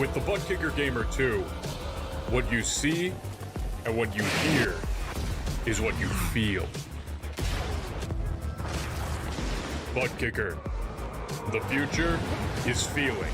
With the Butt Kicker Gamer 2, what you see and what you hear is what you feel. Butt Kicker. The future is feeling.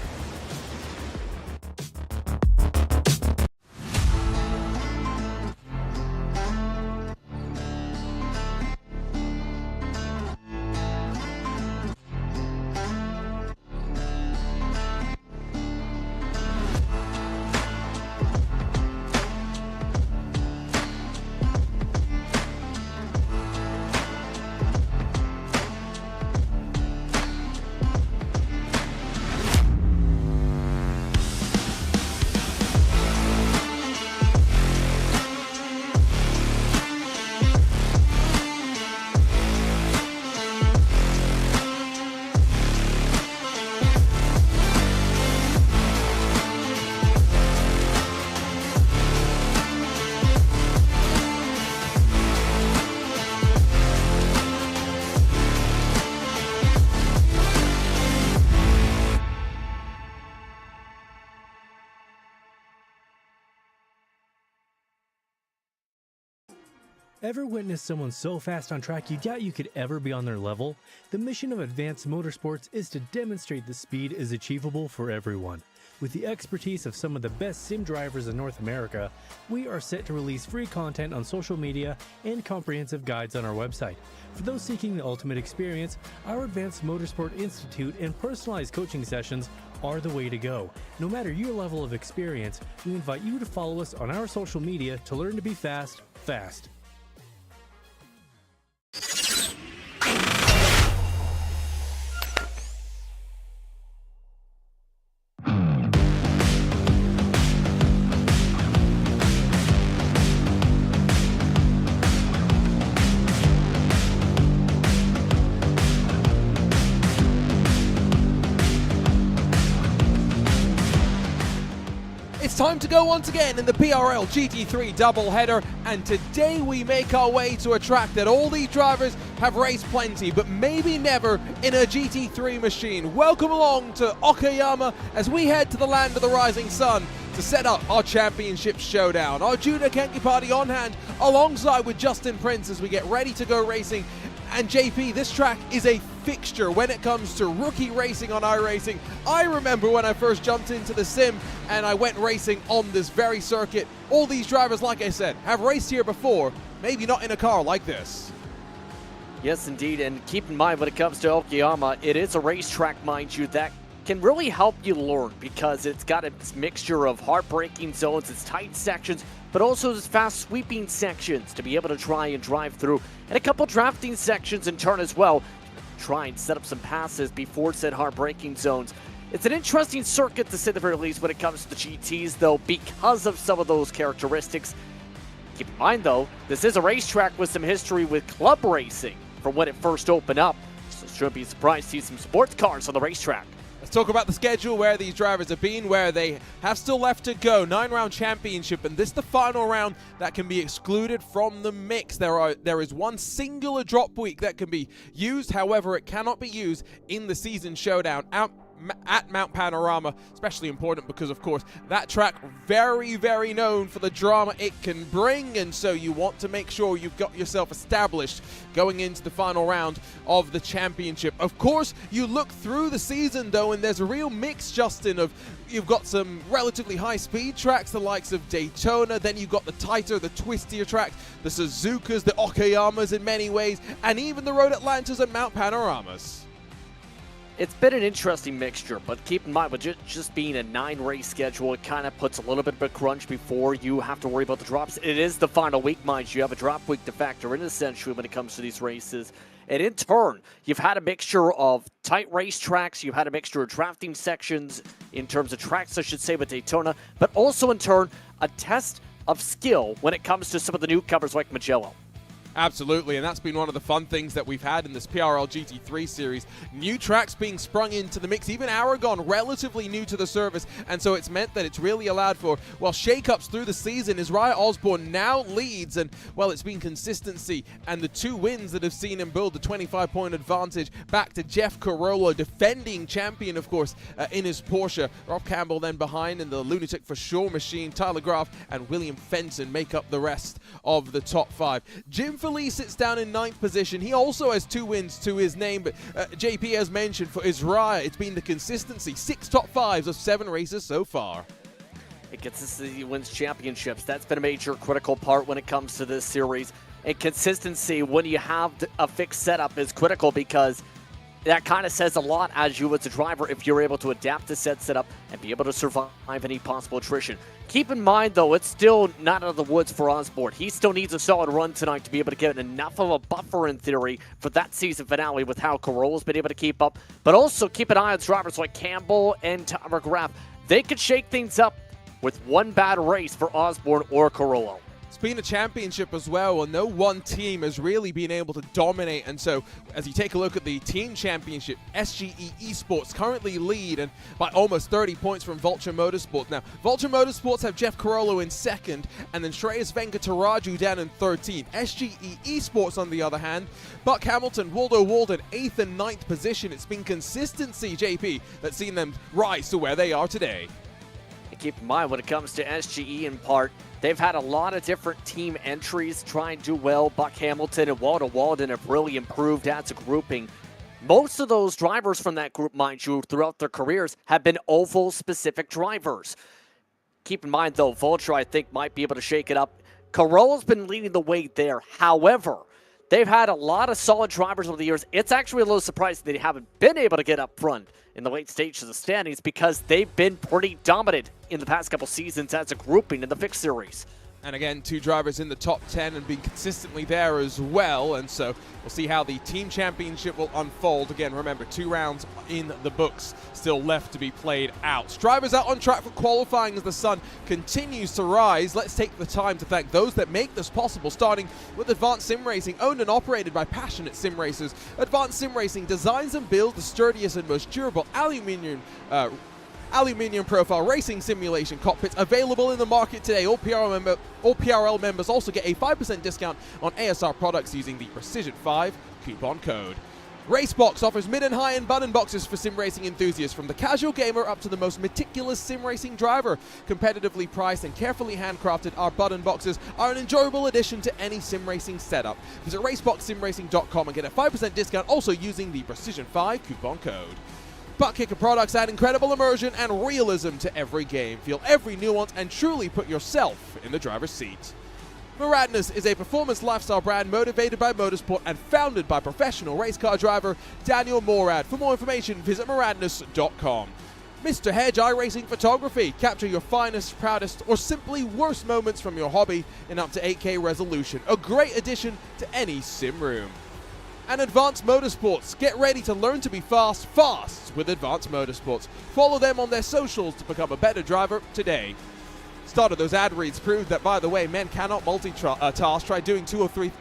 Ever witnessed someone so fast on track you doubt you could ever be on their level? The mission of Advanced Motorsports is to demonstrate the speed is achievable for everyone. With the expertise of some of the best sim drivers in North America, we are set to release free content on social media and comprehensive guides on our website. For those seeking the ultimate experience, our Advanced Motorsport Institute and personalized coaching sessions are the way to go. No matter your level of experience, we invite you to follow us on our social media to learn to be fast. It's time to go once again in the PRL GT3 doubleheader, and today we make our way to a track that all these drivers have raced plenty, but maybe never in a GT3 machine. Welcome along to Okayama as we head to the land of the rising sun to set up our championship showdown. Our Judah Kenki party on hand alongside with Justin Prince as we get ready to go racing. And JP, this track is a fixture when it comes to rookie racing on iRacing. I remember when I first jumped into the sim and I went racing on this very circuit. All these drivers, like I said, have raced here before, maybe not in a car like this. Yes, indeed, and keep in mind when it comes to Okayama, it is a racetrack, mind you, that can really help you learn because it's got its mixture of heartbreaking zones, its tight sections, but also its fast sweeping sections to be able to try and drive through, and a couple drafting sections in turn as well. Try and set up some passes before said heartbreaking zones. It's an interesting circuit to say the very least when it comes to the GTs though, because of some of those characteristics. Keep in mind though, this is a racetrack with some history with club racing from when it first opened up, so shouldn't be surprised to see some sports cars on the racetrack. Let's talk about the schedule, where these drivers have been, where they have still left to go. 9-round championship, and this is the final round that can be excluded from the mix. There is one singular drop week that can be used, however, it cannot be used in the season showdown at Mount Panorama. Especially important because, of course, that track very, very known for the drama it can bring, and so you want to make sure you've got yourself established going into the final round of the championship. Of course, you look through the season though, and there's a real mix, Justin, of you've got some relatively high speed tracks, the likes of Daytona, then you've got the tighter, the twistier tracks, the Suzukas, the Okayamas in many ways, and even the Road Atlantas and Mount Panoramas. It's been an interesting mixture, but keep in mind, with just being a 9-race schedule, it kind of puts a little bit of a crunch before you have to worry about the drops. It is the final week, mind you. You have a drop week to factor in, essentially, when it comes to these races. And in turn, you've had a mixture of tight race tracks, you've had a mixture of drafting sections in terms of tracks, I should say, with Daytona, but also in turn, a test of skill when it comes to some of the newcomers like Magello. Absolutely, and that's been one of the fun things that we've had in this PRL GT3 series. New tracks being sprung into the mix, even Aragon, relatively new to the service, and so it's meant that it's really allowed for, well, shake-ups through the season as Raya Osborne now leads, and, well, it's been consistency, and the 2 wins that have seen him build the 25-point advantage back to Jeff Carollo, defending champion, of course, in his Porsche. Rob Campbell then behind in the Lunatic for Sure machine. Tyler Graf and William Fenton make up the rest of the top 5. Jim Felice sits down in 9th position. He also has 2 wins to his name, but JP, as mentioned, for Israel, it's been the consistency. 6 top 5s of 7 races so far. It consistency wins championships. That's been a major critical part when it comes to this series. And consistency, when you have a fixed setup, is critical because that kind of says a lot as you as a driver if you're able to adapt the setup and be able to survive any possible attrition. Keep in mind, though, it's still not out of the woods for Osborne. He still needs a solid run tonight to be able to get enough of a buffer, in theory, for that season finale with how Carollo's been able to keep up. But also keep an eye on drivers like Campbell and Tyler Graf. They could shake things up with one bad race for Osborne or Carollo. It's been a championship as well, and no one team has really been able to dominate. And so, as you take a look at the team championship, SGE Esports currently lead, and by almost 30 points from Vulture Motorsports. Now, Vulture Motorsports have Jeff Carollo in 2nd, and then Shreyas Venkataraju down in 13th. SGE Esports, on the other hand, Buck Hamilton, Waldo Walden, 8th and 9th position. It's been consistency, JP, that's seen them rise to where they are today. Keep in mind, when it comes to SGE in part, they've had a lot of different team entries try and do well. Buck Hamilton and Waldo Walden have really improved as a grouping. Most of those drivers from that group, mind you, throughout their careers have been oval-specific drivers. Keep in mind, though, Vulture, I think, might be able to shake it up. Carollo's been leading the way there. However, they've had a lot of solid drivers over the years. It's actually a little surprising that they haven't been able to get up front in the late stages of the standings because they've been pretty dominant in the past couple seasons as a grouping in the fixed series. And again, 2 drivers in the top 10 and being consistently there as well. And so we'll see how the team championship will unfold. Again, remember, 2 rounds in the books still left to be played out. Drivers out on track for qualifying as the sun continues to rise. Let's take the time to thank those that make this possible, starting with Advanced Sim Racing, owned and operated by passionate sim racers. Advanced Sim Racing designs and builds the sturdiest and most durable aluminum profile racing simulation cockpits available in the market today. All PRL members also get a 5% discount on ASR products using the Precision5 coupon code. Racebox offers mid and high-end button boxes for sim racing enthusiasts, from the casual gamer up to the most meticulous sim racing driver. Competitively priced and carefully handcrafted, our button boxes are an enjoyable addition to any sim racing setup. Visit raceboxsimracing.com and get a 5% discount also using the Precision5 coupon code. Butt Kicker products add incredible immersion and realism to every game. Feel every nuance and truly put yourself in the driver's seat. Muradness is a performance lifestyle brand motivated by motorsport and founded by professional race car driver Daniel Morad. For more information, visit muradness.com. Mr. Hedge iRacing Photography. Capture your finest, proudest, or simply worst moments from your hobby in up to 8K resolution. A great addition to any sim room. And Advanced Motorsports. Get ready to learn to be fast with Advanced Motorsports. Follow them on their socials to become a better driver today. Start of those ad reads proved that, by the way, men cannot multitask. Try doing 2 or 3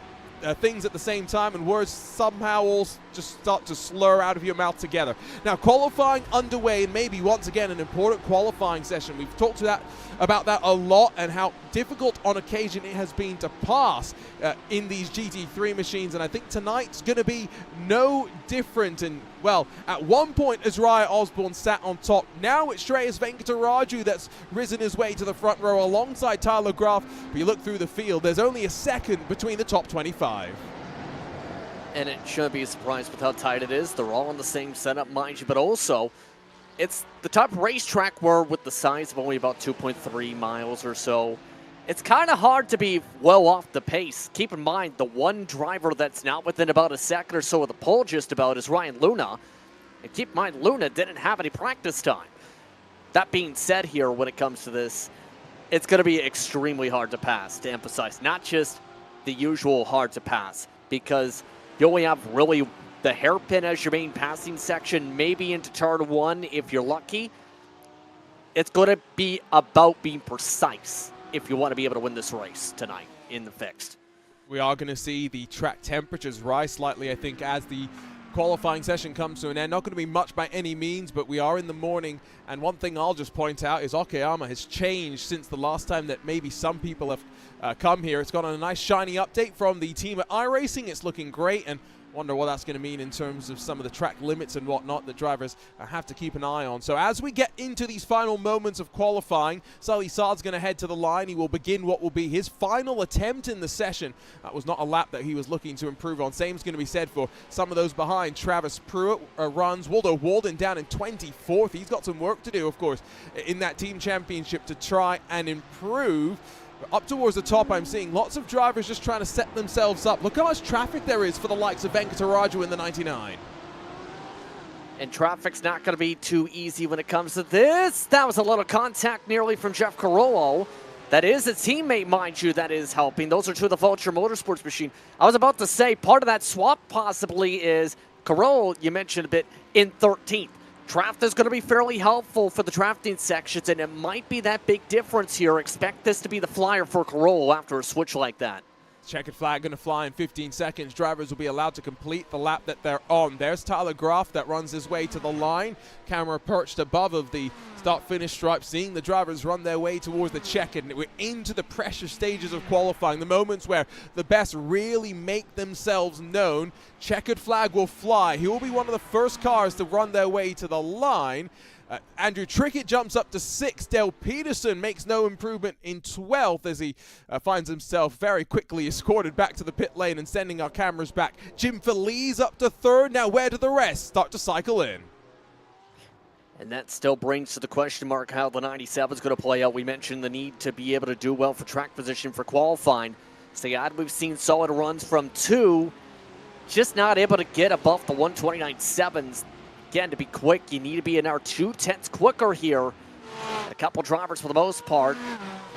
things at the same time and words somehow all just start to slur out of your mouth together. Now, qualifying underway, and maybe once again an important qualifying session. We've talked about that a lot and how difficult on occasion it has been to pass in these GT3 machines, and I think tonight's going to be no different. And, well, at one point Azariah Osborne sat on top. Now it's Shreyas Venkataraju that's risen his way to the front row alongside Tyler Graf. But you look through the field, there's only a second between the top 25. And it shouldn't be a surprise with how tight it is. They're all on the same setup, mind you, but also it's the type of racetrack where, with the size of only about 2.3 miles or so, it's kind of hard to be well off the pace. Keep in mind, the one driver that's not within about a second or so of the pole just about is Ryan Luna. And keep in mind, Luna didn't have any practice time. That being said here, when it comes to this, it's going to be extremely hard to pass, to emphasize. Not just the usual hard to pass, because you only have really the hairpin as your main passing section, maybe into turn 1 if you're lucky. It's going to be about being precise if you want to be able to win this race tonight in the fixed. We are going to see the track temperatures rise slightly, I think, as the qualifying session comes to an end. Not going to be much by any means, but we are in the morning. And one thing I'll just point out is Okayama has changed since the last time that maybe some people have come here. It's got a nice shiny update from the team at iRacing. It's looking great, and wonder what that's going to mean in terms of some of the track limits and whatnot that drivers have to keep an eye on. So as we get into these final moments of qualifying, Sully Saad's going to head to the line. He will begin what will be his final attempt in the session. That was not a lap that he was looking to improve on. Same's going to be said for some of those behind. Travis Pruitt runs. Waldo Walden down in 24th. He's got some work to do, of course, in that team championship to try and improve. Up towards the top, I'm seeing lots of drivers just trying to set themselves up. Look how much traffic there is for the likes of Venkataraju in the 99. And traffic's not going to be too easy when it comes to this. That was a little contact nearly from Jeff Carollo. That is a teammate, mind you, that is helping. Those are two of the Vulture Motorsports machine. I was about to say, part of that swap possibly is Carollo, you mentioned a bit, in 13th. Draft is going to be fairly helpful for the drafting sections, and it might be that big difference here. Expect this to be the flyer for Carollo after a switch like that. Checkered flag going to fly in 15 seconds. Drivers will be allowed to complete the lap that they're on. There's Tyler Graff that runs his way to the line. Camera perched above of the start-finish stripe, seeing the drivers run their way towards the checkered. And we're into the pressure stages of qualifying, the moments where the best really make themselves known. Checkered flag will fly. He will be one of the first cars to run their way to the line. Andrew Trickett jumps up to 6th. Dale Peterson makes no improvement in 12th as he finds himself very quickly escorted back to the pit lane and sending our cameras back. Jim Feliz up to 3rd. Now where do the rest start to cycle in? And that still brings to the question mark how the 97 is going to play out. We mentioned the need to be able to do well for track position for qualifying. Sayad, we've seen solid runs from 2, just not able to get above the 129.7s. Again, to be quick, you need to be an hour 2/10 quicker here. A couple drivers, for the most part,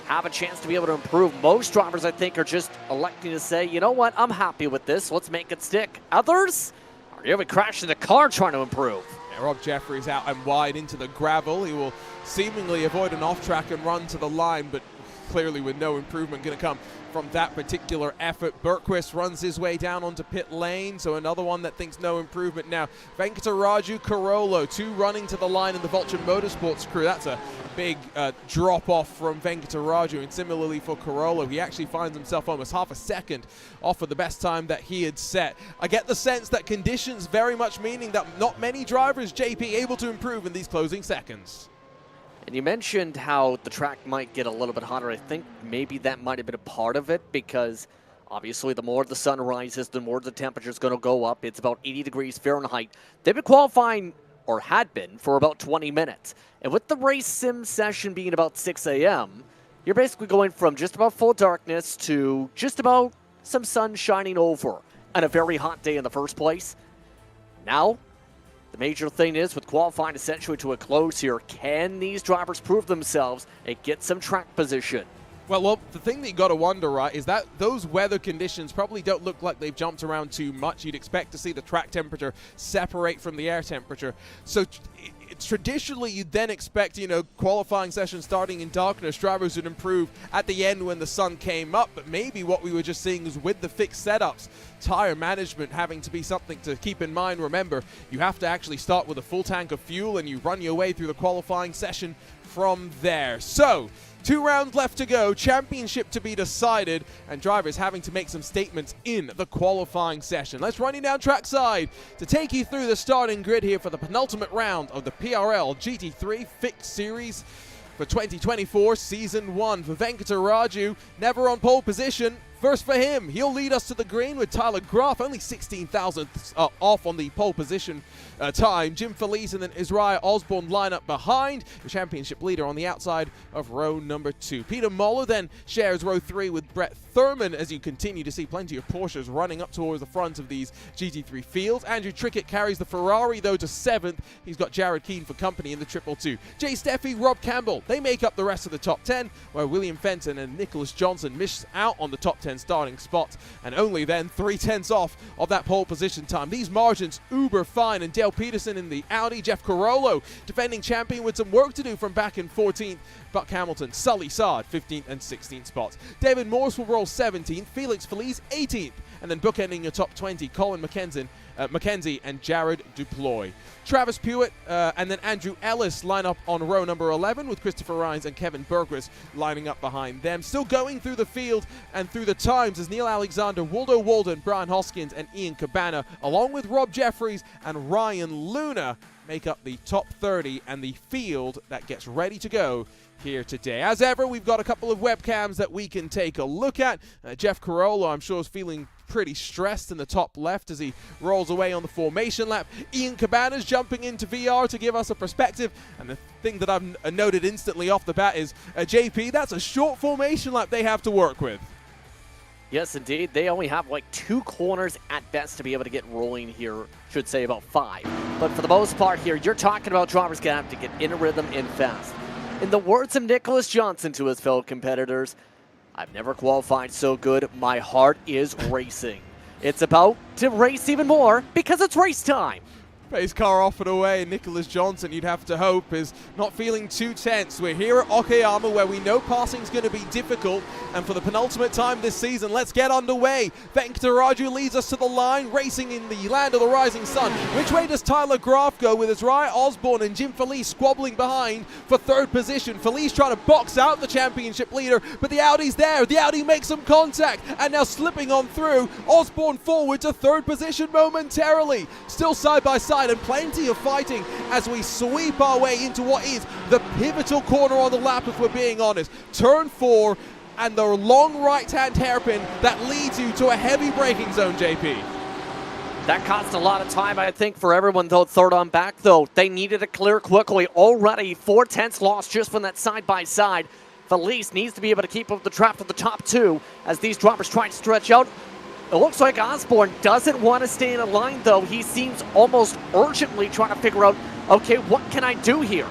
have a chance to be able to improve. Most drivers, I think, are just electing to say, you know what, I'm happy with this. Let's make it stick. Others are even crashing the car trying to improve. Yeah, Rob Jeffries out and wide into the gravel. He will seemingly avoid an off-track and run to the line, but clearly with no improvement going to come from that particular effort. Bergquist runs his way down onto pit lane, so another one that thinks no improvement now. Venkataraju, Carollo, 2 running to the line in the Vulture Motorsports crew. That's a big drop-off from Venkataraju, and similarly for Carollo, he actually finds himself almost half a second off of the best time that he had set. I get the sense that conditions very much meaning that not many drivers, JP, able to improve in these closing seconds. And you mentioned how the track might get a little bit hotter. I think maybe that might have been a part of it, because obviously the more the sun rises, the more the temperature is going to go up. It's about 80 degrees Fahrenheit. They've been qualifying, or had been, for about 20 minutes. And with the race sim session being about 6 a.m., you're basically going from just about full darkness to just about some sun shining over on a very hot day in the first place. Now, the major thing is, with qualifying essentially to a close here, can these drivers prove themselves and get some track position? Well, the thing that you got to wonder, right, is that those weather conditions probably don't look like they've jumped around too much. You'd expect to see the track temperature separate from the air temperature. So traditionally, you'd then expect, qualifying sessions starting in darkness, drivers would improve at the end when the sun came up. But maybe what we were just seeing is with the fixed setups, tire management having to be something to keep in mind. Remember, you have to actually start with a full tank of fuel, and you run your way through the qualifying session from there. So 2 rounds left to go, championship to be decided, and drivers having to make some statements in the qualifying session. Let's run you down trackside to take you through the starting grid here for the penultimate round of the PRL GT3 Fixed Series for 2024 Season 1. For Venkataraju, never on pole position. First for him, he'll lead us to the green with Tyler Graff, only 16 thousandths off on the pole position time. Jim Feliz and then Israel Osborne line up behind. The championship leader on the outside of row number 2. Peter Moller then shares row 3 with Brett Thurman, as you continue to see plenty of Porsches running up towards the front of these GT3 fields. Andrew Trickett carries the Ferrari, though, to 7th. He's got Jared Keane for company in the 222. Jay Steffi, Rob Campbell, they make up the rest of the top 10, where William Fenton and Nicholas Johnson miss out on the top 10 10 starting spots, and only then 3/10 off of that pole position time. These margins uber fine, and Dale Peterson in the Audi, Jeff Carollo, defending champion with some work to do from back in 14th, Buck Hamilton, Sully Saad, 15th and 16th spots. David Morse will roll 17th, Felix Feliz 18th, and then bookending your top 20, Colin McKenzie and Jared Duploy. Travis Pewitt and then Andrew Ellis line up on row number 11 with Christopher Rhines and Kevin Bergquist lining up behind them. Still going through the field and through the times as Neil Alexander, Waldo Walden, Brian Hoskins and Ian Cabana, along with Rob Jeffries and Ryan Luna, make up the top 30 and the field that gets ready to go here today. As ever, we've got a couple of webcams that we can take a look at. Jeff Carollo, I'm sure, is feeling pretty stressed in the top left as he rolls away on the formation lap. Ian Cabana's jumping into VR to give us a perspective, and the thing that I've noted instantly off the bat is, JP, that's a short formation lap they have to work with. Yes, indeed. They only have like 2 corners at best to be able to get rolling here. Should say about 5. But for the most part here, you're talking about drivers going to have to get in a rhythm and fast. In the words of Nicholas Johnson to his fellow competitors, I've never qualified so good. My heart is racing. It's about to race even more because it's race time. Pace car off and away. Nicholas Johnson, you'd have to hope, is not feeling too tense. We're here at Okayama where we know passing's going to be difficult, and for the penultimate time this season, let's get underway. Venkataraju leads us to the line, racing in the land of the rising sun. Which way does Tyler Graf go with Azariah Osborne and Jim Felice squabbling behind for 3rd position? Felice trying to box out the championship leader, but the Audi's there. The Audi makes some contact and now slipping on through. Osborne forward to 3rd position momentarily. Still side by side and plenty of fighting as we sweep our way into what is the pivotal corner on the lap, if we're being honest. Turn 4 and the long right-hand hairpin that leads you to a heavy braking zone, JP. That cost a lot of time, I think, for everyone, though. 3rd on back, though. They needed to clear quickly. Already 4/10 lost just from that side-by-side. Felice needs to be able to keep up the trap for the top 2 as these droppers try to stretch out. It looks like Osborne doesn't want to stay in a line, though. He seems almost urgently trying to figure out, okay, what can I do here?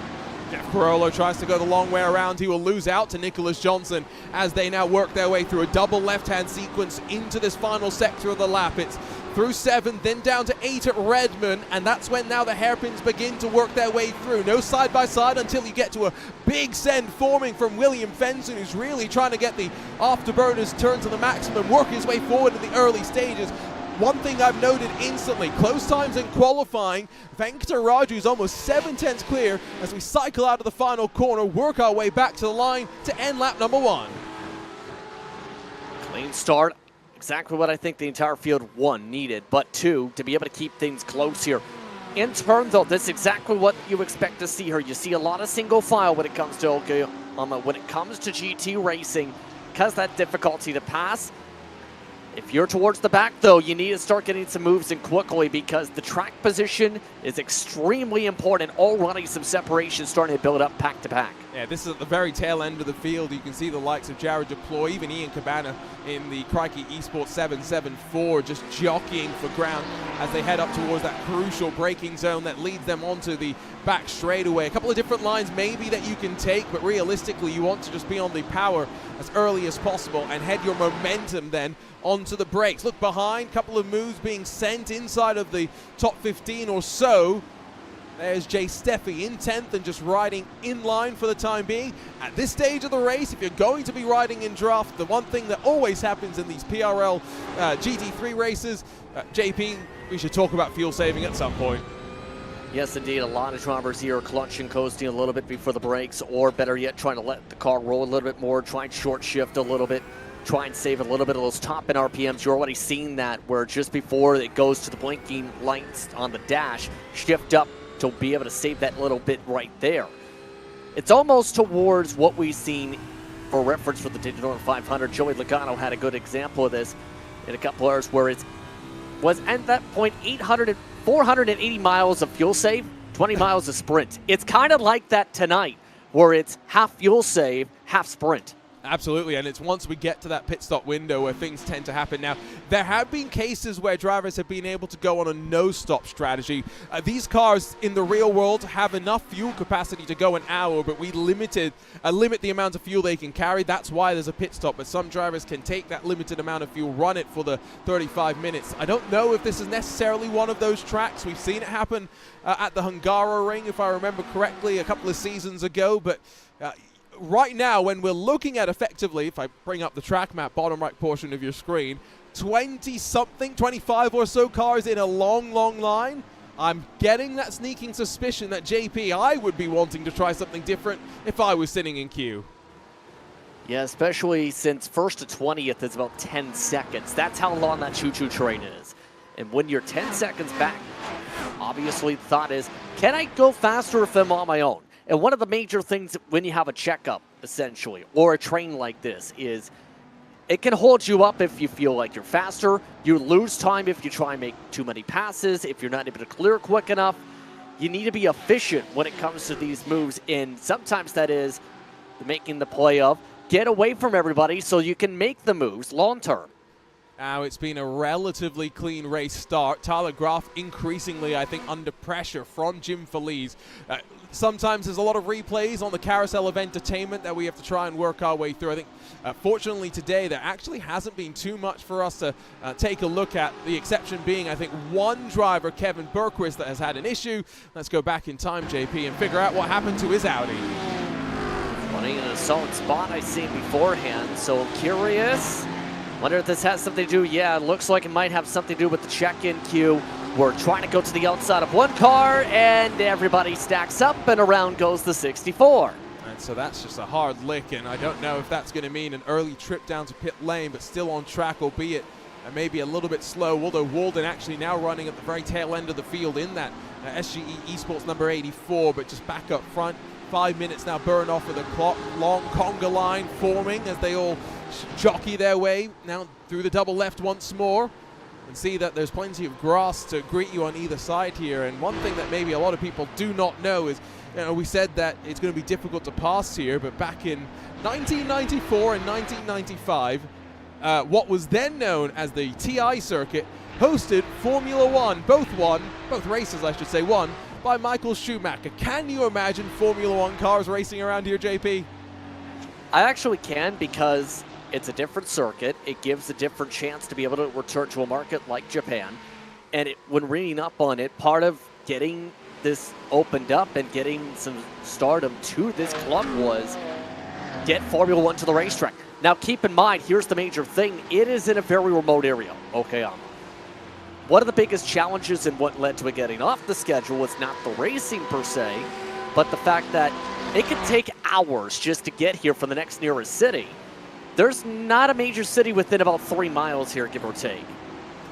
Jeff Carollo tries to go the long way around. He will lose out to Nicholas Johnson as they now work their way through a double left-hand sequence into this final sector of the lap. It's through 7, then down to 8 at Redmond, and that's when now the hairpins begin to work their way through. No side-by-side until you get to a big send forming from William Fenson, who's really trying to get the afterburners turned to the maximum, work his way forward in the early stages. One thing I've noted instantly, close times in qualifying. Venkataraju's almost 7/10 clear as we cycle out of the final corner, work our way back to the line to end lap number 1. Clean start. Exactly what I think the entire field, 1, needed, but 2, to be able to keep things close here. In turn, though, this is exactly what you expect to see here. You see a lot of single file when it comes to Okayama, when it comes to GT racing, because that difficulty to pass. If you're towards the back, though, you need to start getting some moves in quickly because the track position is extremely important. Already some separation starting to build up pack to pack. Yeah, this is at the very tail end of the field. You can see the likes of Jared Deploy, even Ian Cabana in the Crikey Esports 774 just jockeying for ground as they head up towards that crucial braking zone that leads them onto the back straightaway. A couple of different lines maybe that you can take, but realistically you want to just be on the power as early as possible and head your momentum then onto the brakes. Look behind, couple of moves being sent inside of the top 15 or so. There's Jay Steffi in 10th and just riding in line for the time being. At this stage of the race, if you're going to be riding in draft, the one thing that always happens in these PRL GT3 races, JP, we should talk about fuel saving at some point. Yes, indeed. A lot of drivers here clutching, coasting a little bit before the brakes, or better yet, trying to let the car roll a little bit more, try and short shift a little bit, try and save a little bit of those top end RPMs. You're already seeing that where just before it goes to the blinking lights on the dash, shift up to be able to save that little bit right there. It's almost towards what we've seen for reference for the Daytona 500. Joey Logano had a good example of this in a couple hours where it was at that point 480 miles of fuel save, 20 miles of sprint. It's kind of like that tonight where it's half fuel save, half sprint. Absolutely, and it's once we get to that pit stop window where things tend to happen. Now, there have been cases where drivers have been able to go on a no-stop strategy. These cars in the real world have enough fuel capacity to go an hour, but we limit the amount of fuel they can carry. That's why there's a pit stop, but some drivers can take that limited amount of fuel, run it for the 35 minutes. I don't know if this is necessarily one of those tracks. We've seen it happen at the Hungaroring, if I remember correctly, a couple of seasons ago, but right now, when we're looking at effectively, if I bring up the track map, bottom right portion of your screen, 20-something, 25 or so cars in a long, long line, I'm getting that sneaking suspicion that JP, I would be wanting to try something different if I was sitting in queue. Yeah, especially since 1st to 20th is about 10 seconds. That's how long that choo-choo train is. And when you're 10 seconds back, obviously the thought is, can I go faster if I'm on my own? And one of the major things when you have a checkup, essentially, or a train like this, is it can hold you up if you feel like you're faster. You lose time if you try and make too many passes, if you're not able to clear quick enough. You need to be efficient when it comes to these moves, and sometimes that is making the play of get away from everybody so you can make the moves long term. Now, it's been a relatively clean race start. Tyler Graf increasingly, I think, under pressure from Jim Feliz. Sometimes there's a lot of replays on the Carousel of Entertainment that we have to try and work our way through. I think, fortunately today, there actually hasn't been too much for us to take a look at. The exception being, I think, one driver, Kevin Berquist, that has had an issue. Let's go back in time, JP, and figure out what happened to his Audi. Running in a solid spot I seen beforehand, so curious. Wonder if this has something to do. Yeah, it looks like it might have something to do with the check-in queue. We're trying to go to the outside of one car, and everybody stacks up, and around goes the 64. And so that's just a hard lick, and I don't know if that's going to mean an early trip down to pit lane, but still on track, albeit maybe a little bit slow, although Walden actually now running at the very tail end of the field in that SGE Esports number 84, but just back up front. 5 minutes now burn off of the clock. Long conga line forming as they all jockey their way now through the double left once more, and see that there's plenty of grass to greet you on either side here. And one thing that maybe a lot of people do not know is, we said that it's going to be difficult to pass here, but back in 1994 and 1995, what was then known as the TI circuit hosted Formula One, both races I should say, won by Michael Schumacher. Can you imagine Formula One cars racing around here, JP? I actually can, because it's a different circuit. It gives a different chance to be able to return to a market like Japan. And when reading up on it, part of getting this opened up and getting some stardom to this club was get Formula One to the racetrack. Now keep in mind, here's the major thing. It is in a very remote area, Okayama. One of the biggest challenges in what led to it getting off the schedule was not the racing per se, but the fact that it could take hours just to get here from the next nearest city. There's not a major city within about 3 miles here, give or take.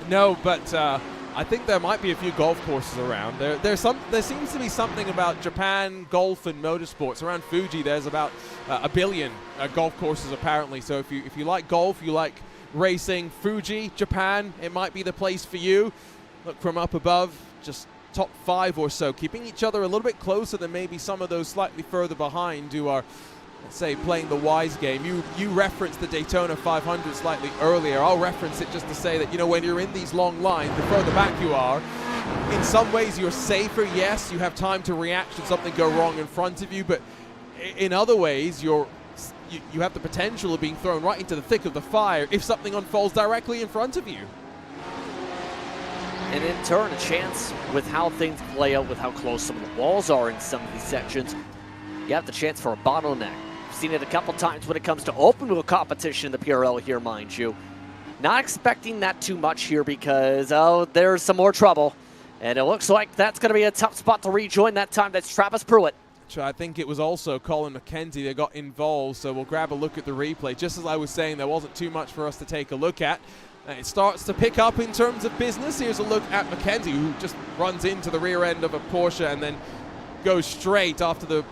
No, but I think there might be a few golf courses around. There seems to be something about Japan golf and motorsports. Around Fuji, there's about a billion golf courses apparently. So if you like golf, you like racing, Fuji, Japan, it might be the place for you. Look from up above, just top 5 or so, keeping each other a little bit closer than maybe some of those slightly further behind who are, let's say, playing the wise game. You referenced the Daytona 500 slightly earlier. I'll reference it just to say that, when you're in these long lines, the further back you are, in some ways you're safer. Yes, you have time to react should something go wrong in front of you, but in other ways you have the potential of being thrown right into the thick of the fire if something unfolds directly in front of you. And in turn, a chance with how things play out, with how close some of the walls are in some of these sections, you have the chance for a bottleneck. We've seen it a couple times when it comes to open wheel competition in the PRL here, mind you. Not expecting that too much here because, there's some more trouble. And it looks like that's going to be a tough spot to rejoin that time. That's Travis Pruitt. I think it was also Colin McKenzie that got involved, so we'll grab a look at the replay. Just as I was saying, there wasn't too much for us to take a look at. It starts to pick up in terms of business. Here's a look at McKenzie, who just runs into the rear end of a Porsche and then goes straight after the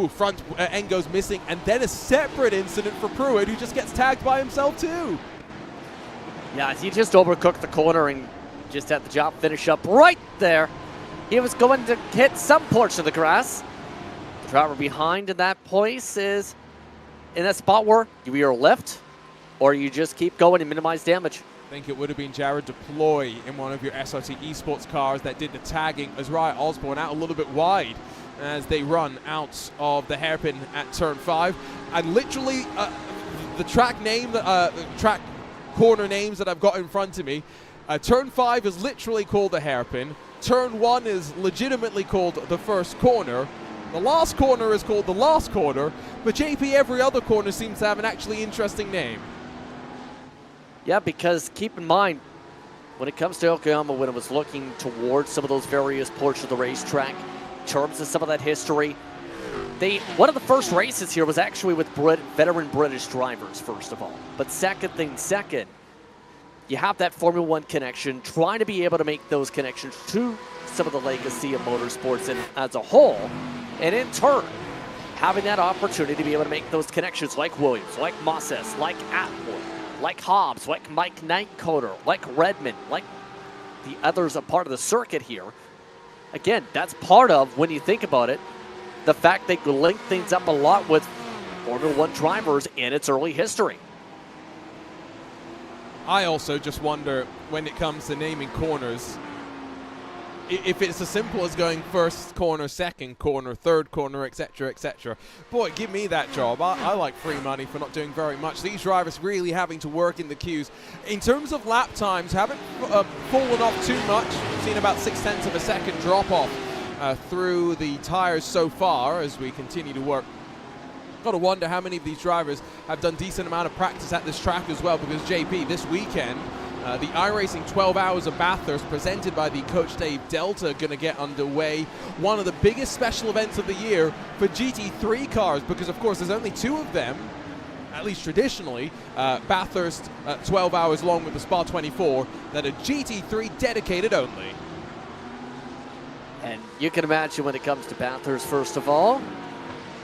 front end goes missing. And then a separate incident for Pruitt, who just gets tagged by himself too. Yeah, he just overcooked the corner and just had the job finish up right there. He was going to hit some portion of the grass. The driver behind in that place is in that spot where you either lift or you just keep going and minimize damage. I think it would have been Jared Deploy in one of your SRT esports cars that did the tagging as Riot Osborne out a little bit wide as they run out of the hairpin at turn 5. And literally, the track corner names that I've got in front of me, turn 5 is literally called the hairpin. Turn 1 is legitimately called the first corner. The last corner is called the last corner. But JP, every other corner seems to have an actually interesting name. Yeah, because keep in mind, when it comes to Okayama, when it was looking towards some of those various portions of the racetrack, in terms of some of that history, one of the first races here was actually with veteran British drivers, first of all. But second, you have that Formula One connection, trying to be able to make those connections to some of the legacy of motorsports and as a whole, and in turn, having that opportunity to be able to make those connections like Williams, like Moses, like Atwood, like Hobbs, like Mike Nightcoder, like Redmond, like the others a part of the circuit here. Again, that's part of, when you think about it, the fact they link things up a lot with Formula One drivers in its early history. I also just wonder, when it comes to naming corners, if it's as simple as going first corner, second corner, third corner, etc., etc. Boy, give me that job. I like free money for not doing very much. These drivers really having to work in the queues. In terms of lap times, haven't fallen off too much. Seen about 0.6 of a second drop off through the tires so far as we continue to work. Got to wonder how many of these drivers have done decent amount of practice at this track as well, because JP, this weekend, the iRacing 12 Hours of Bathurst presented by the Coach Dave Delta going to get underway. One of the biggest special events of the year for GT3 cars, because of course there's only 2 of them, at least traditionally, Bathurst 12 hours long with the Spa 24, that are GT3 dedicated only. And you can imagine when it comes to Bathurst, first of all,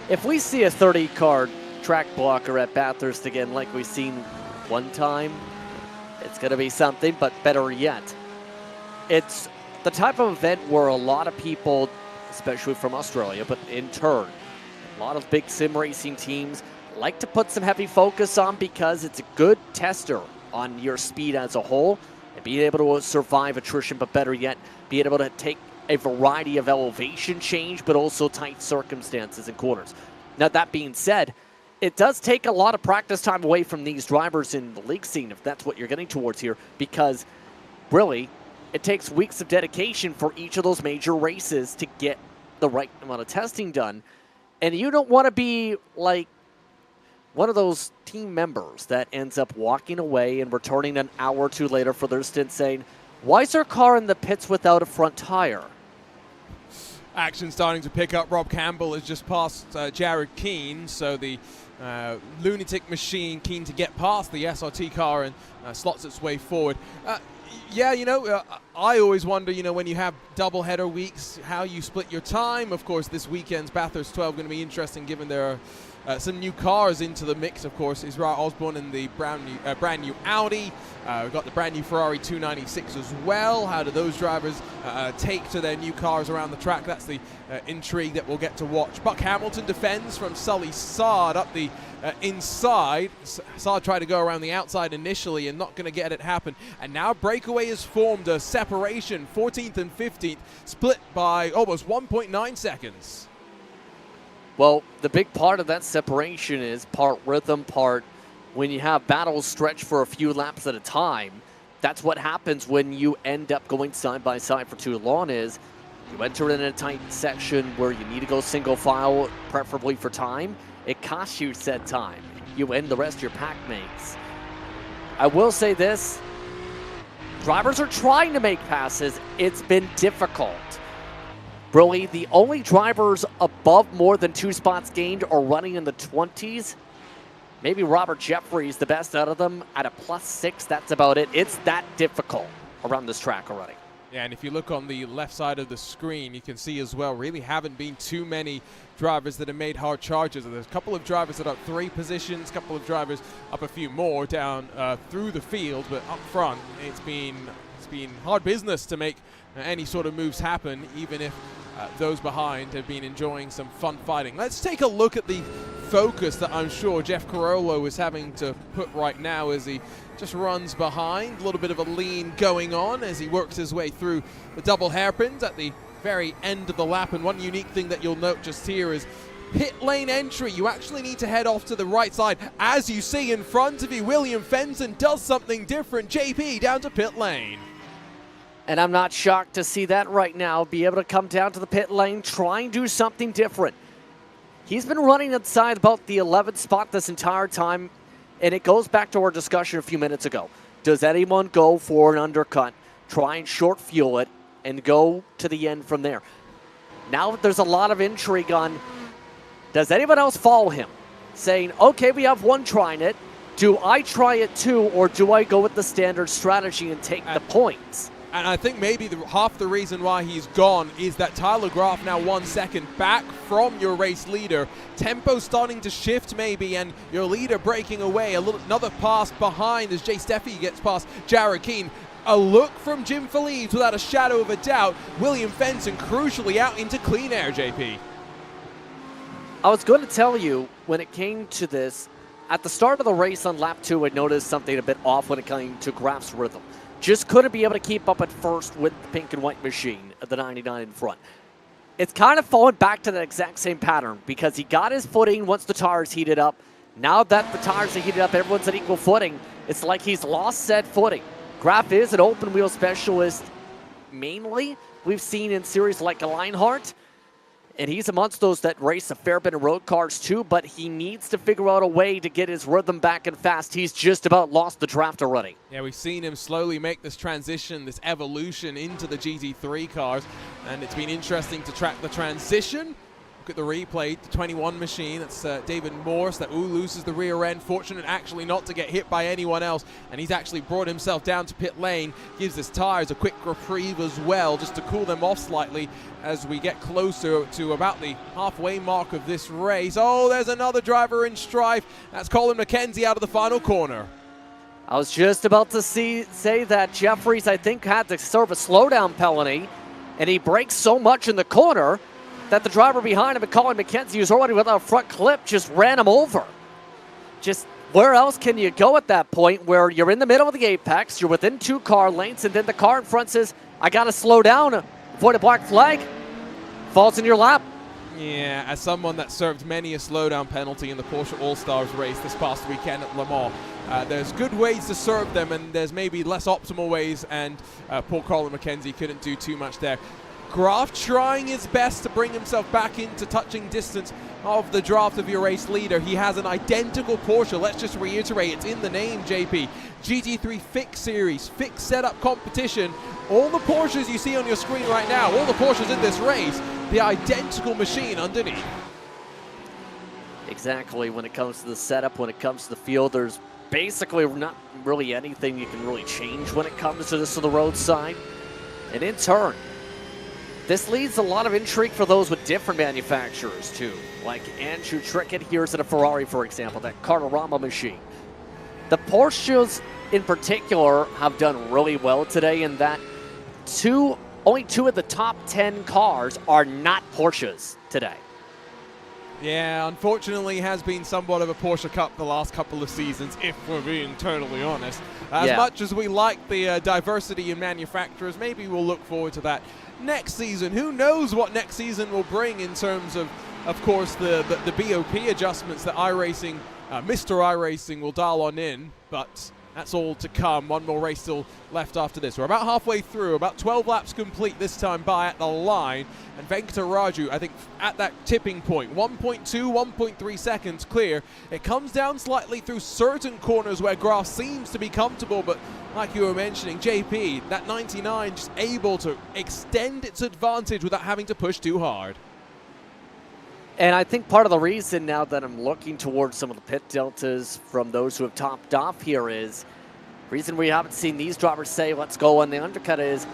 if we see a 30-car track blocker at Bathurst again like we've seen one time, it's going to be something. But better yet, it's the type of event where a lot of people, especially from Australia, but in turn, a lot of big sim racing teams like to put some heavy focus on, because it's a good tester on your speed as a whole and being able to survive attrition, but better yet, being able to take a variety of elevation change, but also tight circumstances and corners. Now, that being said, it does take a lot of practice time away from these drivers in the league scene, if that's what you're getting towards here, because really, it takes weeks of dedication for each of those major races to get the right amount of testing done. And you don't want to be like one of those team members that ends up walking away and returning an hour or two later for their stint saying, "Why is our car in the pits without a front tire?" Action starting to pick up. Rob Campbell has just passed Jared Keane, so the lunatic machine keen to get past the SRT car and slots its way forward. Yeah, I always wonder, when you have double-header weeks, how you split your time. Of course, this weekend's Bathurst 12 going to be interesting, given there are some new cars into the mix. Of course, is Riot Osborne in the brand new Audi. We've got the brand new Ferrari 296 as well. How do those drivers take to their new cars around the track? That's the intrigue that we'll get to watch. Buck Hamilton defends from Sully Saad up the inside. Saad tried to go around the outside initially and not going to get it happen. And now breakaway has formed a separation, 14th and 15th, split by almost 1.9 seconds. Well, the big part of that separation is part rhythm, part when you have battles stretch for a few laps at a time. That's what happens when you end up going side by side for too long, is you enter in a tight section where you need to go single file, preferably for time. It costs you said time. You end the rest of your pack mates. I will say this, drivers are trying to make passes. It's been difficult. Really, the only drivers above more than 2 spots gained are running in the 20s. Maybe Robert Jeffrey's the best out of them at a +6. That's about it. It's that difficult around this track already. Yeah, and if you look on the left side of the screen, you can see as well, really haven't been too many drivers that have made hard charges. There's a couple of drivers that are up 3 positions, a couple of drivers up a few more down through the field, but up front, it's been hard business to make any sort of moves happen, even if those behind have been enjoying some fun fighting. Let's take a look at the focus that I'm sure Jeff Carollo is having to put right now as he just runs behind. A little bit of a lean going on as he works his way through the double hairpins at the very end of the lap. And one unique thing that you'll note just here is pit lane entry. You actually need to head off to the right side. As you see in front of you, William Fenton does something different. JP down to pit lane. And I'm not shocked to see that right now, be able to come down to the pit lane, try and do something different. He's been running inside about the 11th spot this entire time, and it goes back to our discussion a few minutes ago. Does anyone go for an undercut, try and short fuel it, and go to the end from there? Now there's a lot of intrigue on, does anyone else follow him? Saying, okay, we have one trying it. Do I try it too, or do I go with the standard strategy and take the points? And I think maybe half the reason why he's gone is that Tyler Graf now 1 second back from your race leader. Tempo starting to shift maybe, and your leader breaking away. Another pass behind as Jay Steffi gets past Jared Keane. A look from Jim Phillips without a shadow of a doubt. William Fenton crucially out into clean air, JP. I was going to tell you, when it came to this, at the start of the race on lap 2, I noticed something a bit off when it came to Graf's rhythm. Just couldn't be able to keep up at first with the pink and white machine at the 99 in front. It's kind of fallen back to that exact same pattern because he got his footing once the tires heated up. Now that the tires are heated up, everyone's at equal footing. It's like he's lost said footing. Graf is an open wheel specialist mainly. We've seen in series like a Lionheart. And he's amongst those that race a fair bit of road cars too, but he needs to figure out a way to get his rhythm back and fast. He's just about lost the draft already. Yeah, we've seen him slowly make this transition, this evolution into the GT3 cars, and it's been interesting to track the transition. Look at the replay, the 21 machine, that's David Morse, that loses the rear end, fortunate actually not to get hit by anyone else, and he's actually brought himself down to pit lane, gives his tires a quick reprieve as well, just to cool them off slightly as we get closer to about the halfway mark of this race. Oh, there's another driver in strife, that's Colin McKenzie out of the final corner. I was just about to say that Jeffries, I think, had to serve a slowdown penalty, and he brakes so much in the corner that the driver behind him, Colin McKenzie, who's already without a front clip, just ran him over. Just where else can you go at that point where you're in the middle of the apex, you're within 2 car lengths, and then the car in front says, I got to slow down, avoid a black flag, falls in your lap. Yeah, as someone that served many a slowdown penalty in the Porsche All-Stars race this past weekend at Le Mans, there's good ways to serve them, and there's maybe less optimal ways, and poor Colin McKenzie couldn't do too much there. Graf trying his best to bring himself back into touching distance of the draft of your race leader. He has an identical Porsche. Let's just reiterate, it's in the name, JP. GT3 Fix Series, Fix Setup Competition. All the Porsches you see on your screen right now, all the Porsches in this race, the identical machine underneath. Exactly. When it comes to the setup, when it comes to the field, there's basically not really anything you can really change when it comes to this to the roadside. And in turn, this leads a lot of intrigue for those with different manufacturers too, like Andrew Trickett here's at a Ferrari, for example, that Carterama machine. The Porsches in particular have done really well today in that only 2 of the top 10 cars are not Porsches today. Yeah, unfortunately has been somewhat of a Porsche Cup the last couple of seasons, if we're being totally honest. As much as we like the diversity in manufacturers, maybe we'll look forward to that next season. Who knows what next season will bring in terms of course, the BOP adjustments that iRacing, Mr. iRacing will dial on in, but that's all to come. One more race still left after this. We're about halfway through, about 12 laps complete this time by at the line. And Venkataraju, I think, at that tipping point, 1.2, 1.3 seconds clear. It comes down slightly through certain corners where Graf seems to be comfortable, but like you were mentioning, JP, that 99 just able to extend its advantage without having to push too hard. And I think part of the reason now that I'm looking towards some of the pit deltas from those who have topped off here is, the reason we haven't seen these drivers say, let's go on the undercut is,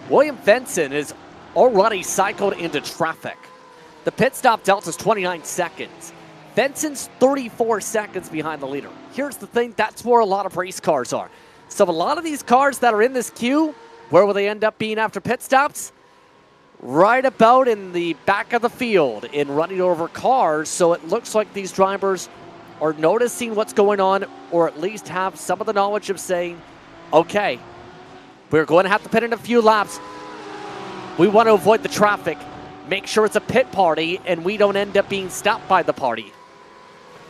William Fenton is already cycled into traffic. The pit stop delta is 29 seconds. Fenton's 34 seconds behind the leader. Here's the thing, that's where a lot of race cars are. So a lot of these cars that are in this queue, where will they end up being after pit stops? right about in the back of the field in running over cars. So it looks like these drivers are noticing what's going on, or at least have some of the knowledge of saying, okay, we're going to have to put in a few laps. We want to avoid the traffic, make sure it's a pit party, and we don't end up being stopped by the party.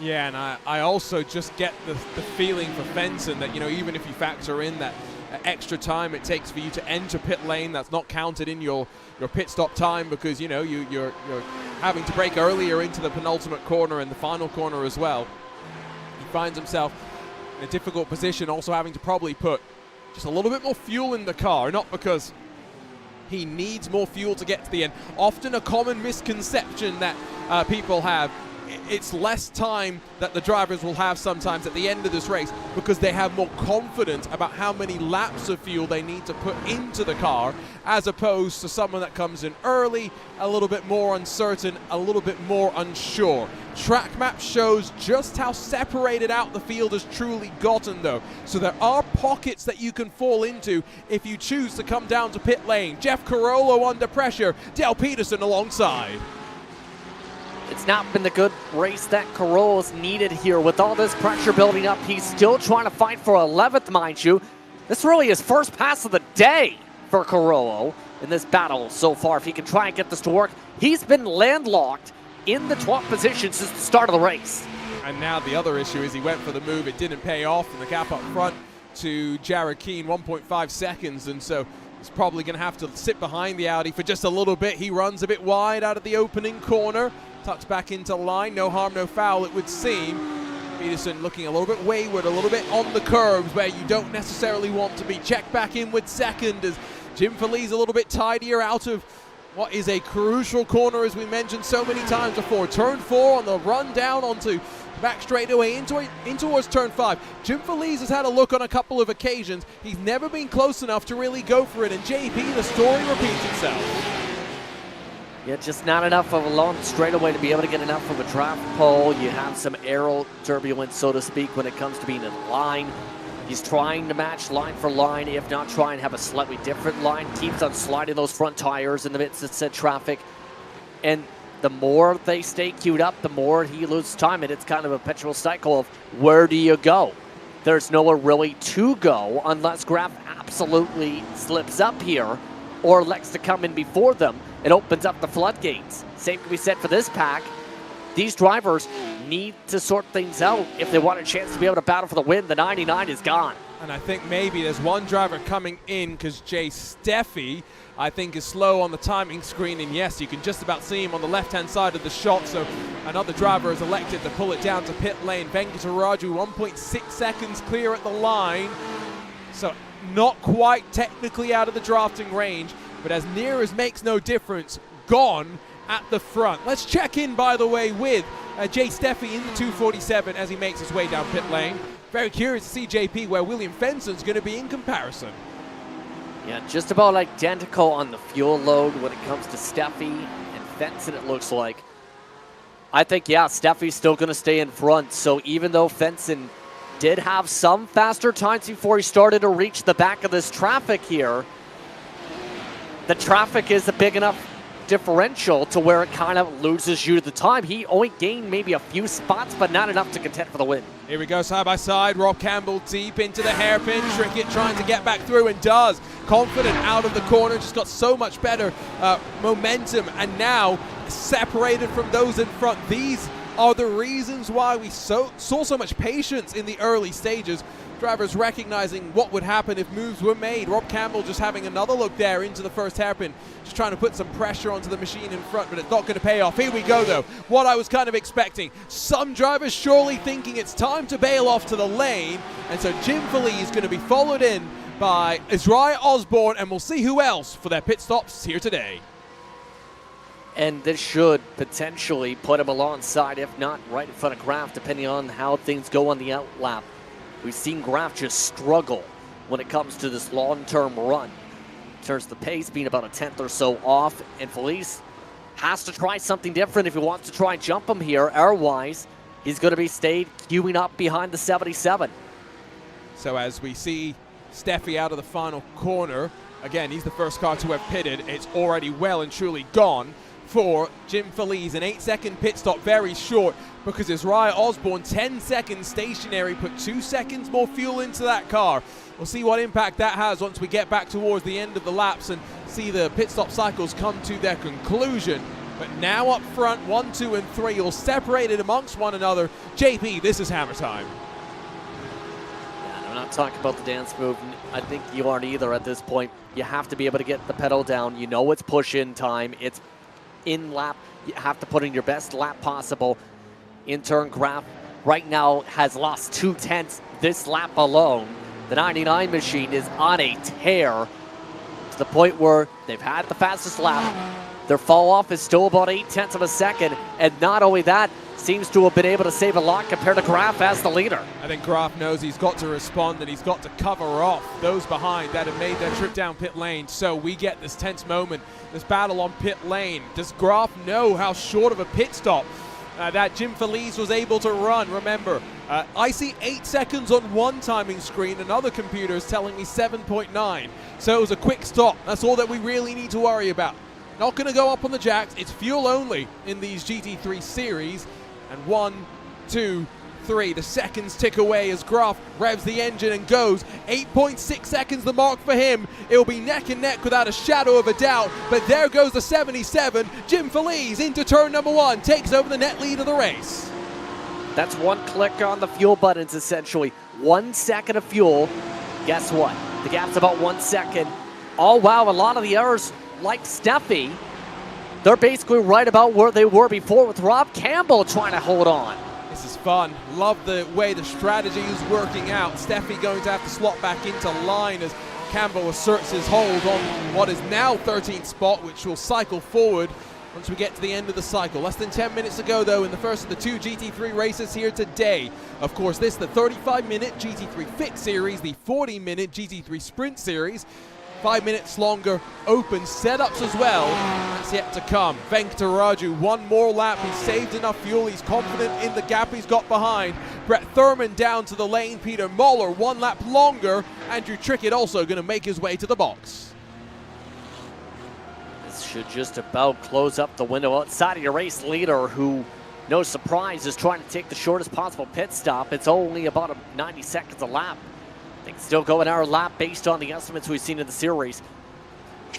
Yeah, and I also just get the feeling for Fenton that, even if you factor in that extra time it takes for you to enter pit lane, that's not counted in your pit stop time, because, you're having to brake earlier into the penultimate corner and the final corner as well. He finds himself in a difficult position, also having to probably put just a little bit more fuel in the car, not because he needs more fuel to get to the end. Often a common misconception that people have, it's less time that the drivers will have sometimes at the end of this race because they have more confidence about how many laps of fuel they need to put into the car, as opposed to someone that comes in early, a little bit more uncertain, a little bit more unsure. Track map shows just how separated out the field has truly gotten, though. So there are pockets that you can fall into if you choose to come down to pit lane. Jeff Carollo under pressure, Dale Peterson alongside. It's not been the good race that Carollo's needed here. With all this pressure building up, he's still trying to fight for 11th, mind you. This is really his first pass of the day for Carollo in this battle so far. If he can try and get this to work, he's been landlocked in the 12th position since the start of the race. And now the other issue is he went for the move, it didn't pay off, and the gap up front to Jared Keane, 1.5 seconds, and so he's probably going to have to sit behind the Audi for just a little bit. He runs a bit wide out of the opening corner, tucks back into line, no harm, no foul, it would seem. Peterson looking a little bit wayward, a little bit on the curbs where you don't necessarily want to be. Checked back in with second as Jim Feliz a little bit tidier out of what is a crucial corner, as we mentioned so many times before. Turn 4 on the run down onto back straightaway in towards turn 5. Jim Feliz has had a look on a couple of occasions. He's never been close enough to really go for it, and JP, the story repeats itself. Yeah, just not enough of a long straightaway to be able to get enough of a draft pole. You have some aero turbulence, so to speak, when it comes to being in line. He's trying to match line for line, if not try and have a slightly different line. Keeps on sliding those front tires in the midst of said traffic. And the more they stay queued up, the more he loses time. And it's kind of a perpetual cycle of where do you go? There's nowhere really to go unless Graf absolutely slips up here or elects to come in before them. It opens up the floodgates. Same can be said for this pack. These drivers need to sort things out if they want a chance to be able to battle for the win. The 99 is gone. And I think maybe there's one driver coming in because Jay Steffi, I think, is slow on the timing screen. And yes, you can just about see him on the left-hand side of the shot. So another driver has elected to pull it down to pit lane. Venkataraju, 1.6 seconds clear at the line. So not quite technically out of the drafting range, but as near as makes no difference, gone at the front. Let's check in, by the way, with Jay Steffi in the 247 as he makes his way down pit lane. Very curious to see JP where William Fenson's going to be in comparison. Yeah, just about identical on the fuel load when it comes to Steffi and Fenson, it looks like. I think, yeah, Steffi's still going to stay in front. So even though Fenson did have some faster times before he started to reach the back of this traffic here, the traffic is a big enough differential to where it kind of loses you the time. He only gained maybe a few spots, but not enough to contend for the win. Here we go, side by side. Rob Campbell deep into the hairpin. Trickett trying to get back through, and does. Confident out of the corner, just got so much better momentum, and now separated from those in front. These are the reasons why we saw so much patience in the early stages. Drivers recognizing what would happen if moves were made. Rob Campbell just having another look there into the first hairpin, just trying to put some pressure onto the machine in front, but it's not going to pay off. Here we go, though. What I was kind of expecting. Some drivers surely thinking it's time to bail off to the lane, and so Jim Feliz is going to be followed in by Israel Osborne, and we'll see who else for their pit stops here today. And this should potentially put him alongside, if not right in front of Graf, depending on how things go on the outlap. We've seen Graf just struggle when it comes to this long-term run. In terms of the pace being about a tenth or so off, and Feliz has to try something different if he wants to try and jump him here. Air-wise, he's going to be stayed queuing up behind the 77. So as we see Steffi out of the final corner, Again, he's the first car to have pitted. It's already well and truly gone for Jim Feliz. An 8-second pit stop, very short, because it's Riot Osborne, 10 seconds stationary, put 2 seconds more fuel into that car. We'll see what impact that has once we get back towards the end of the laps and see the pit stop cycles come to their conclusion. But now up front, 1, 2, and 3, all separated amongst one another. JP, this is hammer time. Yeah, I'm not talking about the dance move. I think you aren't either at this point. You have to be able to get the pedal down. You know it's push-in time. It's in lap. You have to put in your best lap possible. In-turn Graf right now has lost 2/10 this lap alone. The 99 machine is on a tear to the point where they've had the fastest lap. Their fall off is still about 0.8 of a second, and not only that, seems to have been able to save a lot compared to Graf as the leader. I think Graf knows he's got to respond and he's got to cover off those behind that have made their trip down pit lane. So we get this tense moment, this battle on pit lane. Does Graf know how short of a pit stop that Jim Feliz was able to run? Remember, I see 8 seconds on one timing screen, another computer is telling me 7.9. So it was a quick stop. That's all that we really need to worry about. Not going to go up on the jacks. It's fuel only in these GT3 series. And 1, 2, 3. The seconds tick away as Graf revs the engine and goes. 8.6 seconds the mark for him. It'll be neck and neck without a shadow of a doubt. But there goes the 77. Jim Feliz into turn number 1. Takes over the net lead of the race. That's one click on the fuel buttons, essentially. 1 second of fuel. Guess what? The gap's about 1 second. Oh, wow, a lot of the errors, like Steffi, they're basically right about where they were before, with Rob Campbell trying to hold on. This is fun. Love the way the strategy is working out. Steffi going to have to slot back into line as Campbell asserts his hold on what is now 13th spot, which will cycle forward once we get to the end of the cycle. Less than 10 minutes to go, though, in the first of the 2 GT3 races here today. Of course, this is the 35-minute GT3 Fit Series, the 40-minute GT3 Sprint Series. 5 minutes longer open setups as well. That's yet to come. Venkataraju, one more lap. He's saved enough fuel. He's confident in the gap he's got behind. Brett Thurman down to the lane. Peter Moller 1 lap longer. Andrew Trickett also going to make his way to the box. This should just about close up the window outside of your race leader, who, no surprise, is trying to take the shortest possible pit stop. It's only about 90 seconds a lap. They can still go an hour lap based on the estimates we've seen in the series.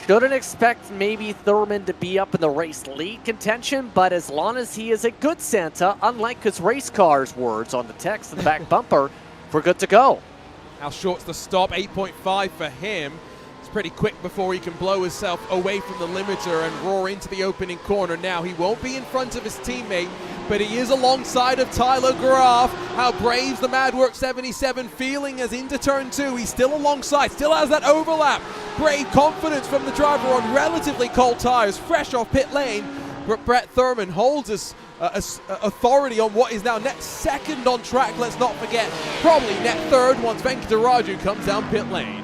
Shouldn't expect maybe Thurman to be up in the race lead contention, but as long as he is a good Santa, unlike his race car's words on the text in the back bumper, we're good to go. How short's the stop? 8.5 for him. It's pretty quick before he can blow himself away from the limiter and roar into the opening corner. Now, he won't be in front of his teammate, but he is alongside of Tyler Graf. How brave's the Madwork 77 feeling as into turn 2? He's still alongside, still has that overlap. Brave confidence from the driver on relatively cold tires, fresh off pit lane. But Brett Thurman holds his authority on what is now net second on track, let's not forget. Probably net third once Venkataraju comes down pit lane.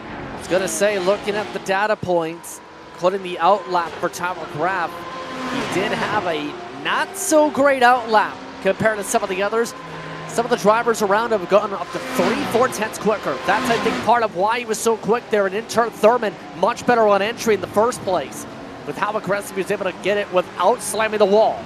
I was going to say, looking at the data points, including the outlap for Tyler Graf, he did have a not so great outlap compared to some of the others. Some of the drivers around him have gotten up to 3/4 tenths quicker. That's, I think, part of why he was so quick there. And in turn, Thurman much better on entry in the first place, with how aggressive he was able to get it without slamming the wall.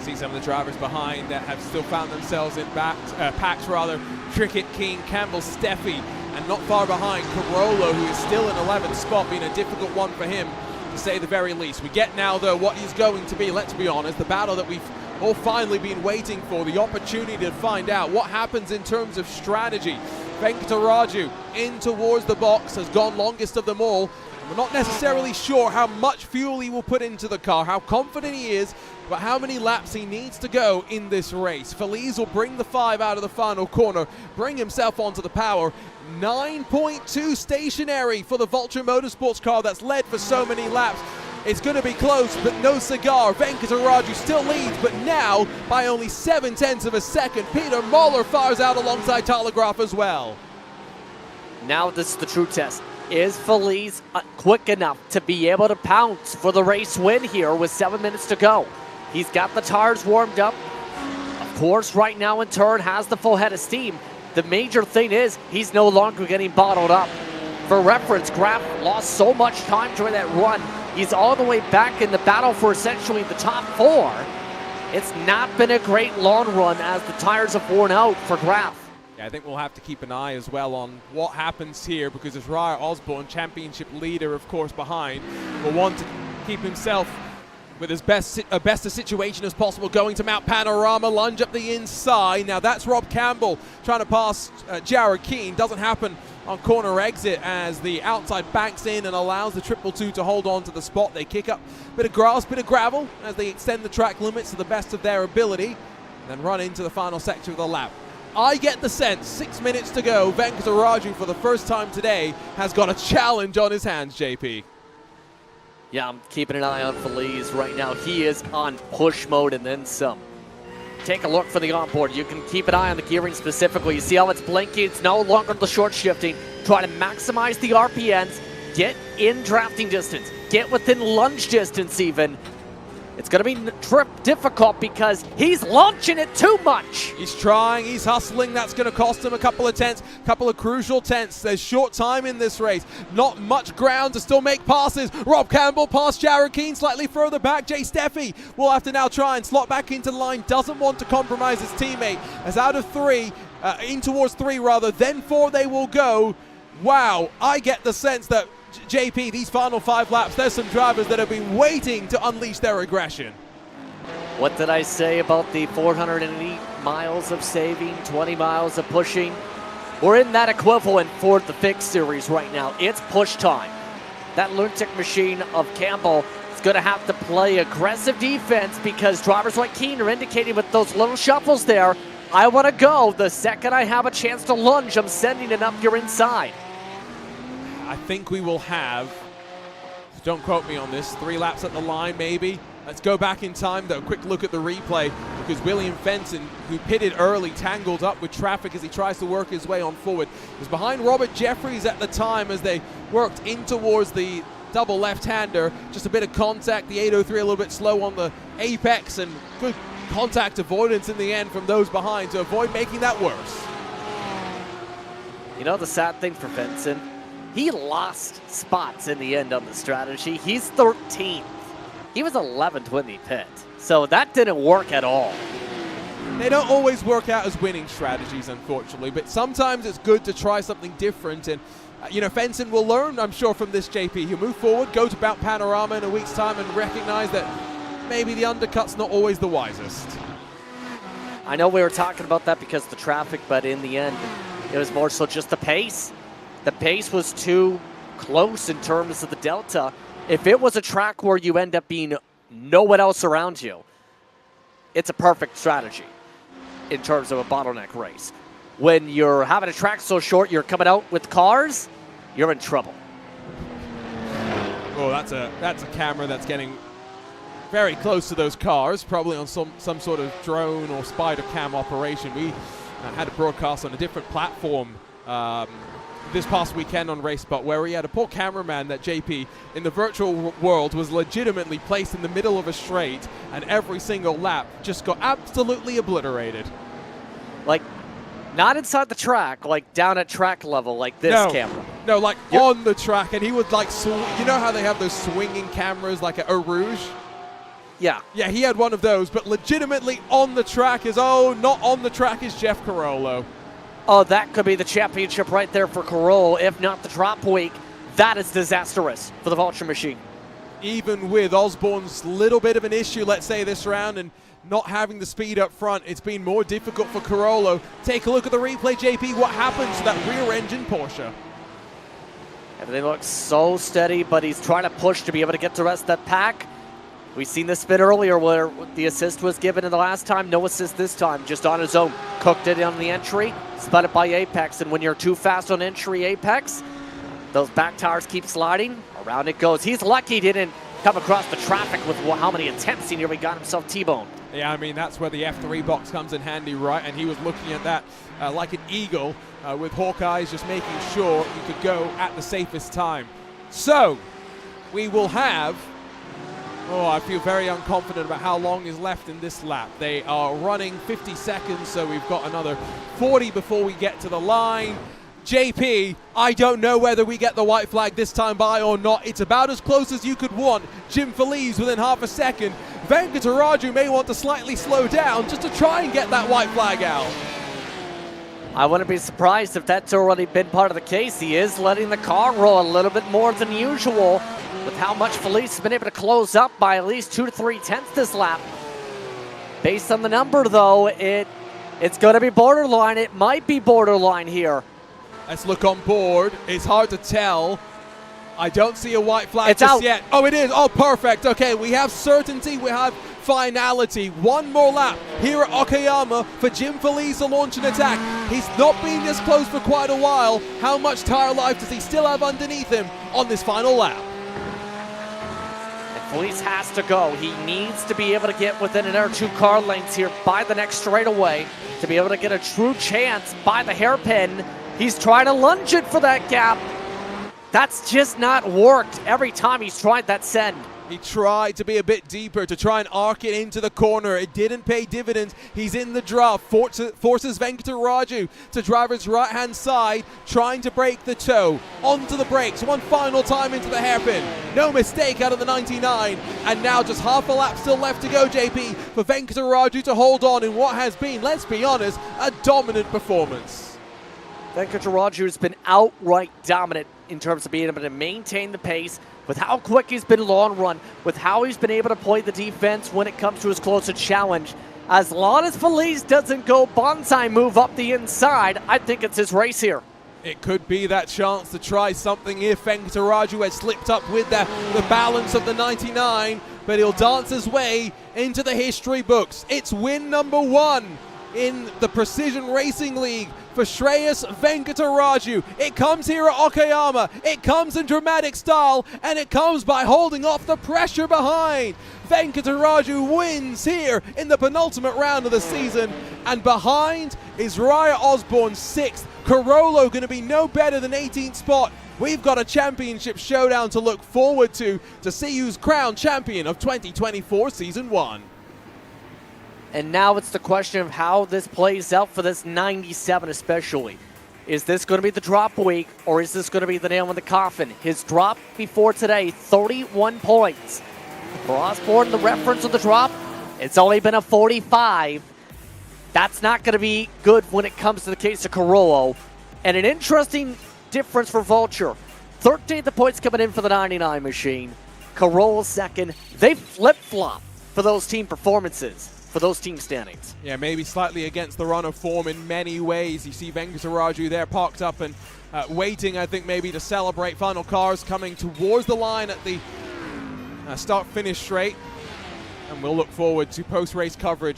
See some of the drivers behind that have still found themselves in packs rather. Trickett, King, Campbell, Steffi, and not far behind Carollo, who is still in 11th spot, being a difficult one for him, to say the very least. We get now, though, what is going to be, let's be honest, the battle that we've all finally been waiting for, the opportunity to find out what happens in terms of strategy. Venkataraju in towards the box, has gone longest of them all. We're not necessarily sure how much fuel he will put into the car, how confident he is, but how many laps he needs to go in this race. Feliz will bring the 5 out of the final corner, bring himself onto the power. 9.2 stationary for the Vulture Motorsports car that's led for so many laps. It's going to be close, but no cigar. Venkataraju still leads, but now by only 0.7 of a second. Peter Moller fires out alongside Tyler Graf as well. Now this is the true test. Is Feliz quick enough to be able to pounce for the race win here with 7 minutes to go? He's got the tires warmed up. Of course, right now in turn has the full head of steam. The major thing is he's no longer getting bottled up. For reference, Graf lost so much time during that run. He's all the way back in the battle for essentially the top 4. It's not been a great long run as the tires have worn out for Graf. Yeah, I think we'll have to keep an eye as well on what happens here, because as Raya Osborne, championship leader, of course, behind, will want to keep himself with as best a situation as possible, going to Mount Panorama, lunge up the inside. Now that's Rob Campbell trying to pass Jared Keane. Doesn't happen on corner exit as the outside banks in and allows the 222 to hold on to the spot. They kick up a bit of grass, bit of gravel as they extend the track limits to the best of their ability, and then run into the final section of the lap. I get the sense, 6 minutes to go, Venkata for the first time today has got a challenge on his hands, JP. Yeah, I'm keeping an eye on Feliz right now. He is on push mode and then some. Take a look for the onboard. You can keep an eye on the gearing specifically. You see how it's blinking. It's no longer the short shifting. Try to maximize the RPNs. Get in drafting distance. Get within lunge distance even. It's going to be difficult because he's launching it too much. He's trying, he's hustling. That's going to cost him a couple of tenths, couple of crucial tenths. There's short time in this race. Not much ground to still make passes. Rob Campbell past Jared Keane slightly further back. Jay Steffi will have to now try and slot back into the line. Doesn't want to compromise his teammate. As out of 3, in towards 3 rather, then 4 they will go. Wow, I get the sense that JP, these final 5 laps, there's some drivers that have been waiting to unleash their aggression. What did I say about the 408 miles of saving, 20 miles of pushing? We're in that equivalent for the fixed series right now. It's push time. That lunatic machine of Campbell is going to have to play aggressive defense because drivers like Keane are indicating with those little shuffles there, I want to go. The second I have a chance to lunge, I'm sending it up your inside. I think we will have, don't quote me on this, 3 laps at the line maybe. Let's go back in time though, quick look at the replay, because William Fenton, who pitted early, tangled up with traffic as he tries to work his way on forward. Was behind Robert Jeffries at the time as they worked in towards the double left-hander. Just a bit of contact, the 803 a little bit slow on the apex, and good contact avoidance in the end from those behind to avoid making that worse. You know the sad thing for Fenton? He lost spots in the end on the strategy. He's 13th. He was 11th when he pit. So that didn't work at all. They don't always work out as winning strategies, unfortunately, but sometimes it's good to try something different. And, you know, Fenton will learn, I'm sure, from this JP. He'll move forward, go to Mount Panorama in a week's time and recognize that maybe the undercut's not always the wisest. I know we were talking about that because of the traffic, but in the end, it was more so just the pace. The pace was too close in terms of the delta. If it was a track where you end up being no one else around you, it's a perfect strategy in terms of a bottleneck race. When you're having a track so short, you're coming out with cars, you're in trouble. Oh, that's a camera that's getting very close to those cars, probably on some sort of drone or spider cam operation. We had a broadcast on a different platform this past weekend on RaceSpot, where we had a poor cameraman that JP in the virtual world was legitimately placed in the middle of a straight, and every single lap just got absolutely obliterated. Like, not inside the track, like down at track level, like this camera. No, like on the track, and he would like, you know how they have those swinging cameras like at Eau Rouge? Yeah. Yeah, he had one of those, but legitimately on the track is, not on the track is Jeff Carollo. Oh, that could be the championship right there for Carollo, if not the drop week. That is disastrous for the Vulture machine. Even with Osborne's little bit of an issue, let's say, this round, and not having the speed up front, it's been more difficult for Carollo. Take a look at the replay, JP. What happened to that rear-engine Porsche? Everything looks so steady, but he's trying to push to be able to get the rest of that pack. We've seen this bit earlier where the assist was given in the last time. No assist this time, just on his own. Cooked it on the entry, spun it by Apex, and when you're too fast on entry Apex, those back tires keep sliding. Around it goes. He's lucky he didn't come across the traffic with how many attempts he nearly got himself T-boned. Yeah, I mean, that's where the F3 box comes in handy, right? And he was looking at that like an eagle with Hawkeyes, just making sure he could go at the safest time. So, we will have... Oh, I feel very unconfident about how long is left in this lap. They are running 50 seconds, so we've got another 40 before we get to the line. JP, I don't know whether we get the white flag this time by or not. It's about as close as you could want. Jim Feliz within half a second. Venkataraju may want to slightly slow down just to try and get that white flag out. I wouldn't be surprised if that's already been part of the case. He is letting the car roll a little bit more than usual with how much Feliz has been able to close up by at least 2 to 3 tenths this lap. Based on the number, though, it's going to be borderline. It might be borderline here. Let's look on board. It's hard to tell. I don't see a white flag It's just out. yet. Oh, it is. Oh, perfect. Okay, we have certainty. We have finality. One more lap here at Okayama for Jim Feliz to launch an attack. He's not been this close for quite a while. How much tire life does he still have underneath him on this final lap? Feliz has to go. He needs to be able to get within another 2 car lengths here by the next straightaway to be able to get a true chance by the hairpin. He's trying to lunge it for that gap. That's just not worked every time he's tried that send. He tried to be a bit deeper to try and arc it into the corner. It didn't pay dividends. He's in the draft. Forces Venkataraju to driver's right-hand side, trying to break the toe. Onto the brakes. One final time into the hairpin. No mistake out of the 99. And now just half a lap still left to go, JP, for Venkataraju to hold on in what has been, let's be honest, a dominant performance. Venkataraju has been outright dominant in terms of being able to maintain the pace, with how quick he's been long run, with how he's been able to play the defense when it comes to his closer challenge. As long as Feliz doesn't go bonsai move up the inside, I think it's his race here. It could be that chance to try something if Venkataraju had slipped up with the balance of the 99, but he'll dance his way into the history books. It's win number 1 in the Precision Racing League for Shreyas Venkataraju. It comes here at Okayama. It comes in dramatic style, and it comes by holding off the pressure behind. Venkataraju wins here in the penultimate round of the season, and behind is Raya Osborne 6th. Carollo going to be no better than 18th spot. We've got a championship showdown to look forward to see who's crowned champion of 2024 Season 1. And now it's the question of how this plays out for this 97 especially. Is this going to be the drop week, or is this going to be the nail in the coffin? His drop before today, 31 points. For Osborne, the reference of the drop, it's only been a 45. That's not going to be good when it comes to the case of Carollo. And an interesting difference for Vulture. 13th points coming in for the 99 machine. Carollo second. They flip-flop for those team performances, for those team standings. Yeah, maybe slightly against the run of form in many ways. You see Venkataraju there parked up and waiting, I think, maybe to celebrate. Final cars coming towards the line at the start-finish straight. And we'll look forward to post-race coverage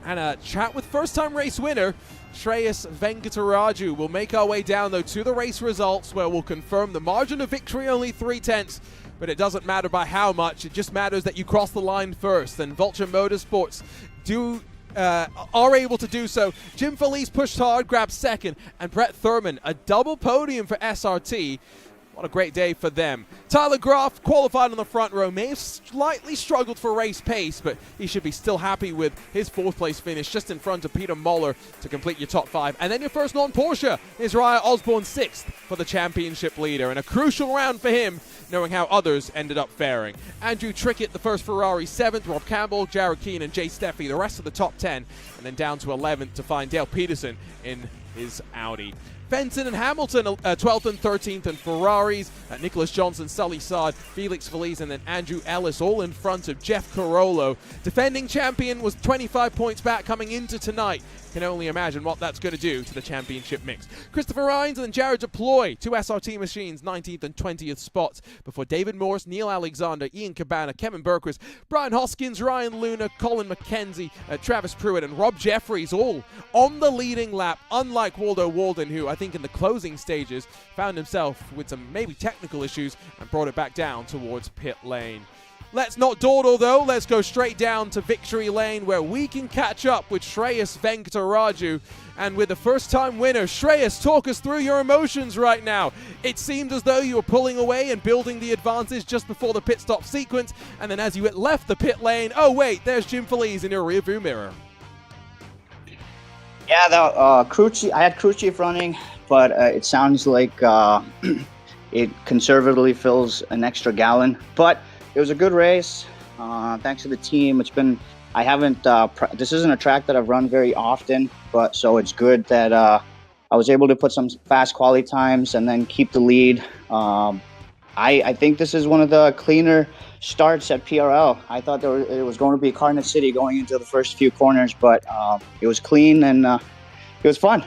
and a chat with first-time race winner Shreyas Venkataraju. We'll make our way down, though, to the race results, where we'll confirm the margin of victory, only 3/10. But it doesn't matter by how much. It just matters that you cross the line first. And Vulture Motorsports are able to do so. Jim Feliz pushed hard, grabbed second. And Brett Thurman, a double podium for SRT. What a great day for them. Tyler Groff qualified on the front row. May have slightly struggled for race pace, but he should be still happy with his 4th place finish just in front of Peter Moller to complete your top 5. And then your first non-Porsche is Raya Osborne 6th for the championship leader. And a crucial round for him, knowing how others ended up faring. Andrew Trickett, the first Ferrari 7th. Rob Campbell, Jared Keane, and Jay Steffi, the rest of the top 10. And then down to 11th to find Dale Peterson in his Audi. Fenton and Hamilton, 12th and 13th, and Ferraris. Nicholas Johnson, Sully Saad, Felix Feliz, and then Andrew Ellis, all in front of Jeff Carollo. Defending champion was 25 points back coming into tonight. Can only imagine what that's going to do to the championship mix. Christopher Rines and Jared Deploy, 2 SRT machines, 19th and 20th spots, before David Morse, Neil Alexander, Ian Cabana, Kevin Berquist, Brian Hoskins, Ryan Luna, Colin McKenzie, Travis Pruitt, and Rob Jeffries, all on the leading lap, unlike Waldo Walden, who I think in the closing stages found himself with some maybe technical issues and brought it back down towards pit lane. Let's not dawdle, though. Let's go straight down to victory lane, where we can catch up with Shreyas Venkataraju. And with the first-time winner, Shreyas, talk us through your emotions right now. It seemed as though you were pulling away and building the advantage just before the pit stop sequence. And then as you left the pit lane, oh wait, there's Jim Feliz in your rearview mirror. Yeah, crew chief, I had crew chief running, but it sounds like it conservatively fills an extra gallon. But it was a good race. Thanks to the team. I haven't, this isn't a track that I've run very often, but so it's good that I was able to put some fast quality times and then keep the lead. I think this is one of the cleaner starts at PRL. I thought it was going to be Carnage City going into the first few corners, but it was clean and it was fun.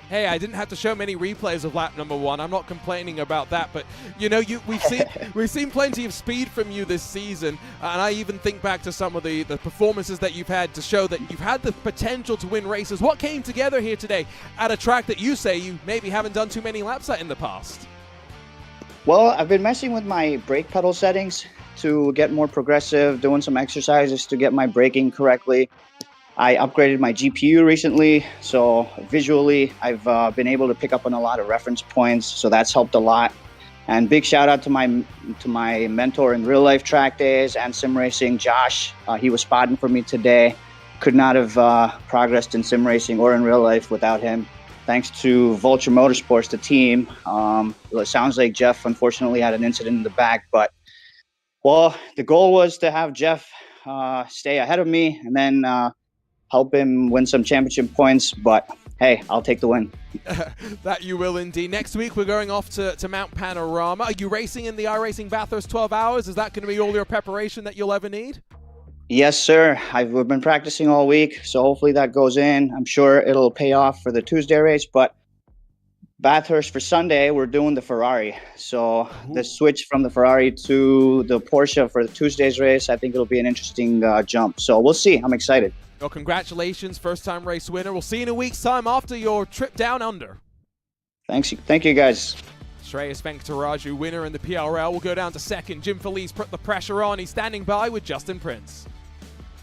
Hey, I didn't have to show many replays of lap number 1. I'm not complaining about that, but we've seen plenty of speed from you this season, and I even think back to some of the performances that you've had to show that you've had the potential to win races. What came together here today at a track that you say you maybe haven't done too many laps at in the past? Well, I've been messing with my brake pedal settings to get more progressive, doing some exercises to get my braking correctly. I upgraded my GPU recently, so visually I've been able to pick up on a lot of reference points, so that's helped a lot. And big shout out to my mentor in real life track days and sim racing, Josh. He was spotting for me today. Could not have progressed in sim racing or in real life without him. Thanks to Vulture Motorsports, the team. It sounds like Jeff unfortunately had an incident in the back, but well, the goal was to have Jeff stay ahead of me and then help him win some championship points, but hey, I'll take the win. That you will indeed. Next week, we're going off to Mount Panorama. Are you racing in the iRacing Bathurst 12 hours? Is that going to be all your preparation that you'll ever need? Yes, sir. We've been practicing all week, so hopefully that goes in. I'm sure it'll pay off for the Tuesday race, but Bathurst for Sunday, we're doing the Ferrari. So the switch from the Ferrari to the Porsche for the Tuesday's race, I think it'll be an interesting jump. So we'll see. I'm excited. Well, congratulations, first-time race winner. We'll see you in a week's time after your trip down under. Thanks. Thank you, guys. Shreyas Venkataraju, winner in the PRL, will go down to second. Jim Felice put the pressure on. He's standing by with Justin Prince.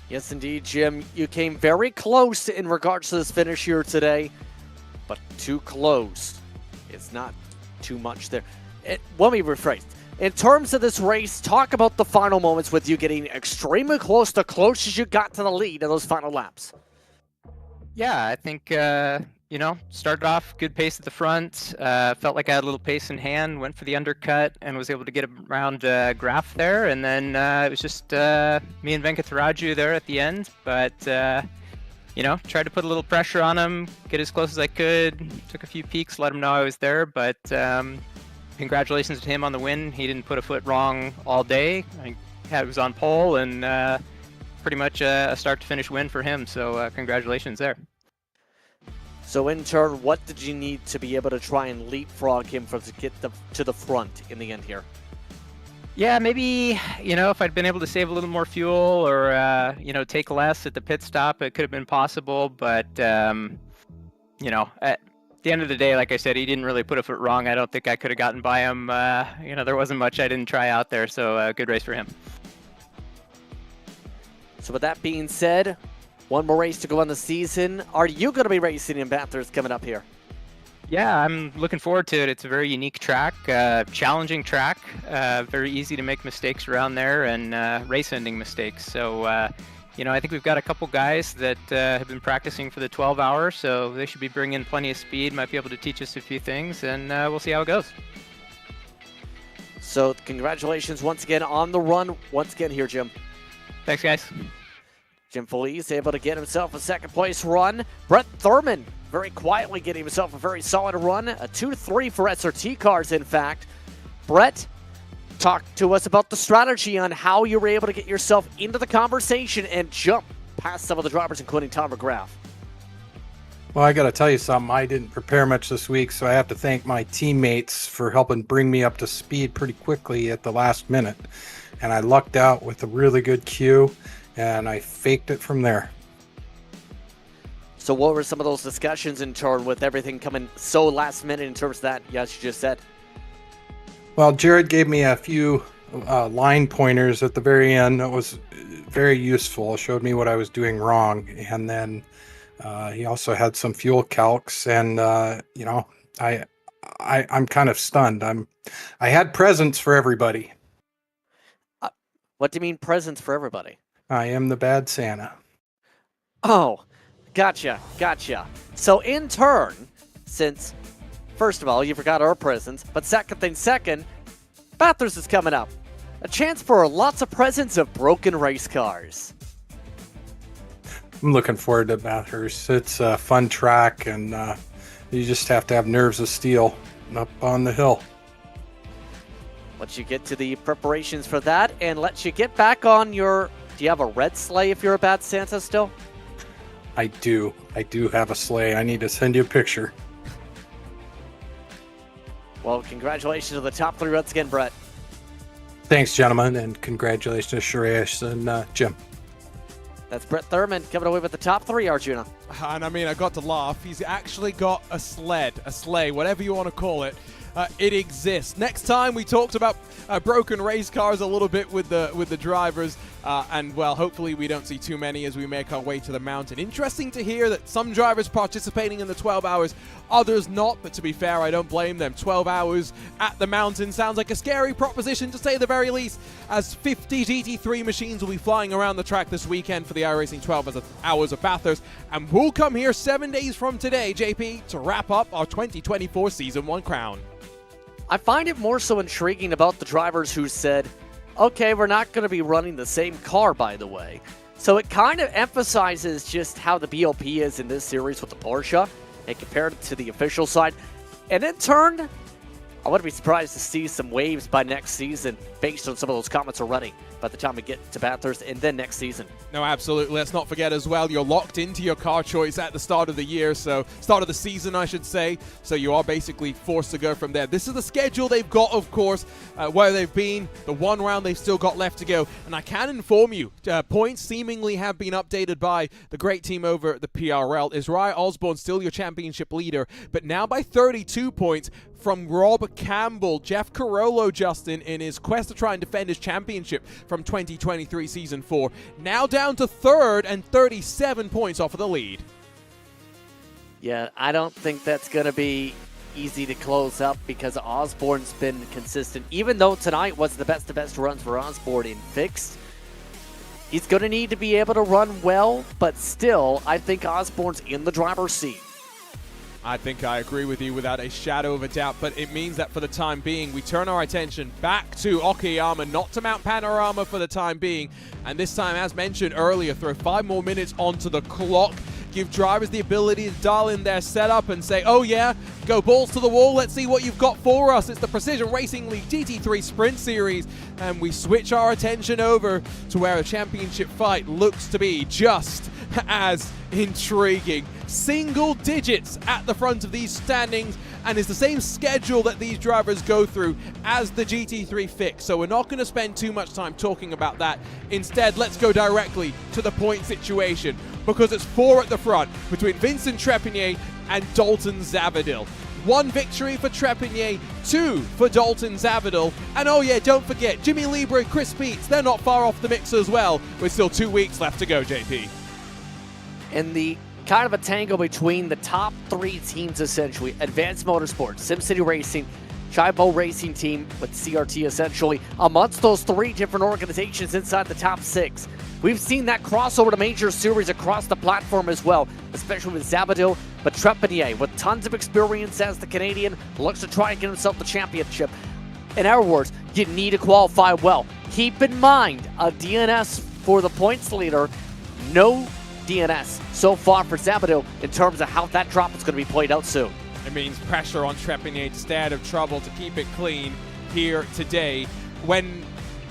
Yes, indeed, Jim. You came very close in regards to this finish here today, but too close. It's not too much there. Let me rephrase. In terms of this race, talk about the final moments with you getting extremely close, the closest you got to the lead in those final laps. Yeah, I think, started off good pace at the front, felt like I had a little pace in hand, went for the undercut, and was able to get around Graf there, and then it was just me and Venkataraju there at the end, but, tried to put a little pressure on him, get as close as I could, took a few peeks, let him know I was there, but congratulations to him on the win. He didn't put a foot wrong all day. I was on pole, and pretty much a start-to-finish win for him, so congratulations there. So in turn, what did you need to be able to try and leapfrog him to get to the front in the end here? Yeah, maybe, if I'd been able to save a little more fuel or, take less at the pit stop, it could have been possible. But, at the end of the day, like I said, he didn't really put a foot wrong. I don't think I could have gotten by him. There wasn't much I didn't try out there. So good race for him. So with that being said, one more race to go on the season. Are you going to be racing in Bathurst coming up here? Yeah, I'm looking forward to it. It's a very unique track, challenging track, very easy to make mistakes around there and race-ending mistakes. So, I think we've got a couple guys that have been practicing for the 12 hours, so they should be bringing plenty of speed, might be able to teach us a few things, and we'll see how it goes. So congratulations once again on the run. Once again here, Jim. Thanks, guys. Jim Felice able to get himself a second-place run. Brett Thurman very quietly getting himself a very solid run. A 2-3 for SRT cars, in fact. Brett, talk to us about the strategy on how you were able to get yourself into the conversation and jump past some of the drivers, including Tom McGrath. Well, I got to tell you something. I didn't prepare much this week, so I have to thank my teammates for helping bring me up to speed pretty quickly at the last minute. And I lucked out with a really good cue, and I faked it from there. So what were some of those discussions in turn with everything coming so last minute in terms of that, yes, you just said? Well, Jared gave me a few line pointers at the very end. That was very useful. It showed me what I was doing wrong. And then he also had some fuel calcs. And, I'm kind of stunned. I had presents for everybody. What do you mean presents for everybody? I am the bad Santa. Oh, gotcha. So in turn, since First of all, you forgot our presents, but second, Bathurst is coming up. A chance for lots of presents of broken race cars. I'm looking forward to Bathurst. It's a fun track, and you just have to have nerves of steel up on the hill. Let you get to the preparations for that, and let you get back on your... Do you have a red sleigh if you're a bad Santa still? I do have a sleigh. I need to send you a picture. Well, congratulations to the top 3 once again, Brett. Thanks, gentlemen, and congratulations to Shreyas and Jim. That's Brett Thurman coming away with the top 3, Arjuna. And I mean, I got to laugh. He's actually got a sleigh, whatever you want to call it. It exists. Next time we talked about broken race cars a little bit with the drivers, and well, hopefully we don't see too many as we make our way to the mountain. Interesting to hear that some drivers participating in the 12 hours, others not, but to be fair, I don't blame them. 12 hours at the mountain sounds like a scary proposition to say the very least, as 50 GT3 machines will be flying around the track this weekend for the iRacing 12 hours of Bathurst, and we'll come here 7 days from today, JP, to wrap up our 2024 Season 1 crown. I find it more so intriguing about the drivers who said, okay, we're not going to be running the same car, by the way. So it kind of emphasizes just how the BOP is in this series with the Porsche and compared it to the official side. And in turn, I wouldn't be surprised to see some waves by next season based on some of those comments already by the time we get to Bathurst and then next season. No, absolutely. Let's not forget as well, you're locked into your car choice at the start of the year, so start of the season, I should say. So you are basically forced to go from there. This is the schedule they've got, of course, where they've been, the one round they've still got left to go. And I can inform you, points seemingly have been updated by the great team over at the PRL. Is Ryan Osborne still your championship leader, but now by 32 points from Rob Campbell. Jeff Carollo, Justin, in his quest to try and defend his championship from 2023 Season 4. Now down to 3rd and 37 points off of the lead. Yeah, I don't think that's going to be easy to close up because Osborne's been consistent. Even though tonight was the best of best runs for Osborne in fixed, he's going to need to be able to run well, but still, I think Osborne's in the driver's seat. I think I agree with you without a shadow of a doubt, but it means that for the time being, we turn our attention back to Okayama, not to Mount Panorama for the time being. And this time, as mentioned earlier, throw 5 more minutes onto the clock, give drivers the ability to dial in their setup and say, oh yeah, go balls to the wall, let's see what you've got for us. It's the Precision Racing League GT3 Sprint Series, and we switch our attention over to where a championship fight looks to be just as intriguing. Single digits at the front of these standings, and it's the same schedule that these drivers go through as the GT3 fix, so we're not going to spend too much time talking about that. Instead, let's go directly to the point situation, because it's 4 at the front between Vincent Trepanier and Dalton Zavadil. 1 victory for Trepanier, 2 for Dalton Zavadil, and oh yeah, don't forget, Jimmy Libre and Chris Beats, they're not far off the mix as well, with still 2 weeks left to go, JP. In the kind of a tangle between the top 3 teams, essentially, Advanced Motorsports, SimCity Racing, Chibo Racing Team with CRT, essentially, amongst those 3 different organizations inside the top 6. We've seen that crossover to major series across the platform as well, especially with Zavadil, but Trepanier, with tons of experience as the Canadian, looks to try and get himself the championship. In our words, you need to qualify well. Keep in mind, a DNS for the points leader, no DNS so far for Zavadil in terms of how that drop is going to be played out soon. It means pressure on Trepanier to stay out of trouble, to keep it clean here today. When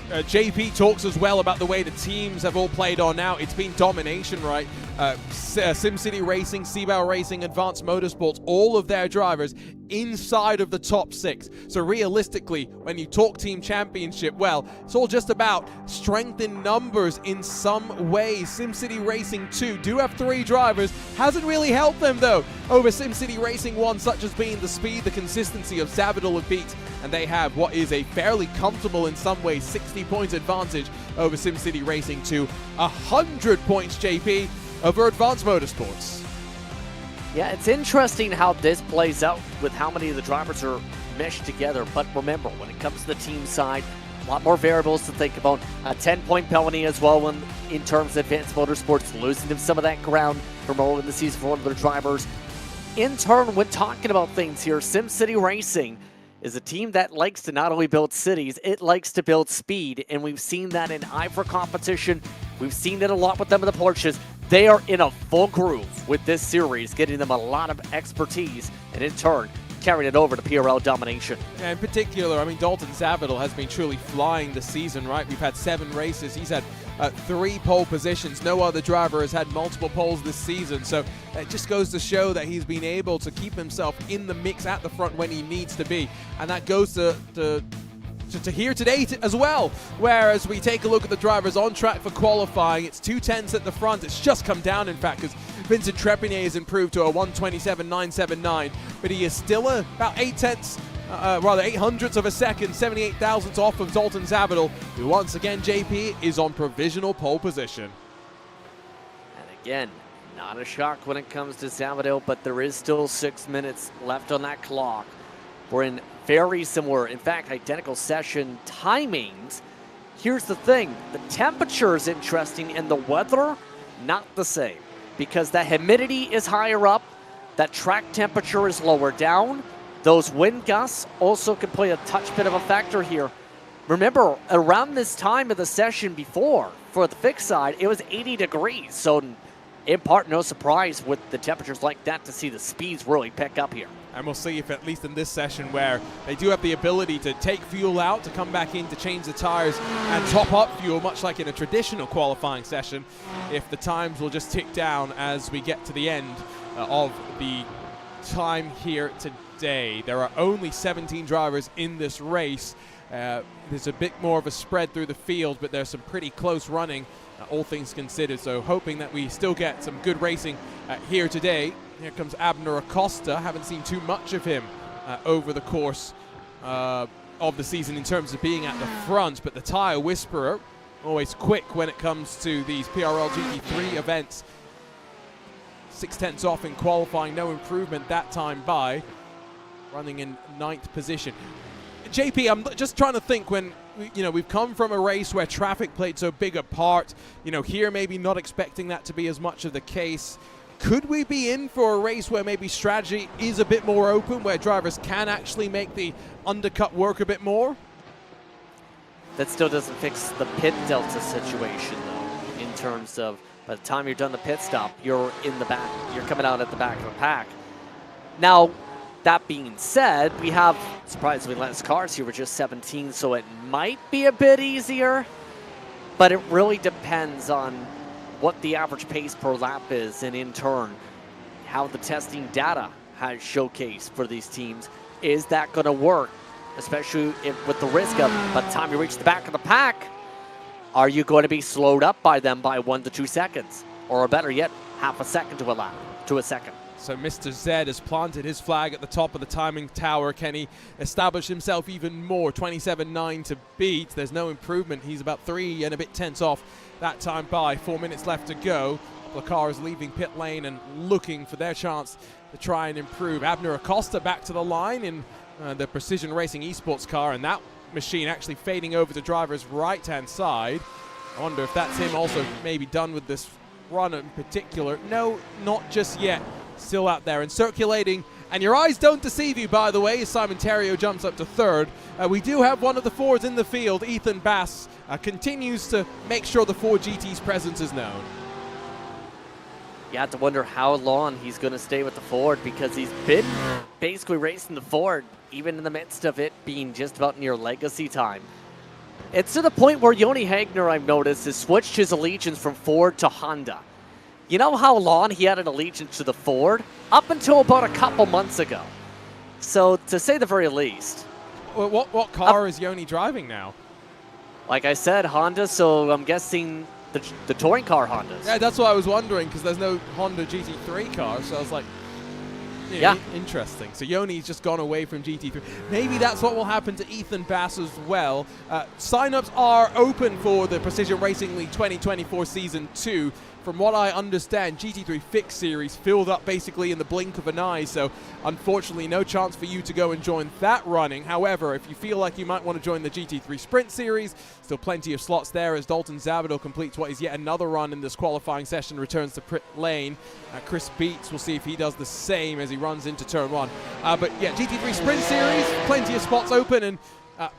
JP talks as well about the way the teams have all played on now, it's been domination, right? SimCity Racing, Seabell Racing, Advanced Motorsports, all of their drivers inside of the top 6. So realistically, when you talk team championship, well, it's all just about strength in numbers in some ways. SimCity Racing 2 do have 3 drivers. Hasn't really helped them though over SimCity Racing 1, such as being the speed, the consistency of Zavadil and Beats, and they have what is a fairly comfortable, in some ways, 60 points advantage over SimCity Racing 2. 100 points, JP, over Advanced Motorsports. Yeah, it's interesting how this plays out with how many of the drivers are meshed together. But remember, when it comes to the team side, a lot more variables to think about. A 10-point penalty as well in terms of Advanced Motorsports, losing them some of that ground from early in the season for one of their drivers. in turn, when talking about things here, SimCity Racing is a team that likes to not only build cities, it likes to build speed, and we've seen that in IFR competition. We've seen it a lot with them in the Porsches. They are in a full groove with this series, getting them a lot of expertise, and in turn, carrying it over to PRL domination. Yeah, in particular, I mean, Dalton Zavadil has been truly flying this season, right? We've had 7 races. He's had 3 pole positions. No other driver has had multiple poles this season. So it just goes to show that he's been able to keep himself in the mix at the front when he needs to be. And that goes to here today as well, whereas we take a look at the drivers on track for qualifying. It's 2:10s at the front. It's just come down, in fact, because Vincent Trepanier has improved to a 1:27.979, but he is still about 800ths of a second, 78 thousandths off of Dalton Zavadil, who once again, JP, is on provisional pole position. And again, not a shock when it comes to Zavadil, but there is still 6 minutes left on that clock. We're in very similar, in fact, identical session timings. Here's the thing, the temperature is interesting and the weather, not the same, because the humidity is higher up, that track temperature is lower down. Those wind gusts also can play a touch bit of a factor here. Remember, around this time of the session before, for the fixed side, it was 80 degrees. So in part, no surprise with the temperatures like that to see the speeds really pick up here. And we'll see if, at least in this session, where they do have the ability to take fuel out, to come back in, to change the tires and top up fuel, much like in a traditional qualifying session, if the times will just tick down as we get to the end of the time here today. There are only 17 drivers in this race. There's a bit more of a spread through the field, but there's some pretty close running, all things considered. So hoping that we still get some good racing here today. Here comes Abner Acosta. Haven't seen too much of him over the course of the season in terms of being at the front, but the tire whisperer, always quick when it comes to these PRL GT3 events. 6/10ths off in qualifying, no improvement that time by, running in 9th position. JP, I'm just trying to think, when we've come from a race where traffic played so big a part, here maybe not expecting that to be as much of the case. Could we be in for a race where maybe strategy is a bit more open, where drivers can actually make the undercut work a bit more? That still doesn't fix the pit delta situation, though, in terms of by the time you're done the pit stop, you're in the back, you're coming out at the back of the pack. Now, that being said, we have surprisingly less cars here with just 17, so it might be a bit easier, but it really depends on what the average pace per lap is, and in turn, how the testing data has showcased for these teams. Is that going to work, especially with the risk of, by the time you reach the back of the pack, are you going to be slowed up by them by 1 to 2 seconds? Or better yet, half a second to a lap, to a second. So Mr. Z has planted his flag at the top of the timing tower. Can he establish himself even more? 27.9 to beat. There's no improvement. He's about 3 and a bit tenths off that time by. 4 minutes left to go. The car is leaving pit lane and looking for their chance to try and improve. Abner Acosta back to the line in the Precision Racing Esports car, and that machine actually fading over to driver's right-hand side. I wonder if that's him also maybe done with this run in particular. No, not just yet. Still out there and circulating, and your eyes don't deceive you, by the way, as Simon Terrio jumps up to 3rd. We do have one of the Fords in the field. Ethan Bass continues to make sure the Ford GT's presence is known. You have to wonder how long he's going to stay with the Ford, because he's been basically racing the Ford even in the midst of it being just about near legacy time. It's to the point where Joni Hagner, I've noticed, has switched his allegiance from Ford to Honda. You know how long he had an allegiance to the Ford? Up until about a couple months ago. So, to say the very least. Well, what car is Joni driving now? Like I said, Honda, so I'm guessing the touring car Hondas. Yeah, that's what I was wondering, because there's no Honda GT3 car, so I was like, yeah, interesting. So Yoni's just gone away from GT3. Maybe that's what will happen to Ethan Bass as well. Sign-ups are open for the Precision Racing League 2024 Season 2. From what I understand, GT3 Fix Series filled up basically in the blink of an eye, so unfortunately no chance for you to go and join that running. However, if you feel like you might want to join the GT3 Sprint Series, still plenty of slots there as Dalton Zavadil completes what is yet another run in this qualifying session, returns to pit lane. Chris Beats, we'll see if he does the same as he he runs into turn 1. But yeah, GT3 Sprint Series, plenty of spots open and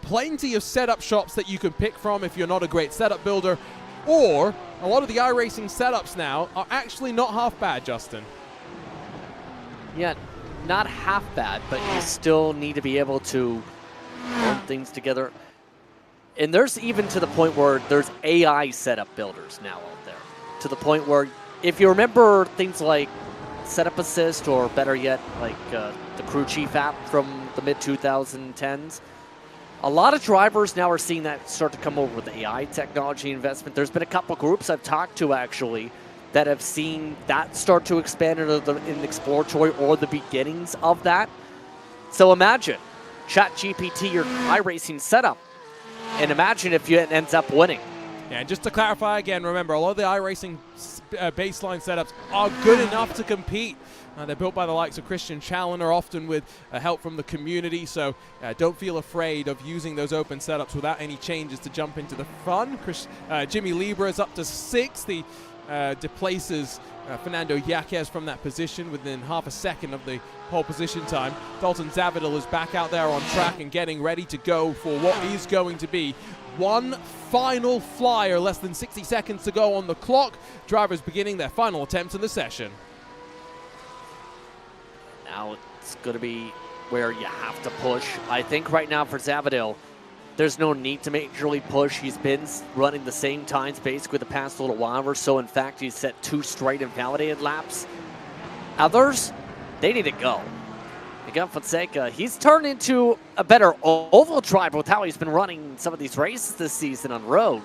plenty of setup shops that you can pick from if you're not a great setup builder. Or a lot of the iRacing setups now are actually not half bad, Justin. Yeah, not half bad, but you still need to be able to put things together. And there's even to the point where there's AI setup builders now out there. To the point where, if you remember things like Setup Assist, or better yet, like the Crew Chief app from the mid-2010s, a lot of drivers now are seeing that start to come over with AI technology investment. There's been a couple groups I've talked to, actually, that have seen that start to expand into the exploratory or the beginnings of that. So imagine ChatGPT, your iRacing setup, and imagine if it ends up winning. Yeah, and just to clarify again, remember, a lot of the iRacing baseline setups are good enough to compete. They're built by the likes of Christian Challoner, often with help from the community, so don't feel afraid of using those open setups without any changes to jump into the fun. Jimmy Libra is up to 6th. He displaces Fernando Yaquez from that position within half a second of the pole position time. Dalton Zavidal is back out there on track and getting ready to go for what is going to be one final flyer. Less than 60 seconds to go on the clock. Drivers beginning their final attempts in the session. Now it's going to be where you have to push. I think right now for Zavidal, there's no need to majorly push. He's been running the same times basically the past little while or so. In fact, he's set 2 straight invalidated laps. Others, they need to go. Miguel Fonseca, he's turned into a better oval driver with how he's been running some of these races this season on road.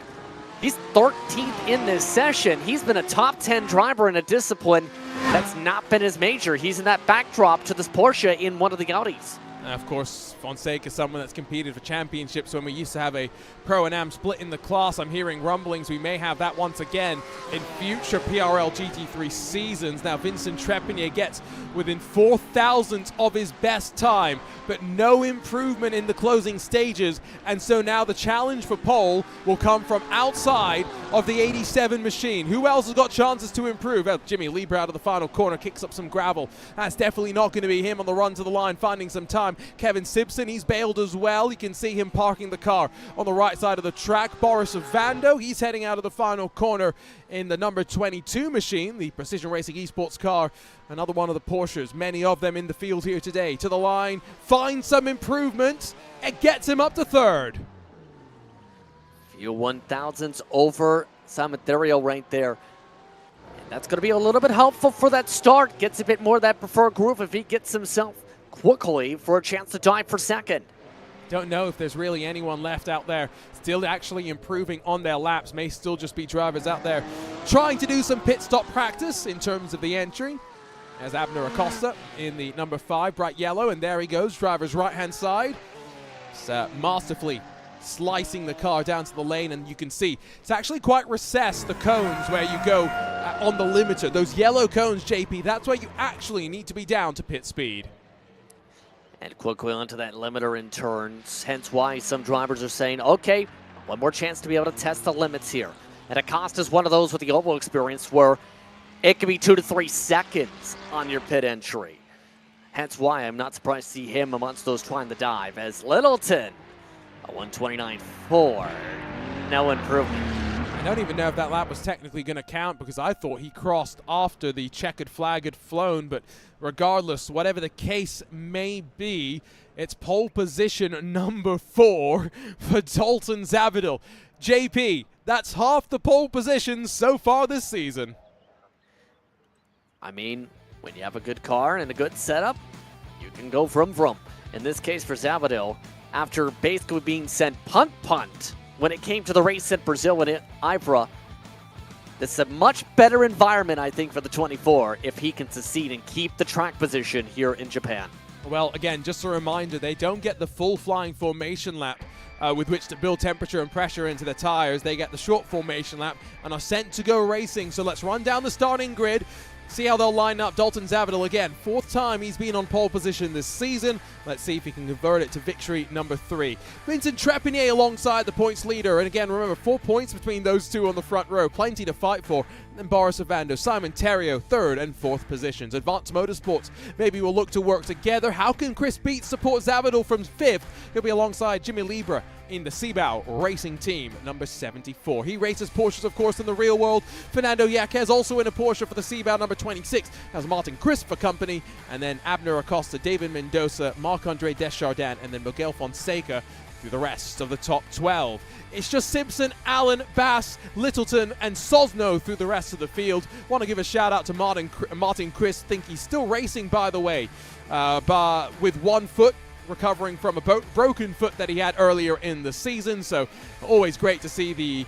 He's 13th in this session. He's been a top 10 driver in a discipline that's not been his major. He's in that backdrop to this Porsche in one of the Audis. Of course, Fonseca is someone that's competed for championships when we used to have a Pro-Am split in the class. I'm hearing rumblings we may have that once again in future PRL GT3 seasons. Now, Vincent Trepanier gets within 4,000 of his best time, but no improvement in the closing stages. And so now the challenge for pole will come from outside of the 87 machine. Who else has got chances to improve? Well, Jimmy Libra out of the final corner kicks up some gravel. That's definitely not going to be him on the run to the line, finding some time. Kevin Simpson, he's bailed as well. You can see him parking the car on the right side of the track. Boris Ovando, he's heading out of the final corner in the number 22 machine, the Precision Racing Esports car. Another one of the Porsches, many of them in the field here today. To the line, finds some improvement, and gets him up to 3rd. Few 1,000s over Simon Theriault right there. And that's going to be a little bit helpful for that start. Gets a bit more of that preferred groove if he gets himself quickly for a chance to dive for 2nd. Don't know if there's really anyone left out there still actually improving on their laps. May still just be drivers out there trying to do some pit stop practice in terms of the entry. There's Abner Acosta in the number 5, bright yellow, and there he goes, driver's right-hand side. It's masterfully slicing the car down to the lane, and you can see it's actually quite recessed, the cones where you go on the limiter. Those yellow cones, JP, that's where you actually need to be down to pit speed. And quickly onto that limiter in turns, hence why some drivers are saying, okay, one more chance to be able to test the limits here. And Acosta's one of those with the oval experience where it could be 2 to 3 seconds on your pit entry. Hence why I'm not surprised to see him amongst those trying to dive, as Littleton, a 129.4, no improvement. I don't even know if that lap was technically going to count because I thought he crossed after the checkered flag had flown, but regardless, whatever the case may be, it's pole position number 4 for Dalton Zavidal. JP, that's half the pole positions so far this season. I mean, when you have a good car and a good setup, you can go vroom vroom. In this case for Zavidal, after basically being sent punt when it came to the race in Brazil and Ivra, this is a much better environment, I think, for the 24 if he can succeed and keep the track position here in Japan. Well, again, just a reminder, they don't get the full flying formation lap with which to build temperature and pressure into the tires. They get the short formation lap and are sent to go racing. So let's run down the starting grid. see how they'll line up. Dalton Zavadil again, 4th time he's been on pole position this season. Let's see if he can convert it to victory number 3. Vincent Trepanier alongside the points leader, and again, remember, 4 points between those two on the front row, plenty to fight for. And then Boris Ovando, Simon Terrio, 3rd and 4th positions. Advanced Motorsports maybe will look to work together. How can Chris Beats support Zavadil from 5th? He'll be alongside Jimmy Libra in the Seabao Racing Team, number 74. He races Porsches, of course, in the real world. Fernando Yaquez also in a Porsche for the Seabao, number 26. Has Martin Crisp for company, and then Abner Acosta, David Mendoza, Marc-Andre Deschardins, and then Miguel Fonseca through the rest of the top 12. It's just Simpson, Allen, Bass, Littleton, and Sosno through the rest of the field. Want to give a shout out to Martin Crisp. Think he's still racing, by the way, but with 1 foot, recovering from a broken foot that he had earlier in the season. So always great to see the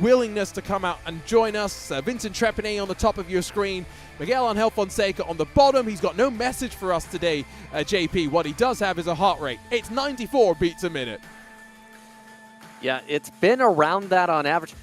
willingness to come out and join us. Vincent Trepanier on the top of your screen, Miguel Angel Fonseca on the bottom. He's got no message for us today, JP. What he does have is a heart rate. It's 94 beats a minute. Yeah, it's been around that on average.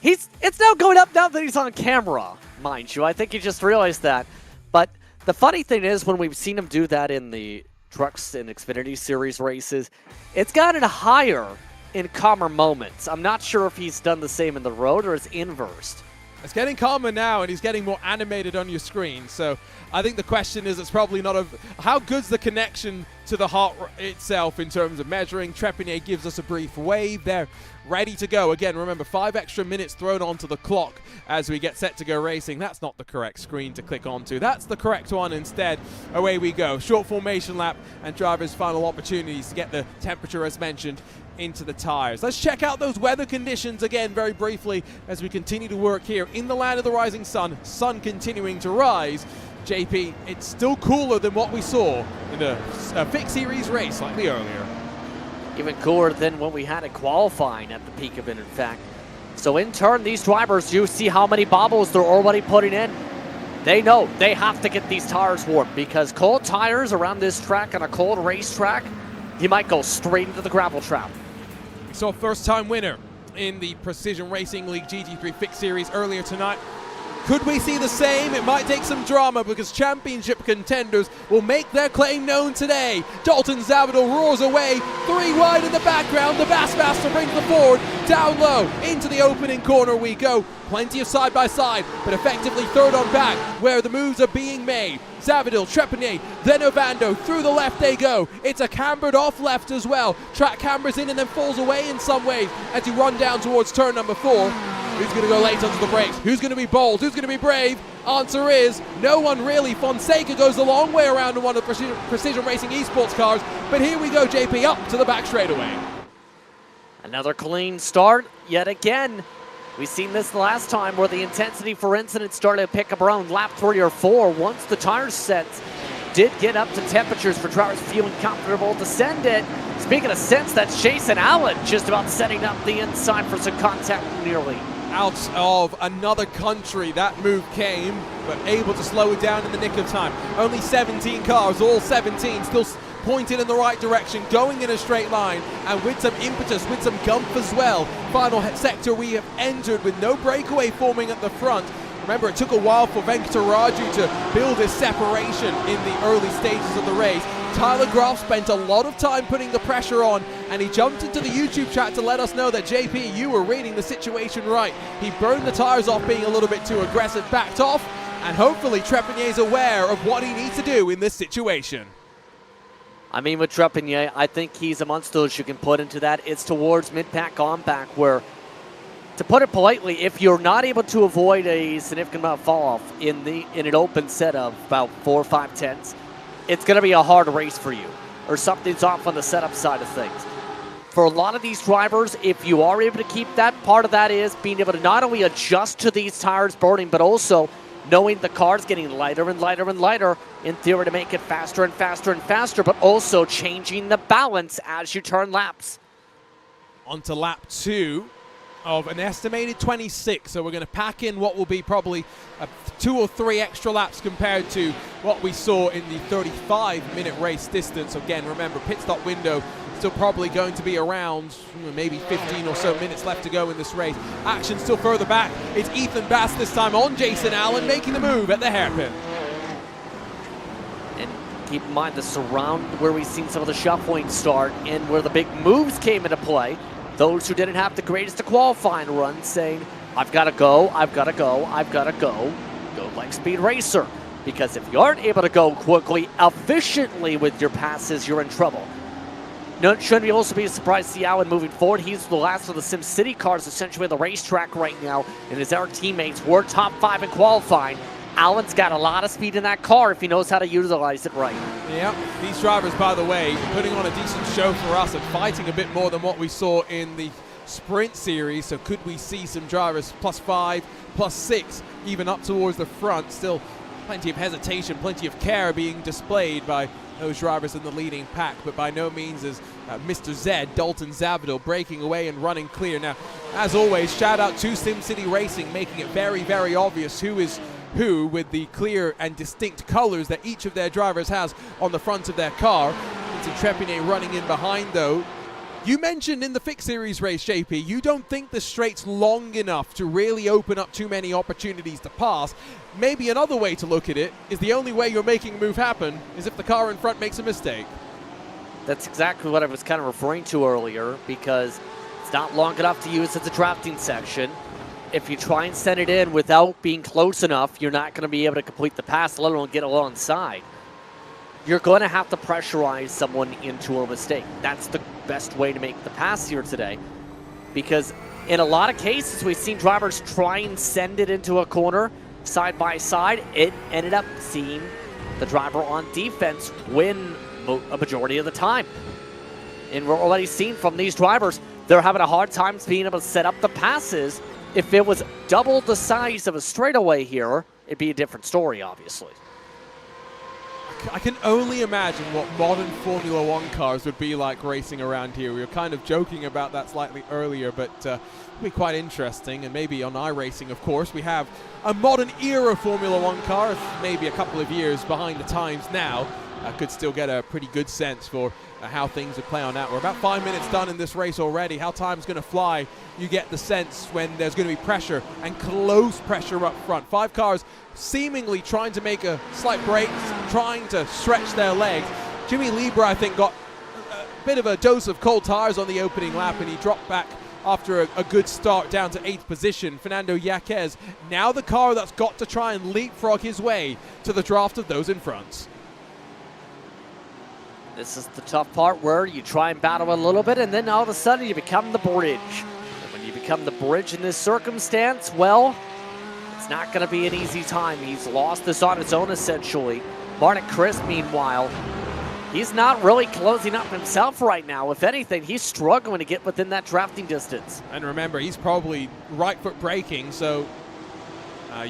It's now going up now that he's on camera, mind you. I think he just realized that. But the funny thing is, when we've seen him do that in the Trucks and Xfinity Series races, it's gotten higher in calmer moments. I'm not sure if he's done the same in the road or it's inversed. It's getting calmer now, and he's getting more animated on your screen. So I think the question is, it's probably not how good's the connection to the heart itself in terms of measuring. Trepanier gives us a brief wave. They're ready to go. Again, remember, 5 extra minutes thrown onto the clock as we get set to go racing. That's not the correct screen to click onto. That's the correct one instead. Away we go. Short formation lap and drivers' final opportunities to get the temperature, as mentioned, into the tires. Let's check out those weather conditions again very briefly as we continue to work here in the land of the rising sun. Sun continuing to rise. JP, it's still cooler than what we saw in the Vic Series race slightly earlier. Even cooler than what we had at qualifying at the peak of it, in fact. So in turn, these drivers, you see how many bobbles they're already putting in. They know they have to get these tires warm, because cold tires around this track on a cold racetrack, you might go straight into the gravel trap. We saw first-time winner in the Precision Racing League GT3 Vic Series earlier tonight. Could we see the same? It might take some drama, because championship contenders will make their claim known today. Dalton Zavadil roars away, 3 wide in the background. The Bassmaster brings the forward, down low, into the opening corner we go. Plenty of side-by-side, but effectively 3rd on back, where the moves are being made. Zavadil, Trepanier, then Ovando, through the left they go. It's a cambered off left as well. Track cambers in and then falls away in some ways as you run down towards turn number 4. Who's going to go late onto the brakes? Who's going to be bold? Who's going to be brave? Answer is no one really. Fonseca goes a long way around in one of the Precision Racing Esports cars, but here we go, JP, up to the back straightaway. Another clean start yet again. We've seen this last time where the intensity for incidents started to pick up around lap 3 or 4 once the tire sets did get up to temperatures for drivers feeling comfortable to send it. Speaking of sense, that's Jason Allen just about setting up the inside for some contact nearly. Out of another country, that move came, but able to slow it down in the nick of time. Only 17 cars, all 17 still pointed in the right direction, going in a straight line, and with some impetus, with some gump as well. Final sector we have entered with no breakaway forming at the front. Remember, it took a while for Venkataraju to build his separation in the early stages of the race. Tyler Groff spent a lot of time putting the pressure on, and he jumped into the YouTube chat to let us know that, JP, you were reading the situation right. He burned the tires off being a little bit too aggressive, backed off, and hopefully Trepanier is aware of what he needs to do in this situation. I mean, with Trepanier, I think he's amongst those you can put into that. It's towards mid-pack on back where, to put it politely, if you're not able to avoid a significant amount of fall-off in an open set of about 4 or 5 tenths, it's going to be a hard race for you, or something's off on the setup side of things. For a lot of these drivers, if you are able to keep that, part of that is being able to not only adjust to these tires burning, but also knowing the car's getting lighter and lighter and lighter, in theory, to make it faster and faster and faster, but also changing the balance as you turn laps. On to lap 2 of an estimated 26, so we're going to pack in what will be probably 2 or 3 extra laps compared to what we saw in the 35-minute race distance. Again, remember, pit stop window is still probably going to be around maybe 15 or so minutes left to go in this race. Action still further back. It's Ethan Bass this time on Jason Allen, making the move at the hairpin. And keep in mind the surround where we've seen some of the shuffling start and where the big moves came into play. Those who didn't have the greatest of qualifying runs saying, I've got to go, I've got to go, I've got to go. Go like Speed Racer. Because if you aren't able to go quickly, efficiently with your passes, you're in trouble. No, it shouldn't also be a surprise to see Allen moving forward. He's the last of the SimCity cars essentially on the racetrack right now. And his other teammates were top 5 in qualifying. Allen's got a lot of speed in that car if he knows how to utilize it right. Yep, these drivers, by the way, putting on a decent show for us and fighting a bit more than what we saw in the sprint series. So could we see some drivers +5, +6, even up towards the front? Still plenty of hesitation, plenty of care being displayed by those drivers in the leading pack, but by no means is Mr. Z, Dalton Zavadil, breaking away and running clear. Now, as always, shout out to SimCity Racing, making it very, very obvious who is who with the clear and distinct colors that each of their drivers has on the front of their car. It's Intrepide running in behind, though. You mentioned in the Fix Series race, JP, you don't think the straight's long enough to really open up too many opportunities to pass. Maybe another way to look at it is the only way you're making a move happen is if the car in front makes a mistake. That's exactly what I was kind of referring to earlier, because it's not long enough to use as a drafting section. If you try and send it in without being close enough, you're not going to be able to complete the pass, let alone get alongside. You're going to have to pressurize someone into a mistake. That's the best way to make the pass here today, because in a lot of cases, we've seen drivers try and send it into a corner side by side. It ended up seeing the driver on defense win a majority of the time. And we're already seeing from these drivers, they're having a hard time being able to set up the passes. If it was double the size of a straightaway here, it'd be a different story, obviously. I can only imagine what modern Formula One cars would be like racing around here. We were kind of joking about that slightly earlier, but it'll be quite interesting. And maybe on iRacing, of course, we have a modern era Formula One car, maybe a couple of years behind the times now. Could still get a pretty good sense for how things would play on that. We're about 5 minutes done in this race already. How time's going to fly, you get the sense when there's going to be pressure and close pressure up front. 5 cars seemingly trying to make a slight break, trying to stretch their legs. Jimmy Lieber, I think, got a bit of a dose of cold tires on the opening lap, and he dropped back after a good start down to 8th position. Fernando Yaquez, now the car that's got to try and leapfrog his way to the draft of those in front. This is the tough part where you try and battle a little bit, and then all of a sudden you become the bridge. And when you become the bridge in this circumstance, well, it's not going to be an easy time. He's lost this on his own, essentially. Martin Chris, meanwhile, he's not really closing up himself right now. If anything, he's struggling to get within that drafting distance. And remember, he's probably right foot braking, so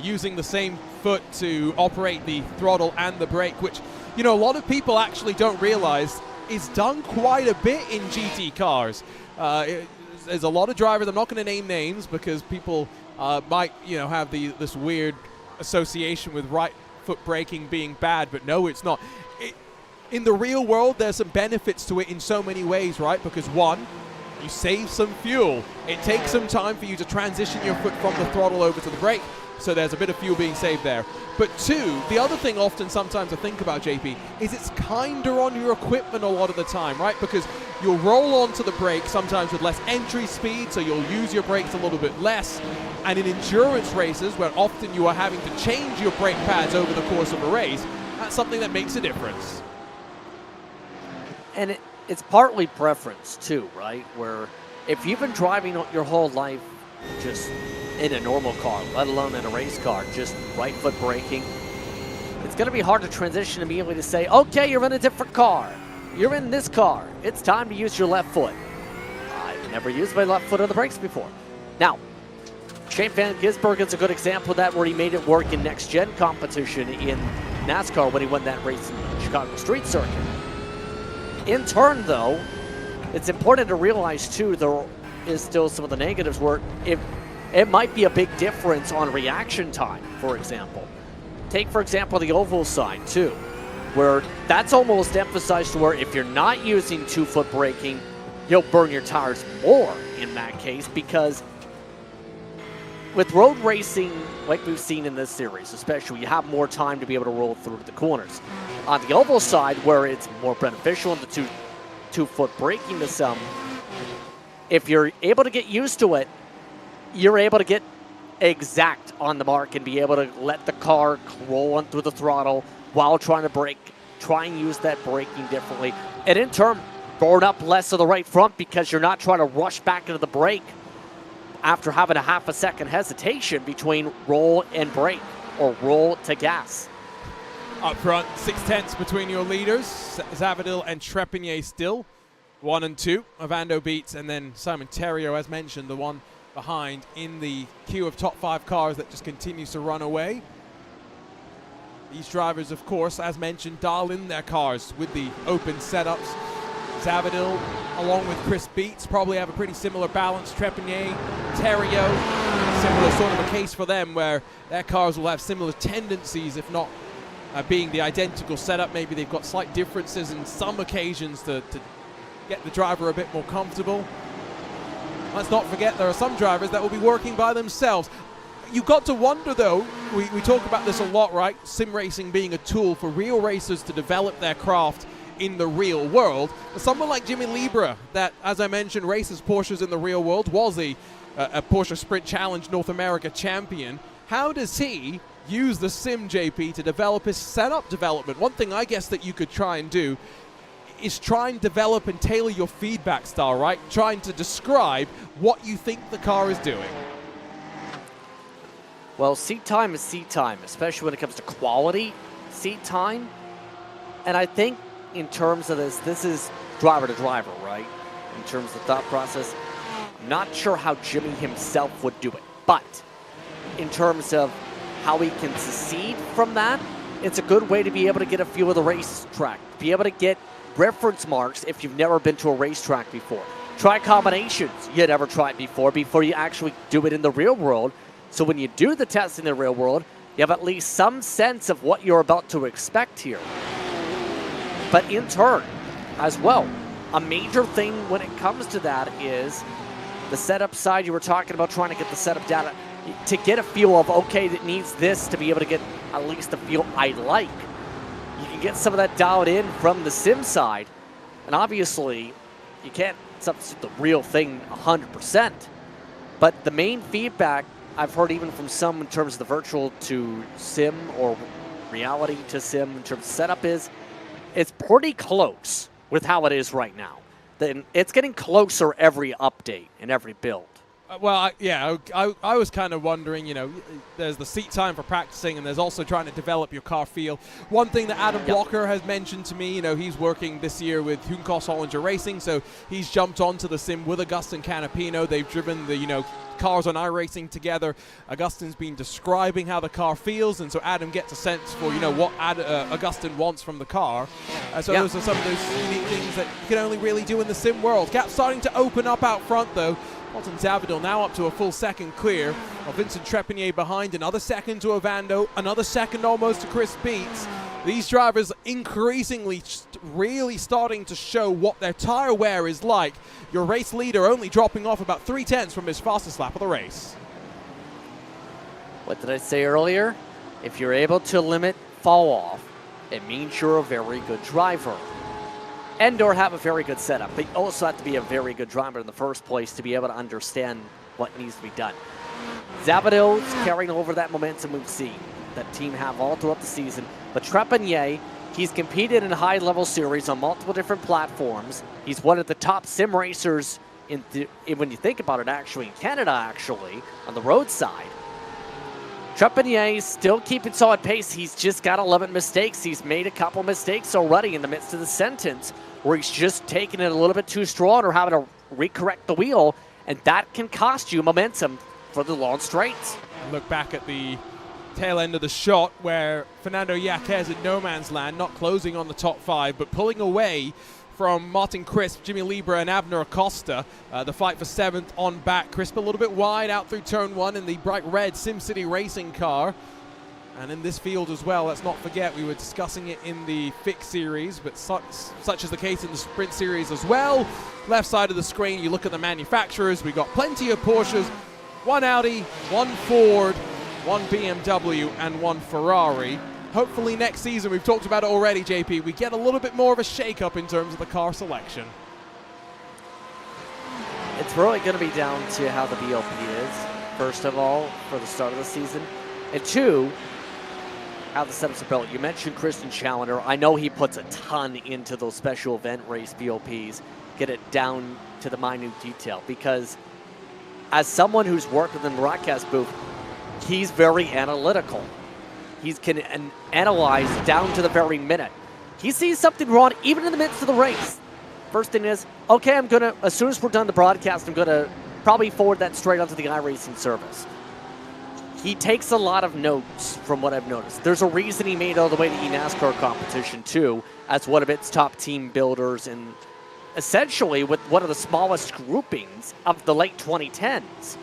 using the same foot to operate the throttle and the brake, which, you know, a lot of people actually don't realize is done quite a bit in GT cars. There's a lot of drivers, I'm not going to name names because people might, you know, have this weird association with right foot braking being bad, but no, it's not. In the real world, there's some benefits to it in so many ways, right? Because one, you save some fuel. It takes some time for you to transition your foot from the throttle over to the brake, so there's a bit of fuel being saved there. But two, the other thing often sometimes I think about, JP, is it's kinder on your equipment a lot of the time, right? Because you'll roll onto the brake sometimes with less entry speed, so you'll use your brakes a little bit less. And in endurance races, where often you are having to change your brake pads over the course of a race, that's something that makes a difference. And it's partly preference too, right? Where if you've been driving your whole life just in a normal car, let alone in a race car, just right foot braking, it's going to be hard to transition immediately to say, okay, you're in a different car. You're in this car. It's time to use your left foot. I've never used my left foot on the brakes before. Now, Shane Van Gisbergen is a good example of that, where he made it work in next-gen competition in NASCAR when he won that race in the Chicago Street Circuit. In turn, though, it's important to realize, too, there is still some of the negatives where it might be a big difference on reaction time, for example. Take, for example, the oval side, too. where that's almost emphasized to where if you're not using 2-foot braking, you'll burn your tires more in that case, because with road racing, like we've seen in this series, especially, you have more time to be able to roll through the corners. On the oval side, where it's more beneficial in the two-foot braking to some, if you're able to get used to it, you're able to get exact on the mark and be able to let the car roll on through the throttle while trying to brake, try and use that braking differently, and in turn, burn up less of the right front because you're not trying to rush back into the brake after having a half a second hesitation between roll and brake or roll to gas. Up front, 6/10 between your leaders, Zavadil and Trepigny still. 1 and 2, Ovando beats, and then Simon Terrio, as mentioned, the one behind in the queue of top 5 cars that just continues to run away. These drivers, of course, as mentioned, dial in their cars with the open setups. Zavadil, along with Chris Beats, probably have a pretty similar balance. Trepigny, Terrio, similar sort of a case for them where their cars will have similar tendencies, if not being the identical setup. Maybe they've got slight differences in some occasions to get the driver a bit more comfortable. Let's not forget there are some drivers that will be working by themselves. You've got to wonder, though, we talk about this a lot, right? Sim racing being a tool for real racers to develop their craft in the real world. Someone like Jimmy Libra, that, as I mentioned, races Porsches in the real world, was a Porsche Sprint Challenge North America champion. How does he use the sim, JP, to develop his setup development? One thing I guess that you could try and do is try and develop and tailor your feedback style, right? Trying to describe what you think the car is doing. Well, seat time is seat time, especially when it comes to quality seat time. And I think in terms of this is driver to driver, right? In terms of the thought process, I'm not sure how Jimmy himself would do it. But in terms of how he can succeed from that, it's a good way to be able to get a feel of the racetrack, be able to get reference marks if you've never been to a racetrack before. Try combinations you never tried before you actually do it in the real world. So when you do the test in the real world, you have at least some sense of what you're about to expect here. But in turn, as well, a major thing when it comes to that is the setup side. You were talking about trying to get the setup data to get a feel of, okay, it needs this to be able to get at least a feel I like. You can get some of that dialed in from the sim side, and obviously you can't substitute the real thing 100%. But the main feedback I've heard even from some in terms of the virtual to sim or reality to sim in terms of setup is, it's pretty close with how it is right now. Then it's getting closer every update and every build. Well, I was kind of wondering, you know, there's the seat time for practicing and there's also trying to develop your car feel. One thing that Adam Blocker has mentioned to me, you know, he's working this year with Hunkos Hollinger Racing, so he's jumped onto the sim with Augustin Canapino. They've driven the, you know, cars on iRacing together. Augustin's been describing how the car feels, and so Adam gets a sense for, you know, what Augustin wants from the car. So those are some of those unique things that you can only really do in the sim world. Gap starting to open up out front, though. Colton Zavadil now up to a full second clear of Vincent Trepigny behind, another second to Ovando, another second almost to Chris Beats. These drivers increasingly really starting to show what their tire wear is like. Your race leader only dropping off about 3/10 from his fastest lap of the race. What did I say earlier? If you're able to limit fall off, it means you're a very good driver. And or have a very good setup, but you also have to be a very good driver in the first place to be able to understand what needs to be done. Zavadil's carrying over that momentum we've seen that team have all throughout the season. But Trepigny, he's competed in high-level series on multiple different platforms. He's one of the top sim racers when you think about it, actually, in Canada, actually, on the road side. Trepigny still keeping solid pace. He's just got 11 mistakes. He's made a couple mistakes already in the midst of the sentence where he's just taking it a little bit too strong or having to recorrect the wheel, and that can cost you momentum for the long straights. Look back at the tail end of the shot where Fernando Yaquez in no man's land, not closing on the top 5, but pulling away from Martin Crisp, Jimmy Libra, and Abner Acosta. The fight for 7th on back. Crisp a little bit wide out through turn 1 in the bright red SimCity Racing car. And in this field as well, let's not forget, we were discussing it in the fixed series, but such is the case in the sprint series as well. Left side of the screen, you look at the manufacturers, we got plenty of Porsches, one Audi, one Ford, one BMW, and one Ferrari. Hopefully next season, we've talked about it already, JP, we get a little bit more of a shake-up in terms of the car selection. It's really going to be down to how the BLP is, first of all, for the start of the season. And two, how the setups are built. You mentioned Christian Challenger. I know he puts a ton into those special event race BOPs, get it down to the minute detail, because as someone who's worked within the broadcast booth, he's very analytical. He can analyze down to the very minute. He sees something wrong even in the midst of the race. First thing is, okay, I'm going to, as soon as we're done the broadcast, I'm going to probably forward that straight onto the iRacing service. He takes a lot of notes from what I've noticed. There's a reason he made all the way to eNASCAR competition too, as one of its top team builders, and essentially with one of the smallest groupings of the late 2010s.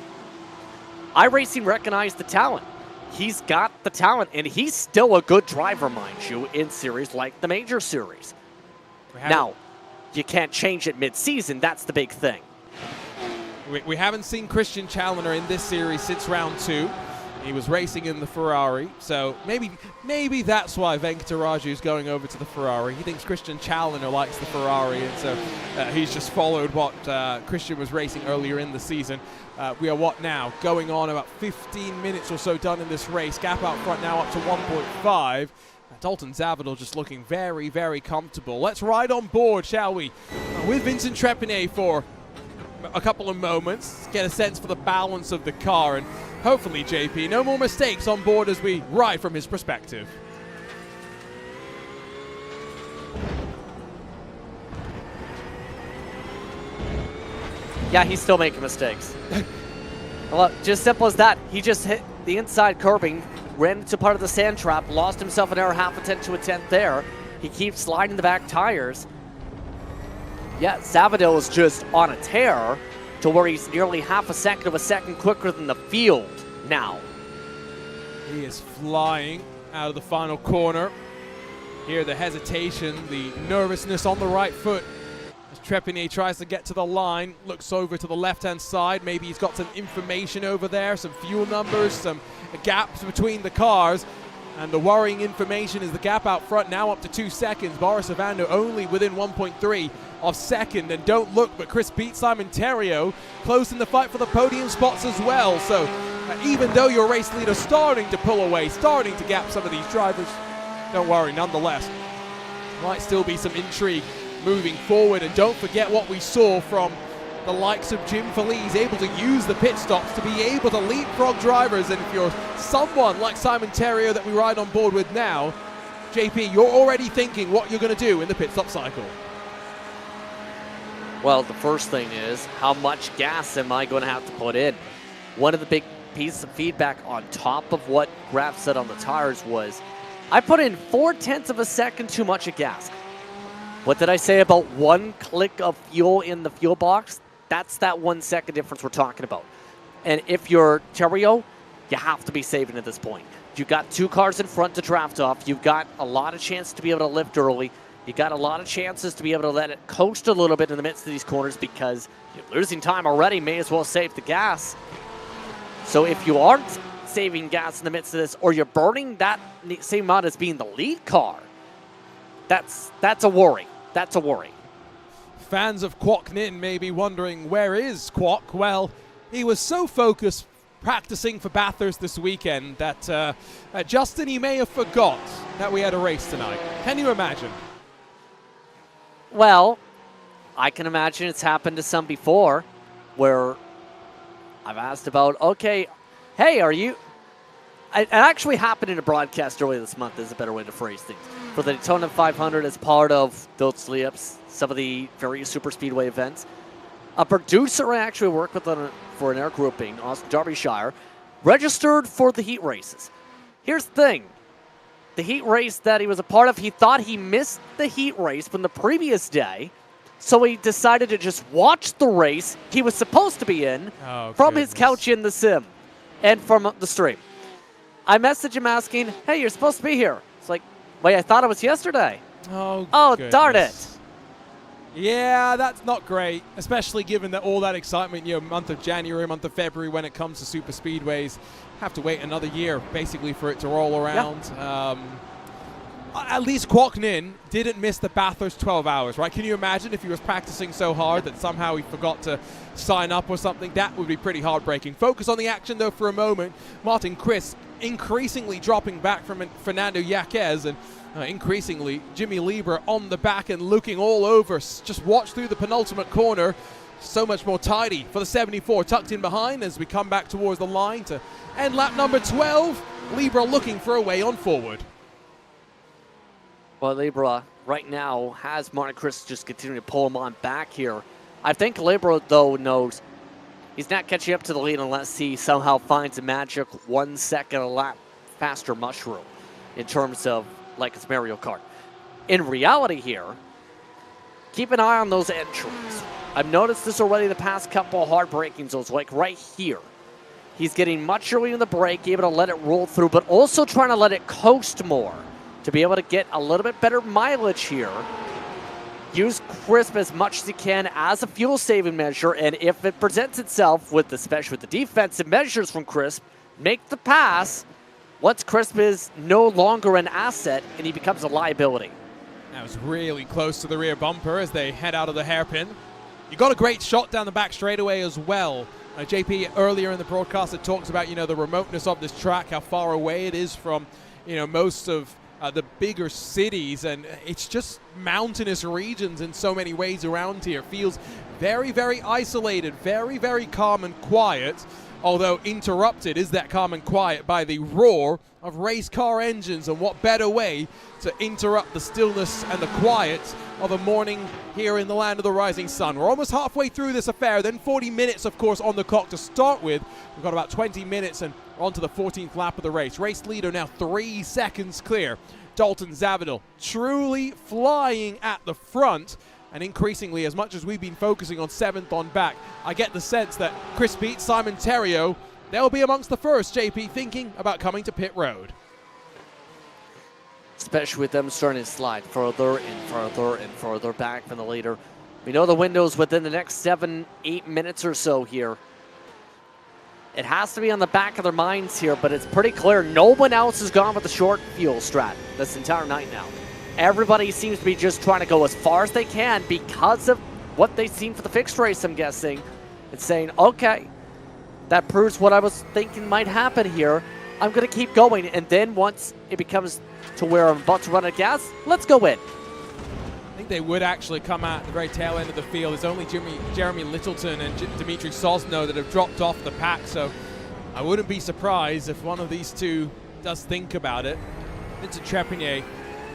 iRacing recognized the talent. He's got the talent, and he's still a good driver, mind you, in series like the Major Series. Now, you can't change it mid-season. That's the big thing. We haven't seen Christian Challenger in this series since round 2. He was racing in the Ferrari, so maybe that's why Venkataraju is going over to the Ferrari. He thinks Christian Challenger likes the Ferrari, and so he's just followed what Christian was racing earlier in the season. We are what now? Going on about 15 minutes or so done in this race. Gap out front now up to 1.5. Dalton Zavadil just looking very, very comfortable. Let's ride on board, shall we? With Vincent Trepinet for a couple of moments, get a sense for the balance of the car, and hopefully, JP, no more mistakes on board as we ride from his perspective. Yeah, he's still making mistakes. Well, just simple as that. He just hit the inside curbing, ran into part of the sand trap, lost himself an error, half a tenth to a tenth there. He keeps sliding the back tires. Yeah, Zavadil is just on a tear to where he's nearly half a second quicker than the field now. He is flying out of the final corner. Here, the hesitation, the nervousness on the right foot as Trepinet tries to get to the line, looks over to the left-hand side. Maybe he's got some information over there, some fuel numbers, some gaps between the cars. And the worrying information is the gap out front now up to 2 seconds. Boris Ovando only within 1.3 of second. And don't look, but Chris beat Simon Terrio, close in the fight for the podium spots as well. So even though your race leader starting to pull away, starting to gap some of these drivers, don't worry, nonetheless, might still be some intrigue moving forward. And don't forget what we saw from the likes of Jim Feliz, able to use the pit stops to be able to leapfrog drivers. And if you're someone like Simon Terrio that we ride on board with now, JP, you're already thinking what you're going to do in the pit stop cycle. Well, the first thing is, how much gas am I going to have to put in? One of the big pieces of feedback on top of what Graf said on the tires was, I put in 0.4 of a second too much of gas. What did I say about 1 click of fuel in the fuel box? That's that 1 second difference we're talking about. And if you're Terrio, you have to be saving at this point. You've got 2 cars in front to draft off. You've got a lot of chances to be able to lift early. You've got a lot of chances to be able to let it coast a little bit in the midst of these corners, because you're losing time already. May as well save the gas. So if you aren't saving gas in the midst of this, or you're burning that same amount as being the lead car, that's a worry. That's a worry. Fans of Kwok Nin may be wondering, where is Kwok? Well, he was so focused practicing for Bathurst this weekend that Justin, he may have forgot that we had a race tonight. Can you imagine? Well, I can imagine it's happened to some before, where I've asked about, okay, hey, are you... It actually happened in a broadcast earlier this month, is a better way to phrase things. For the Daytona 500 as part of those layups, some of the various super speedway events. A producer I actually worked with for an air grouping, Austin Derbyshire, registered for the heat races. Here's the thing. The heat race that he was a part of, he thought he missed the heat race from the previous day, so he decided to just watch the race he was supposed to be in from his couch in the sim and from the stream. I message him asking, hey, you're supposed to be here. It's like, wait, I thought it was yesterday. Oh, Darn it. Yeah, that's not great, especially given that all that excitement, month of January, month of February when it comes to super speedways. Have to wait another year, basically, for it to roll around. Yeah. At least Kwok Nin didn't miss the Bathurst 12 hours, right? Can you imagine if he was practicing so hard that somehow he forgot to sign up or something? That would be pretty heartbreaking. Focus on the action, though, for a moment. Martin Chris increasingly dropping back from Fernando Yaquez, and increasingly Jimmy Lieber on the back and looking all over. Just watch through the penultimate corner. So much more tidy for the 74, tucked in behind as we come back towards the line to end lap number 12. Lieber looking for a way on forward. Well, Libra right now has Martin Chris just continuing to pull him on back here. I think Libra, though, knows he's not catching up to the lead unless he somehow finds a magic 1 second a lap faster mushroom in terms of like it's Mario Kart. In reality here, keep an eye on those entries. I've noticed this already the past couple of hard braking zones, like right here. He's getting much earlier in the brake, able to let it roll through, but also trying to let it coast more to be able to get a little bit better mileage here. Use Crisp as much as you can as a fuel-saving measure, and if it presents itself, especially with the defensive measures from Crisp, make the pass once Crisp is no longer an asset and he becomes a liability. That was really close to the rear bumper as they head out of the hairpin. You got a great shot down the back straightaway as well. JP earlier in the broadcast had talked about, the remoteness of this track, how far away it is from, most of the bigger cities, and it's just mountainous regions in so many ways around here. Feels very, very isolated, very, very calm and quiet, although interrupted is that calm and quiet by the roar of race car engines, and what better way to interrupt the stillness and the quiet of a morning here in the land of the rising sun. We're almost halfway through this affair, then 40 minutes, of course, on the clock to start with. We've got about 20 minutes and on to the 14th lap of the race. Race leader now 3 seconds clear. Dalton Zavadil truly flying at the front, and increasingly, as much as we've been focusing on 7th on back, I get the sense that Chris Beat, Simon Theriault, they'll be amongst the first, JP, thinking about coming to pit road. Especially with them starting to slide further and further and further back from the leader. We know the window's within the next 7-8 minutes or so here. It has to be on the back of their minds here, but it's pretty clear no one else has gone with the short fuel strat this entire night now. Everybody seems to be just trying to go as far as they can because of what they've seen for the fixed race, I'm guessing, and saying, okay, that proves what I was thinking might happen here. I'm going to keep going, and then once it becomes to where I'm about to run out of gas, let's go in. I think they would actually come out at the very tail end of the field. It's only Jeremy Littleton and Dimitri Sosno that have dropped off the pack, so I wouldn't be surprised if one of these two does think about it. Vincent Trepigny,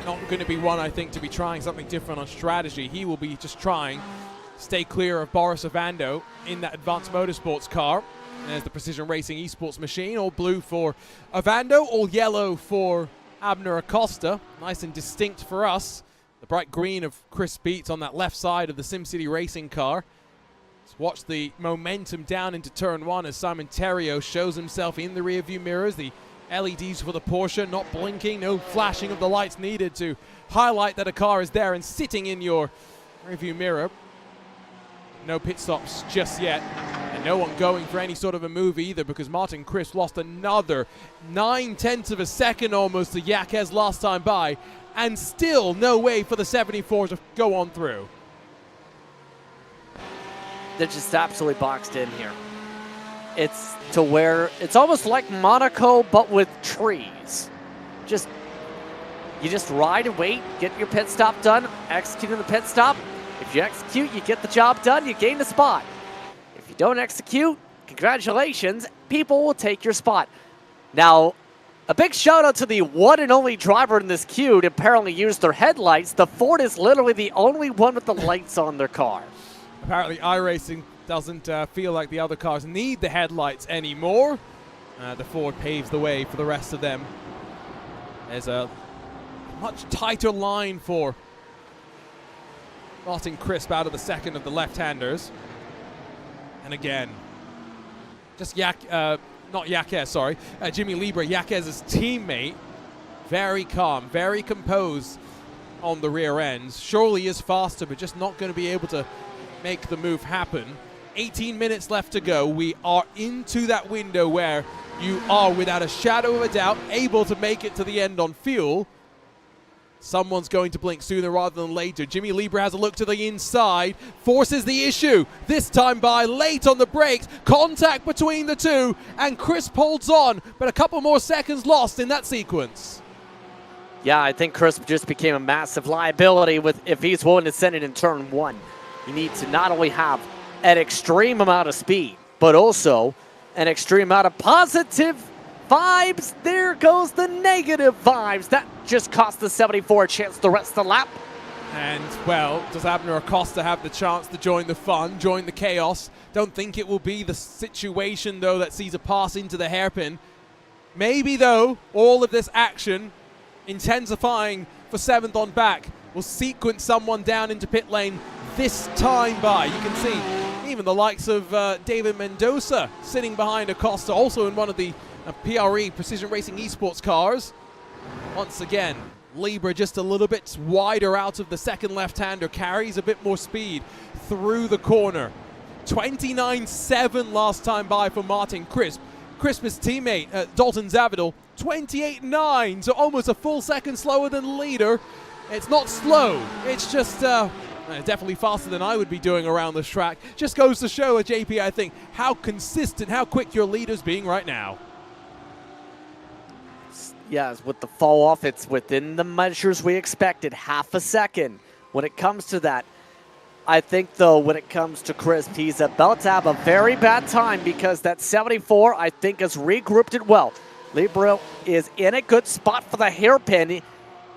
not going to be one, I think, to be trying something different on strategy. He will be just trying to stay clear of Boris Ovando in that Advanced Motorsports car. There's the Precision Racing Esports machine, all blue for Ovando, all yellow for Abner Acosta. Nice and distinct for us. The bright green of Chris Beats on that left side of the SimCity Racing car. Let's watch the momentum down into turn 1 as Simon Theriault shows himself in the rearview mirrors. The LEDs for the Porsche not blinking, no flashing of the lights needed to highlight that a car is there and sitting in your rearview mirror. No pit stops just yet, and no one going for any sort of a move either, because Martin Chris lost another 9/10 of a second almost to Yaquez last time by, and still no way for the 74 to go on through. They're just absolutely boxed in here. It's to where it's almost like Monaco, but with trees. You just ride and wait, get your pit stop done, execute the pit stop. If you execute, you get the job done, you gain the spot. If you don't execute, congratulations, people will take your spot. Now, a big shout out to the one and only driver in this queue to apparently use their headlights. The Ford is literally the only one with the lights on their car. Apparently iRacing doesn't feel like the other cars need the headlights anymore. The Ford paves the way for the rest of them. There's a much tighter line for Martin Crisp out of the second of the left-handers. And again, just not Yaquez, sorry, Jimmy Libra, Yaquez's teammate, very calm, very composed on the rear ends. Surely is faster, but just not going to be able to make the move happen. 18 minutes left to go. We are into that window where you are, without a shadow of a doubt, able to make it to the end on fuel. Someone's going to blink sooner rather than later. Jimmy Libra has a look to the inside, forces the issue. This time by late on the brakes, contact between the two, and Crisp holds on, but a couple more seconds lost in that sequence. Yeah, I think Crisp just became a massive liability if he's willing to send it in turn 1. You need to not only have an extreme amount of speed, but also an extreme amount of positive vibes. There goes the negative vibes. That just cost the 74 a chance the rest of the lap. And, well, does Abner Acosta have the chance to join the fun, join the chaos? Don't think it will be the situation, though, that sees a pass into the hairpin. Maybe, though, all of this action intensifying for 7th on back will sequence someone down into pit lane this time by. You can see even the likes of David Mendoza sitting behind Acosta, also in one of the PRE, Precision Racing Esports cars. Once again, Libra just a little bit wider out of the second left-hander, carries a bit more speed through the corner. 29.7 last time by for Martin Crisp. Crisp's teammate, Dalton Zavidal, 28.9, so almost a full second slower than leader. It's not slow, it's just definitely faster than I would be doing around this track. Just goes to show, JP, I think, how consistent, how quick your leader's being right now. Yes, with the fall off, it's within the measures we expected, half a second. When it comes to that, I think, though, when it comes to Crisp, he's about to have a very bad time because that 74, I think, has regrouped it well. Libra is in a good spot for the hairpin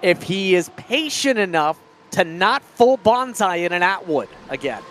if he is patient enough to not full bonsai in an Atwood again.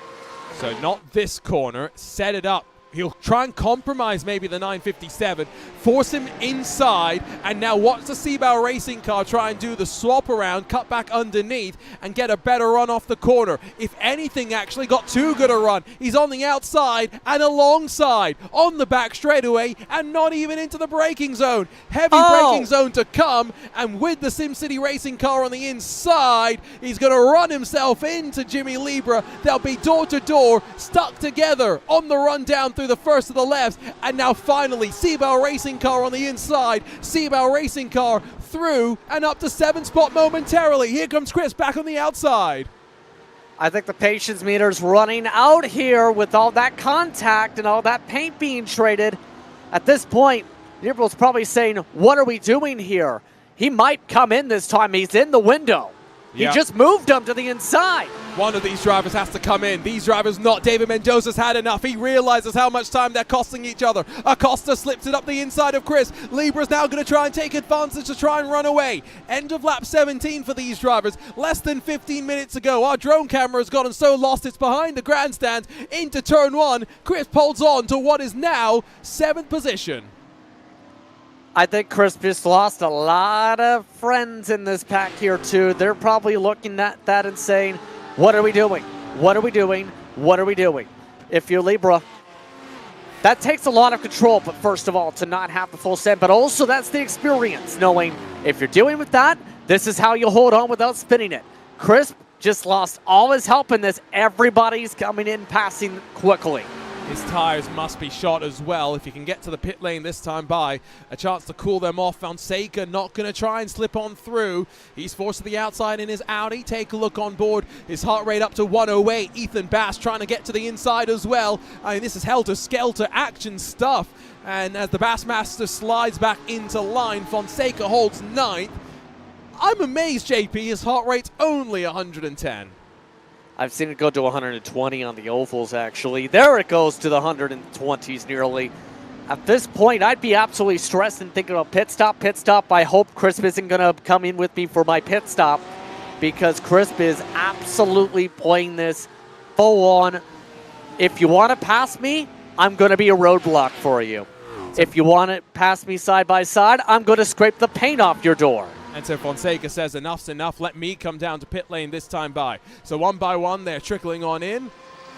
So not this corner, set it up. He'll try and compromise maybe the 957, force him inside, and now watch the Seabao racing car try and do the swap around, cut back underneath, and get a better run off the corner. If anything, actually got too good a run. He's on the outside and alongside, on the back straightaway, and not even into the braking zone. Heavy braking zone to come, and with the SimCity racing car on the inside, he's going to run himself into Jimmy Libra. They'll be door to door, stuck together on the run down through the first of the lefts, and now finally Seabao racing car on the inside, Seabao racing car through and up to 7th spot momentarily. Here comes Chris back on the outside. I think the patience meter's running out here with all that contact and all that paint being traded. At this point, Liberal's probably saying, what are we doing here? He might come in this time. He's in the window. He just moved him to the inside. One of these drivers has to come in. These drivers not. David Mendoza's had enough. He realizes how much time they're costing each other. Acosta slips it up the inside of Chris. Libra's now going to try and take advantage to try and run away. End of lap 17 for these drivers. Less than 15 minutes ago. Our drone camera has gotten so lost it's behind the grandstand into turn 1. Chris holds on to what is now 7th position. I think Chris just lost a lot of friends in this pack here, too. They're probably looking at that and saying, what are we doing? What are we doing? What are we doing? If you're Libra, that takes a lot of control, but first of all, to not have the full set, but also that's the experience, knowing if you're dealing with that, this is how you hold on without spinning it. Chris just lost all his help in this. Everybody's coming in, passing quickly. His tires must be shot as well. If he can get to the pit lane this time by, a chance to cool them off. Fonseca not going to try and slip on through. He's forced to the outside in his Audi. Take a look on board. His heart rate up to 108. Ethan Bass trying to get to the inside as well. I mean, this is helter-skelter action stuff. And as the Bassmaster slides back into line, Fonseca holds 9th. I'm amazed, JP. His heart rate's only 110. I've seen it go to 120 on the ovals, actually. There it goes to the 120s nearly. At this point, I'd be absolutely stressed and thinking about pit stop, pit stop. I hope Crisp isn't going to come in with me for my pit stop because Crisp is absolutely playing this full on. If you want to pass me, I'm going to be a roadblock for you. If you want to pass me side by side, I'm going to scrape the paint off your door. And so Fonseca says enough's enough. Let me come down to pit lane this time by. So one by one, they're trickling on in.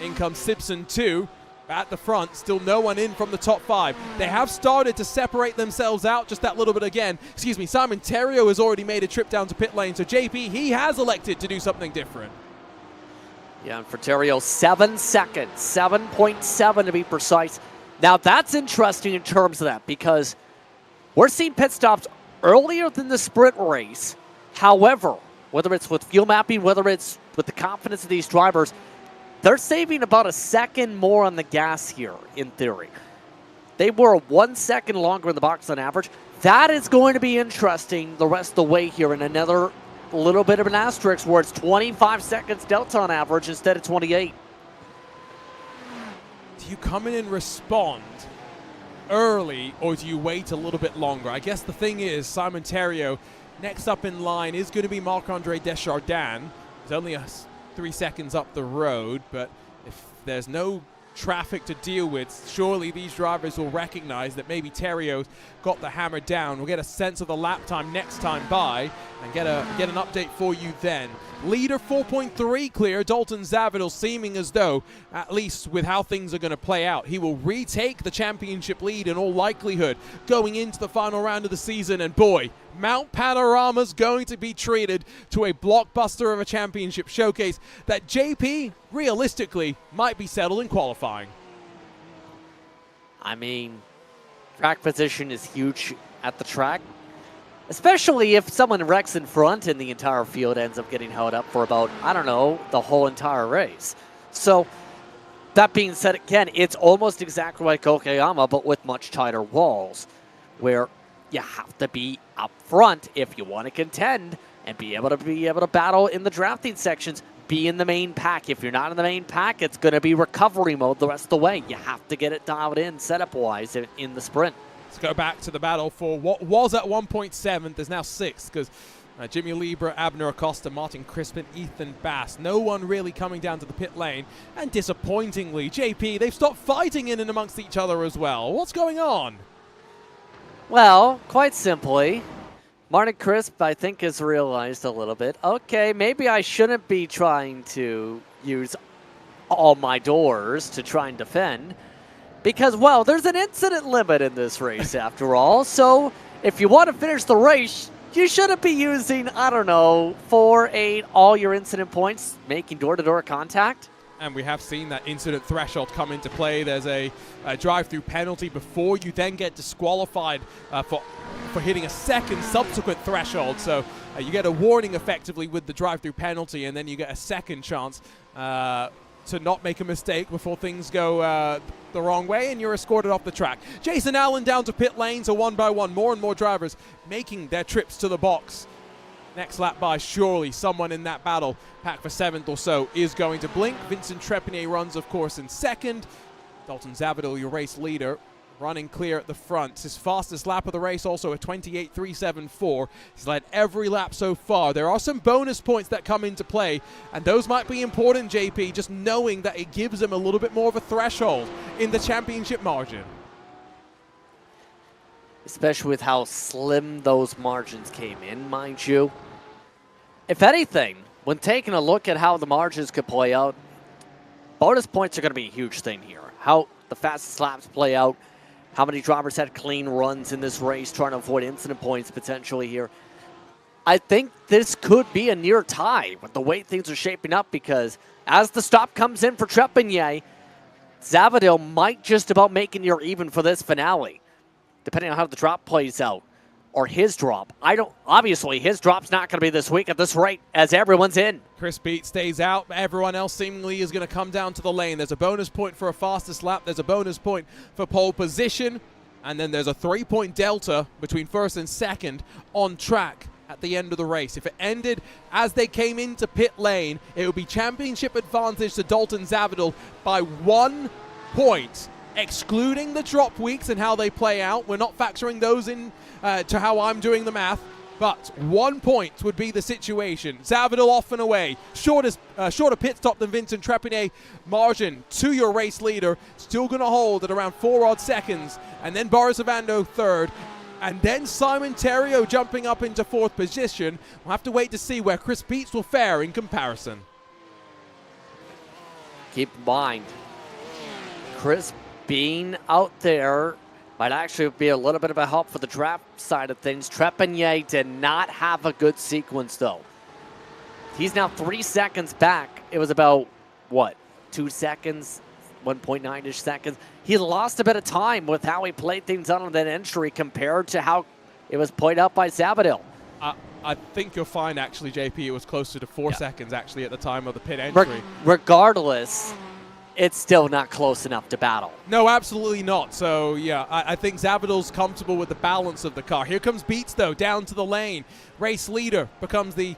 In comes Simpson 2. at the front, still no one in from the top 5. They have started to separate themselves out just that little bit again. Excuse me, Simon Terrio has already made a trip down to pit lane, so JP, he has elected to do something different. Yeah, and for Terrio, 7 seconds, 7.7 to be precise. Now that's interesting in terms of that, because we're seeing pit stops earlier than the sprint race. However, whether it's with fuel mapping, whether it's with the confidence of these drivers, they're saving about a second more on the gas here, in theory. They were 1 second longer in the box on average. That is going to be interesting the rest of the way here, in another little bit of an asterisk where it's 25 seconds delta on average instead of 28. Do you come in and respond early, or do you wait a little bit longer? I guess the thing is, Simon Terrio, next up in line is going to be Marc-Andre Deschardins. He's only 3 seconds up the road, but if there's no traffic to deal with, surely these drivers will recognize that maybe Terrio's got the hammer down. We'll get a sense of the lap time next time by and get an update for you then. Leader 4.3 clear, Dalton Zavadil, seeming as though, at least with how things are going to play out, he will retake the championship lead in all likelihood going into the final round of the season. And boy, Mount Panorama's going to be treated to a blockbuster of a championship showcase that JP, realistically, might be settled in qualifying. I mean, track position is huge at the track, especially if someone wrecks in front and the entire field ends up getting held up for about, I don't know, the whole entire race. So, that being said, again, it's almost exactly like Okayama, but with much tighter walls, where you have to be up front if you want to contend and be able to battle in the drafting sections. Be in the main pack. If you're not in the main pack, it's going to be recovery mode the rest of the way. You have to get it dialed in setup-wise in the sprint. Let's go back to the battle for what was at one point 7th, is now 6th, because Jimmy Libra, Abner Acosta, Martin Crispin, Ethan Bass. No one really coming down to the pit lane. And disappointingly, JP, they've stopped fighting in and amongst each other as well. What's going on? Well, quite simply, Martin Crisp, I think, has realized a little bit, okay, maybe I shouldn't be trying to use all my doors to try and defend, because, well, there's an incident limit in this race after all, so if you want to finish the race, you shouldn't be using, I don't know, 4, 8, all your incident points, making door-to-door contact. And we have seen that incident threshold come into play. There's a drive-through penalty before you then get disqualified for hitting a second subsequent threshold. So you get a warning effectively with the drive-through penalty, and then you get a second chance to not make a mistake before things go the wrong way, and you're escorted off the track. Jason Allen down to pit lane, so one by one, more and more drivers making their trips to the box. Next lap by, surely someone in that battle, pack for 7th or so, is going to blink. Vincent Trepanier runs, of course, in 2nd. Dalton Zavadil, your race leader, running clear at the front. His fastest lap of the race, also a 28.374. He's led every lap so far. There are some bonus points that come into play, and those might be important, JP, just knowing that it gives him a little bit more of a threshold in the championship margin. Especially with how slim those margins came in, mind you. If anything, when taking a look at how the margins could play out, bonus points are going to be a huge thing here. How the fastest laps play out, how many drivers had clean runs in this race, trying to avoid incident points potentially here. I think this could be a near tie with the way things are shaping up, because as the stop comes in for Trepanier, Zavadil might just about make it near even for this finale, depending on how the drop plays out, or his drop. Obviously, his drop's not going to be this week at this rate, as everyone's in. Chris Beat stays out. Everyone else seemingly is going to come down to the lane. There's a bonus point for a fastest lap. There's a bonus point for pole position. And then there's a 3-point delta between 1st and 2nd on track at the end of the race. If it ended as they came into pit lane, it would be championship advantage to Dalton Zavadil by 1 point. Excluding the drop weeks and how they play out. We're not factoring those in to how I'm doing the math, but 1 point would be the situation. Zavadil off and away. Shorter pit stop than Vincent Trepanier. Margin to your race leader. Still going to hold at around 4 odd seconds. And then Boris Ovando 3rd. And then Simon Terrio jumping up into 4th position. We'll have to wait to see where Chris Beats will fare in comparison. Keep in mind, Chris being out there might actually be a little bit of a help for the draft side of things. Trepanier did not have a good sequence, though. He's now 3 seconds back. It was about, what, 2 seconds, 1.9-ish seconds. He lost a bit of time with how he played things out on that entry compared to how it was played out by Zabadil. I think you'll find, actually, JP, it was closer to 4 seconds, actually, at the time of the pit entry. Regardless, it's still not close enough to battle. No, absolutely not. So, yeah, I think Zabadil's comfortable with the balance of the car. Here comes Beats, though, down to the lane. Race leader becomes the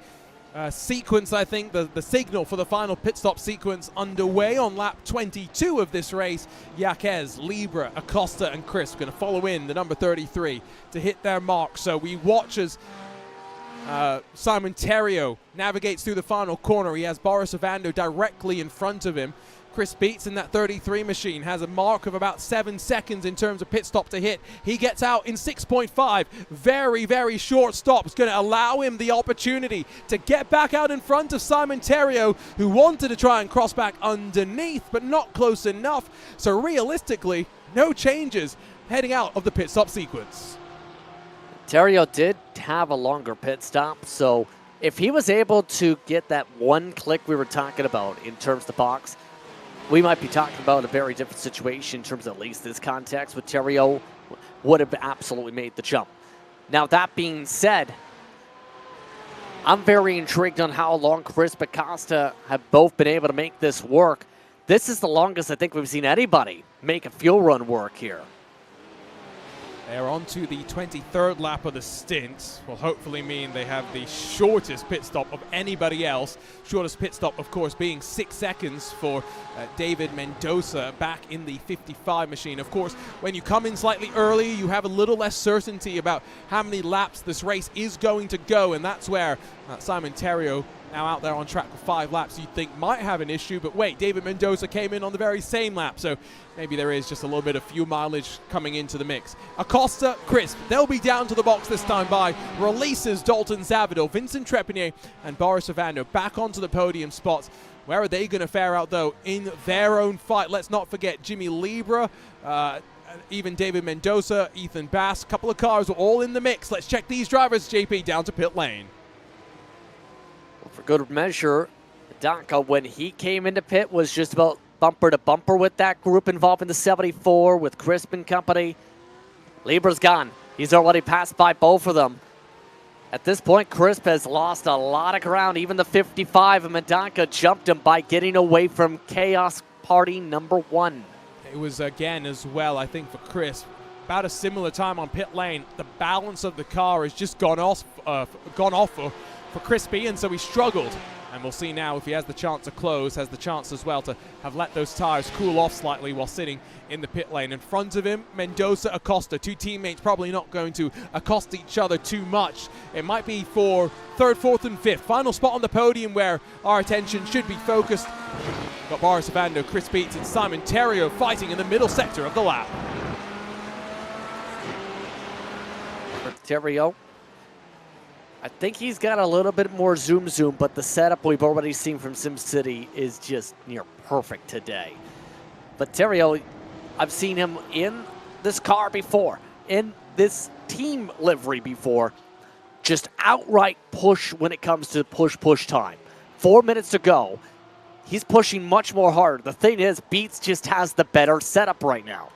sequence, I think, the signal for the final pit stop sequence underway on lap 22 of this race. Yaquez, Libra, Acosta, and Chris going to follow in the number 33 to hit their mark. So we watch as Simon Theriault navigates through the final corner. He has Boris Ovando directly in front of him. Chris Beats in that 33 machine has a mark of about 7 seconds in terms of pit stop to hit. He gets out in 6.5. Very, very short stop. It's going to allow him the opportunity to get back out in front of Simon Theriault, who wanted to try and cross back underneath, but not close enough. So realistically, no changes heading out of the pit stop sequence. Theriault did have a longer pit stop, so if he was able to get that one click we were talking about in terms of the box, we might be talking about a very different situation in terms of at least this context, with Theriault would have absolutely made the jump. Now, that being said, I'm very intrigued on how long Chris and Acosta have both been able to make this work. This is the longest I think we've seen anybody make a fuel run work here. They're on to the 23rd lap of the stint. Will hopefully mean they have the shortest pit stop of anybody else. Shortest pit stop, of course, being 6 seconds for David Mendoza back in the 55 machine. Of course, when you come in slightly early, you have a little less certainty about how many laps this race is going to go, and that's where Simon Theriault, now out there on track for 5 laps, you'd think might have an issue. But wait, David Mendoza came in on the very same lap, so maybe there is just a little bit of fuel mileage coming into the mix. Acosta, Chris, they'll be down to the box this time by releases Dalton Zabadil, Vincent Trepanier, and Boris Ovando back onto the podium spots. Where are they going to fare out, though, in their own fight? Let's not forget Jimmy Libra, even David Mendoza, Ethan Bass. A couple of cars are all in the mix. Let's check these drivers, JP, down to pit lane. For good measure, Donka, when he came into pit, was just about bumper to bumper with that group involved in the 74 with Crisp and company. Libra's gone. He's already passed by both of them. At this point, Crisp has lost a lot of ground. Even the 55 of Medonka jumped him by getting away from Chaos Party number 1. It was, again, as well, I think, for Crisp, about a similar time on pit lane. The balance of the car has just gone off for Crispy, and so he struggled. And we'll see now if he has the chance to close, has the chance as well to have let those tires cool off slightly while sitting in the pit lane. In front of him, Mendoza, Acosta, 2 teammates probably not going to accost each other too much. It might be for 3rd, 4th, and 5th. Final spot on the podium where our attention should be focused. Got Boris Ovando, Chris Beats, and Simon Theriault fighting in the middle sector of the lap. Theriault, I think he's got a little bit more zoom, but the setup we've already seen from SimCity is just near perfect today. But Theriault, I've seen him in this car before, in this team livery before. Just outright push when it comes to push time. 4 minutes to go. He's pushing much more hard. The thing is, Beats just has the better setup right now.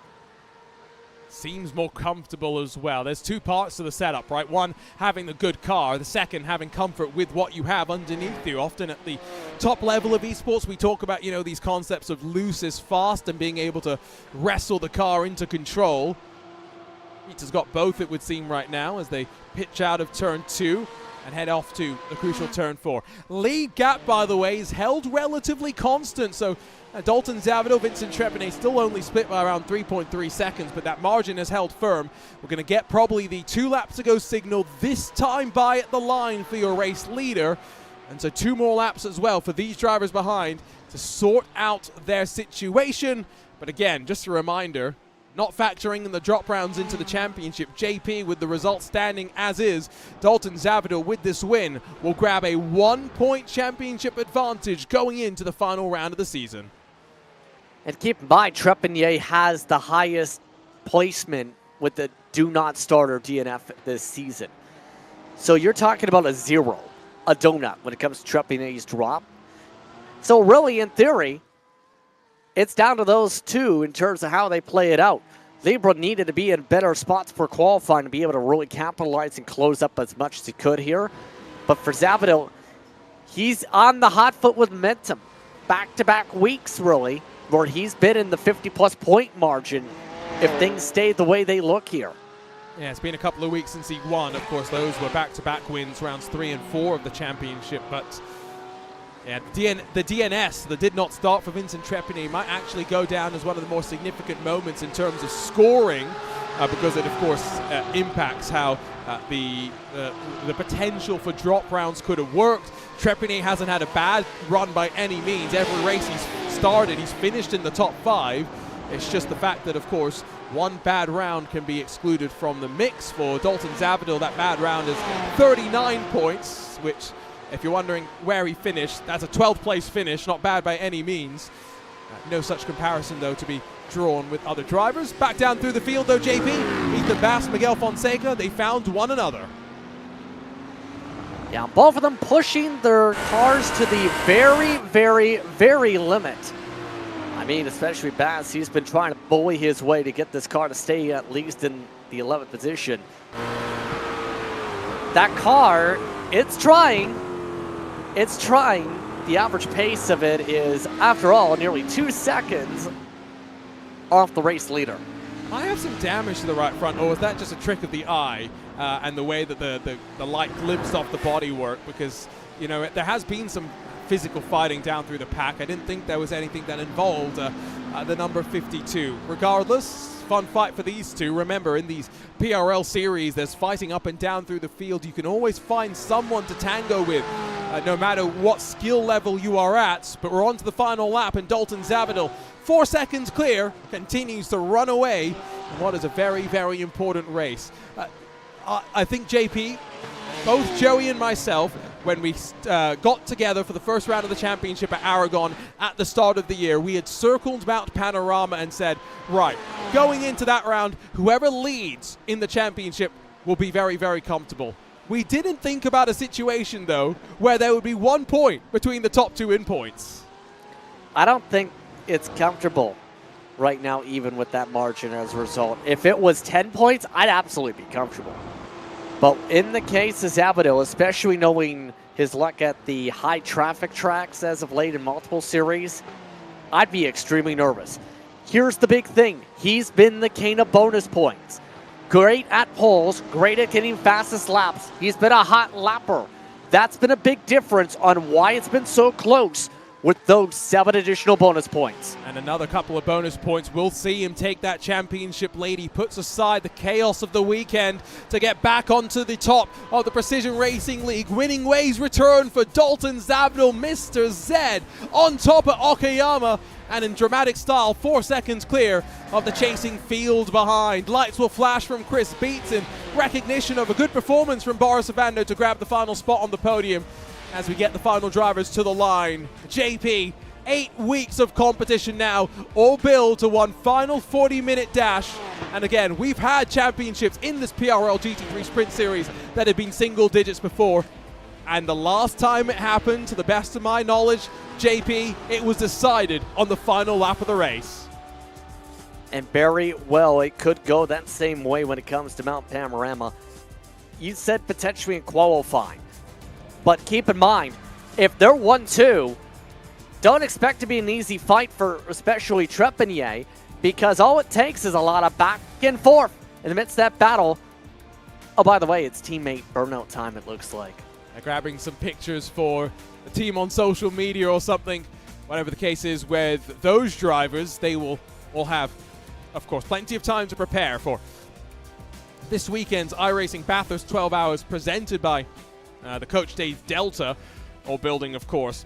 Seems more comfortable as well. There's 2 parts to the setup, right? One, having the good car. The second, having comfort with what you have underneath you. Often at the top level of esports, we talk about, you know, these concepts of loose is fast and being able to wrestle the car into control. Beats has got both, it would seem, right now as they pitch out of turn 2 and head off to the crucial turn 4. Lead gap, by the way, is held relatively constant, so Dalton Zabadil, Vincent Trepanier still only split by around 3.3 seconds, but that margin has held firm. We're going to get probably the 2 laps to go signal this time by at the line for your race leader. And so 2 more laps as well for these drivers behind to sort out their situation. But again, just a reminder, not factoring in the drop rounds into the championship, JP with the result standing as is. Dalton Zabadil with this win will grab a 1-point championship advantage going into the final round of the season. And keep in mind, Trepanier has the highest placement with the do not start or DNF this season. So you're talking about a 0, a donut when it comes to Trepanier's drop. So really, in theory, it's down to those two in terms of how they play it out. Libra needed to be in better spots for qualifying to be able to really capitalize and close up as much as he could here. But for Zabadil, he's on the hot foot with momentum. Back-to-back weeks, really, where he's been in the 50-plus point margin if things stay the way they look here. Yeah, it's been a couple of weeks since he won. Of course, those were back-to-back wins, rounds 3 and 4 of the championship. But yeah, the DNS that did not start for Vincent Trepanier might actually go down as one of the more significant moments in terms of scoring, because it, of course, impacts how the potential for drop rounds could have worked. Trepanier hasn't had a bad run by any means. Every race he's started, he's finished in the top 5. It's just the fact that, of course, one bad round can be excluded from the mix. For Dalton Zabadil, that bad round is 39 points, which, if you're wondering where he finished, that's a 12th place finish, not bad by any means. No such comparison, though, to be drawn with other drivers. Back down through the field, though, JP, Ethan Bass, Miguel Fonseca, they found one another. Yeah, both of them pushing their cars to the very, very, very limit. I mean, especially Bass, he's been trying to bully his way to get this car to stay at least in the 11th position. That car, it's trying. It's trying. The average pace of it is, after all, nearly 2 seconds off the race leader. I have some damage to the right front, or is that just a trick of the eye and the way that the light glimpsed off the bodywork? Because, you know, there has been some physical fighting down through the pack. I didn't think there was anything that involved the number 52. Regardless, fun fight for these two. Remember, in these PRL series, there's fighting up and down through the field. You can always find someone to tango with, no matter what skill level you are at. But we're on to the final lap, and Dalton Zabadil, 4 seconds clear, continues to run away in what is a very, very important race. I think, JP, both Joey and myself, when we got together for the first round of the championship at Aragon at the start of the year, we had circled Mount Panorama and said, right, going into that round, whoever leads in the championship will be very, very comfortable. We didn't think about a situation, though, where there would be 1 point between the top 2 in points. I don't think it's comfortable right now, even with that margin as a result. If it was 10 points, I'd absolutely be comfortable. But in the case of Zabadil, especially knowing his luck at the high traffic tracks as of late in multiple series, I'd be extremely nervous. Here's the big thing. He's been the king of bonus points. Great at poles, great at getting fastest laps. He's been a hot lapper. That's been a big difference on why it's been so close with those 7 additional bonus points. And another couple of bonus points will see him take that championship lead. He puts aside the chaos of the weekend to get back onto the top of the Precision Racing League. Winning ways return for Dalton Zabadil, Mr. Z, on top at Okayama. And in dramatic style, 4 seconds clear of the chasing field behind. Lights will flash from Chris Beats in recognition of a good performance from Boris Avando to grab the final spot on the podium as we get the final drivers to the line. JP, 8 weeks of competition now, all build to one final 40-minute dash. And again, we've had championships in this PRL GT3 Sprint Series that have been single digits before. And the last time it happened, to the best of my knowledge, JP, it was decided on the final lap of the race. And very well, it could go that same way when it comes to Mount Panorama. You said potentially in qualifying. But keep in mind, if they're 1-2, don't expect to be an easy fight for especially Trepanier, because all it takes is a lot of back and forth in the midst of that battle. Oh, by the way, it's teammate burnout time, it looks like. They're grabbing some pictures for the team on social media or something. Whatever the case is with those drivers, they will have, of course, plenty of time to prepare for this weekend's iRacing Bathurst 12 Hours presented by the Coach Dave Delta, all building, of course,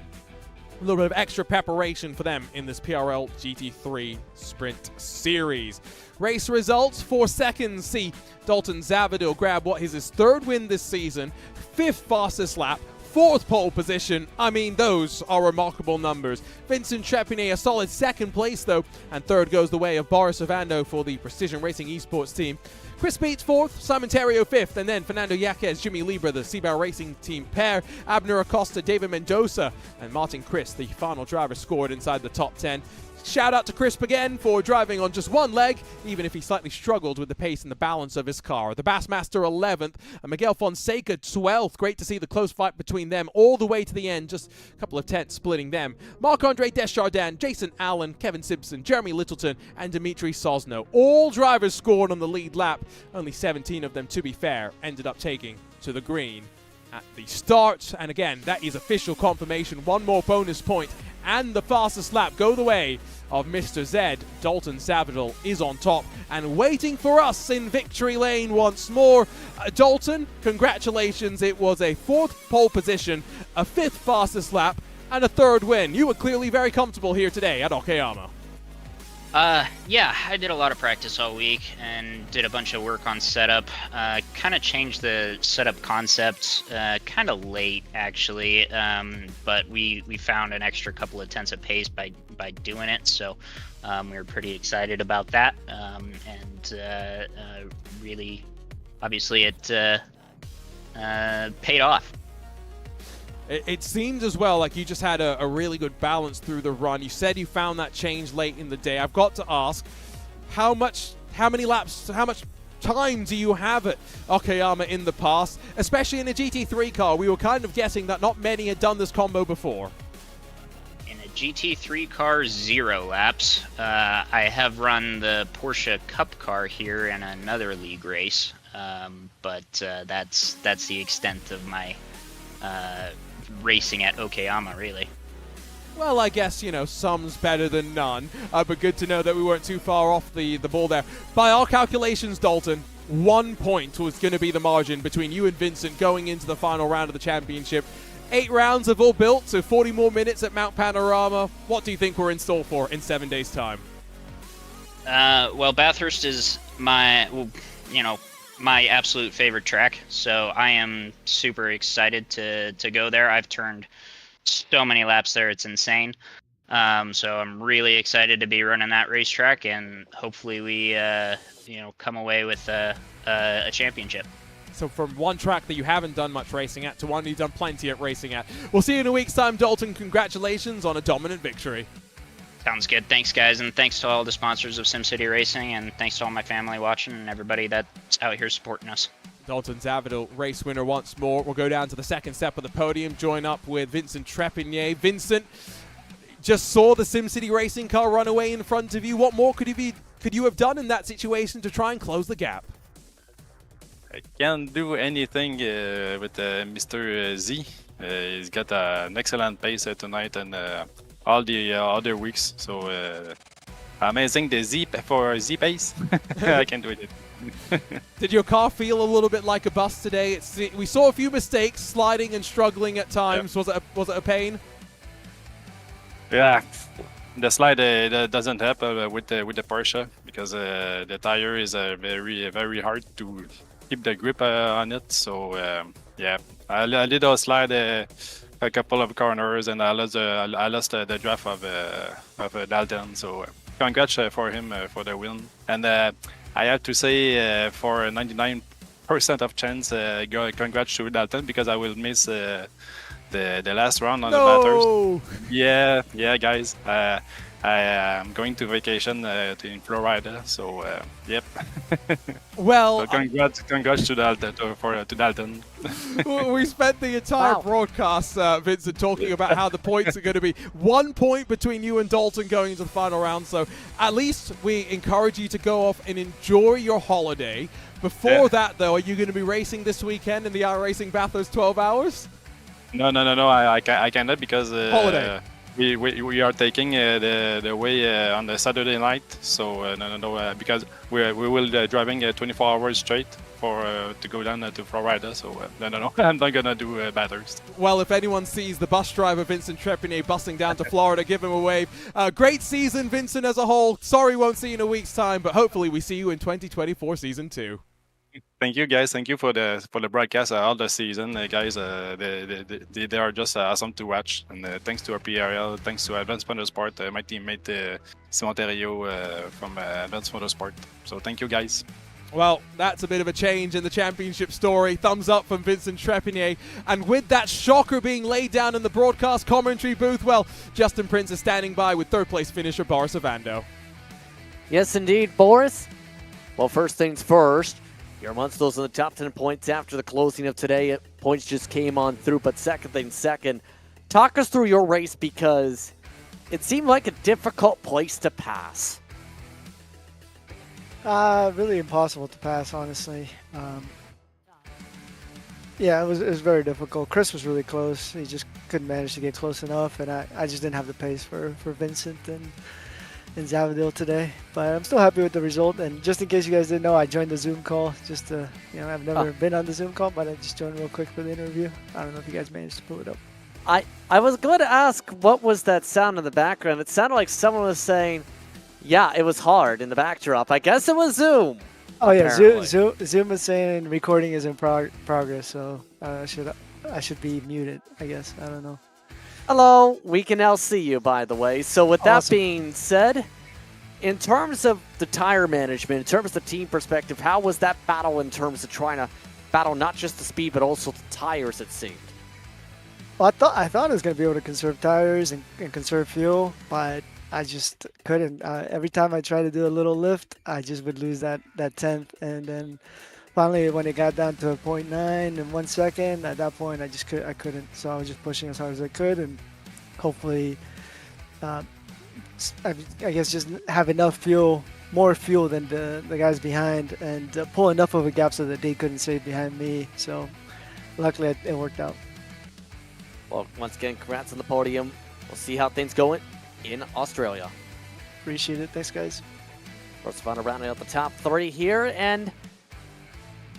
a little bit of extra preparation for them in this PRL GT3 Sprint Series. Race results, 4 seconds see Dalton Zabadil grab what is his 3rd win this season, 5th fastest lap, 4th pole position. I mean, those are remarkable numbers. Vincent Trepigny a solid 2nd place, though, and 3rd goes the way of Boris Ovando for the Precision Racing Esports team. Chris Beats 4th, Simon Terrio 5th, and then Fernando Yaquez, Jimmy Libra, the Seabow Racing Team pair, Abner Acosta, David Mendoza, and Martin Chris, the final driver, scored inside the top 10. Shout out to Crisp again for driving on just one leg, even if he slightly struggled with the pace and the balance of his car. The Bassmaster 11th and Miguel Fonseca 12th. Great to see the close fight between them all the way to the end, just a couple of tenths splitting them. Marc-Andre Deschardins, Jason Allen, Kevin Simpson, Jeremy Littleton, and Dimitri Sosno. All drivers scored on the lead lap. Only 17 of them, to be fair, ended up taking to the green at the start. And again, that is official confirmation. One more bonus point and the fastest lap go the way of Mr. Z. Dalton Savadell is on top and waiting for us in victory lane once more. Dalton, congratulations. It was a 4th pole position, a 5th fastest lap, and a 3rd win. You were clearly very comfortable here today at Okayama. Yeah, I did a lot of practice all week and did a bunch of work on setup. Kind of changed the setup concept kind of late, actually, but we found an extra couple of tenths of pace by doing it, so we were pretty excited about that, and really, obviously, it paid off. It seems as well like you just had a really good balance through the run. You said you found that change late in the day. I've got to ask, how many laps, how much time do you have at Okayama in the past, especially in a GT3 car? We were kind of guessing that not many had done this combo before. In a GT3 car, 0 laps. I have run the Porsche Cup car here in another league race, but that's the extent of my racing at Okayama, really. Well, I guess, you know, some's better than none, but good to know that we weren't too far off the ball there. By our calculations, Dalton, 1 point was going to be the margin between you and Vincent going into the final round of the championship. 8 rounds have all built, so 40 more minutes at Mount Panorama. What do you think we're in store for in 7 days' time? Well, Bathurst is my absolute favorite track, so I am super excited to go there. I've turned so many laps there, it's insane. So I'm really excited to be running that racetrack, and hopefully we come away with a championship. So from one track that you haven't done much racing at to one you've done plenty at racing at. We'll see you in a week's time, Dalton. Congratulations on a dominant victory. Sounds good. Thanks, guys, and thanks to all the sponsors of SimCity Racing, and thanks to all my family watching and everybody that's out here supporting us. Dalton Savadell, race winner once more. We'll go down to the second step of the podium, join up with Vincent Trepigny. Vincent, just saw the SimCity Racing car run away in front of you. What more could you have done in that situation to try and close the gap? I can't do anything with Mr. Z. He's got an excellent pace tonight and all the other weeks. So amazing the Z for Z pace. I can do it. Did your car feel a little bit like a bus today? We saw a few mistakes, sliding and struggling at times. Yeah. Was it a pain? Yeah, the slide doesn't help with the Porsche because the tire is very hard to keep the grip on it. So yeah, I did a slide a couple of corners and I lost the draft of Dalton. So congrats for him for the win. And I have to say for 99% of chance, congrats to Dalton because I will miss the last round on the Bathurst. Yeah, guys. I'm going to vacation in Florida, so yep. Well, so congrats to Dalton. We spent the entire broadcast, Vincent, talking about how the points are going to be 1 point between you and Dalton going into the final round. So at least we encourage you to go off and enjoy your holiday. Before that, though, are you going to be racing this weekend in the iRacing Bathurst 12 hours? No. I cannot because holiday. We are taking the way on the Saturday night, so no, because we will driving 24 hours straight to go down to Florida, so no, I'm not gonna do Bathurst. Well, if anyone sees the bus driver Vincent Trepigny busing down to Florida, give him a wave. Great season, Vincent, as a whole. Sorry won't see you in a week's time, but hopefully we see you in 2024 Season 2. Thank you, guys. Thank you for the broadcast all the season, guys. They are just awesome to watch. And thanks to our PRL, thanks to Advanced Motorsport, my teammate Simon Terrio from Advanced Motorsport. So thank you, guys. Well, that's a bit of a change in the championship story. Thumbs up from Vincent Trepanier. And with that shocker being laid down in the broadcast commentary booth, well, Justin Prince is standing by with third place finisher Boris Avando. Yes, indeed, Boris. Well, first things first, you're amongst those in the top 10 points after the closing of today. Points just came on through, but second thing second. Talk us through your race because it seemed like a difficult place to pass. Really impossible to pass, honestly. Yeah, it was very difficult. Chris was really close. He just couldn't manage to get close enough, and I just didn't have the pace for Vincent and Zavadil today. But I'm still happy with the result. And just in case you guys didn't know, I joined the Zoom call. Just to, I've never been on the Zoom call, but I just joined real quick for the interview. I don't know if you guys managed to pull it up. I was going to ask, what was that sound in the background? It sounded like someone was saying, yeah, it was hard in the backdrop. I guess it was Zoom. Oh yeah, apparently. Zoom is saying recording is in progress, so I should be muted, I guess. I don't know. Hello, we can now see you, by the way. So with that Awesome. being said, in terms of the tire management, in terms of the team perspective, how was that battle in terms of trying to battle not just the speed, but also the tires, it seemed? Well, I thought I was going to be able to conserve tires and conserve fuel, but I just couldn't. Every time I tried to do a little lift, I just would lose that tenth. And then finally, when it got down to a 0.9 in 1 second, at that point, I couldn't. So I was just pushing as hard as I could, and hopefully, I guess just have enough fuel, more fuel than the guys behind, and pull enough of a gap so that they couldn't stay behind me. So luckily, it worked out. Well, once again, congrats on the podium. We'll see how things go in Australia. Appreciate it. Thanks, guys. First fun rounding out the top 3 here, and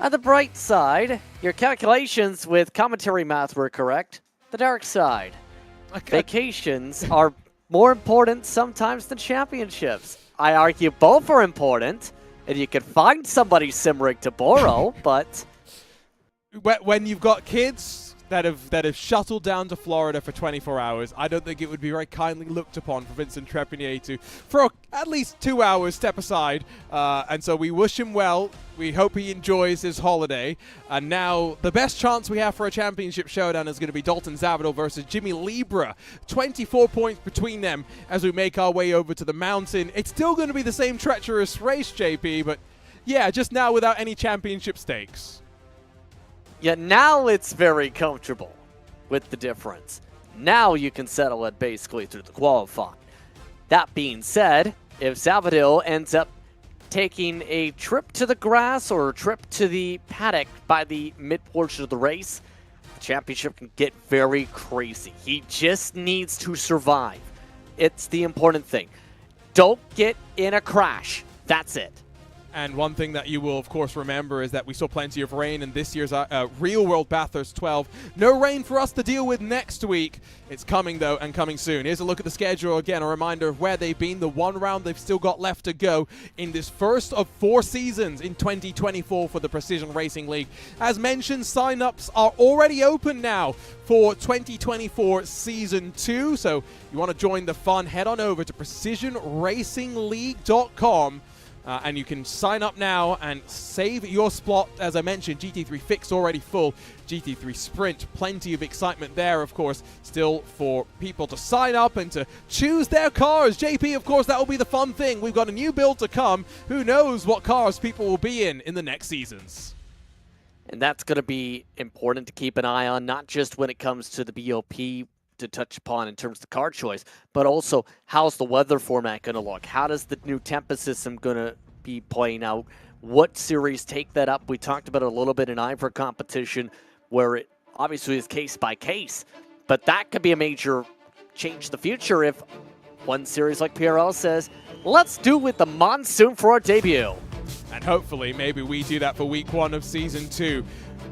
on the bright side, your calculations with commentary math were correct. The dark side, vacations are more important sometimes than championships. I argue both are important, and you can find somebody sim rig to borrow, but When you've got kids that have shuttled down to Florida for 24 hours, I don't think it would be very kindly looked upon for Vincent Trepanier to, for at least 2 hours, step aside. And so we wish him well. We hope he enjoys his holiday. And now the best chance we have for a championship showdown is going to be Dalton Zavadil versus Jimmy Libra. 24 points between them as we make our way over to the mountain. It's still going to be the same treacherous race, JP, but yeah, just now without any championship stakes. yet now it's very comfortable with the difference. Now you can settle it basically through the qualifying. That being said, if Zavadil ends up taking a trip to the grass or a trip to the paddock by the mid-portion of the race, the championship can get very crazy. He just needs to survive. It's the important thing. Don't get in a crash. That's it. And one thing that you will, of course, remember is that we saw plenty of rain in this year's Real World Bathurst 12. No rain for us to deal with next week. It's coming, though, and coming soon. Here's a look at the schedule. Again, a reminder of where they've been, the one round they've still got left to go in this first of 4 seasons in 2024 for the Precision Racing League. As mentioned, sign-ups are already open now for 2024 Season 2. So you want to join the fun, head on over to precisionracingleague.com. And you can sign up now and save your spot. As I mentioned, GT3 Fix already full. GT3 Sprint, plenty of excitement there, of course, still for people to sign up and to choose their cars. JP, of course, that will be the fun thing. We've got a new build to come. Who knows what cars people will be in the next seasons. And that's going to be important to keep an eye on, not just when it comes to the BOP to touch upon in terms of the car choice, but also how's the weather format going to look? How does the new Tempest system going to be playing out? What series take that up? We talked about it a little bit in IVR competition, where it obviously is case by case, but that could be a major change in the future if one series like PRL says, let's do with the monsoon for our debut. And hopefully, maybe we do that for week 1 of Season 2.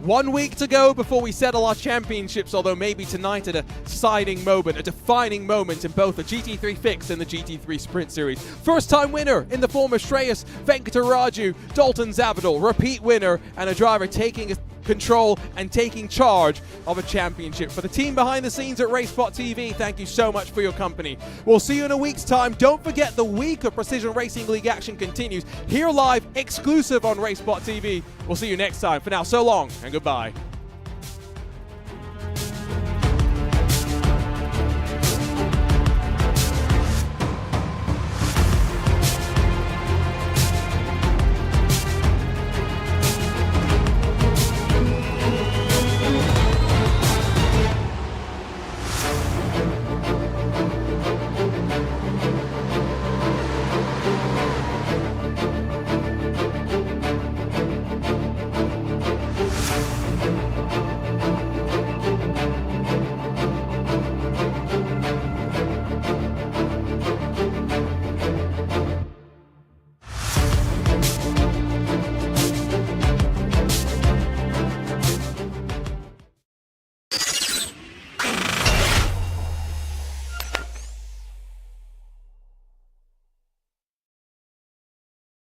1 week to go before we settle our championships, although maybe tonight at a deciding moment, a defining moment in both the GT3 Fixed and the GT3 Sprint Series. First time winner in the form of Shreyas Venkataraju, Dalton Zavadil, repeat winner, and a driver taking control and taking charge of a championship. For the team behind the scenes at RaceSpotTV, thank you so much for your company. We'll see you in a week's time. Don't forget the week of Precision Racing League action continues here live, exclusive on RaceSpotTV. We'll see you next time. For now, so long and goodbye.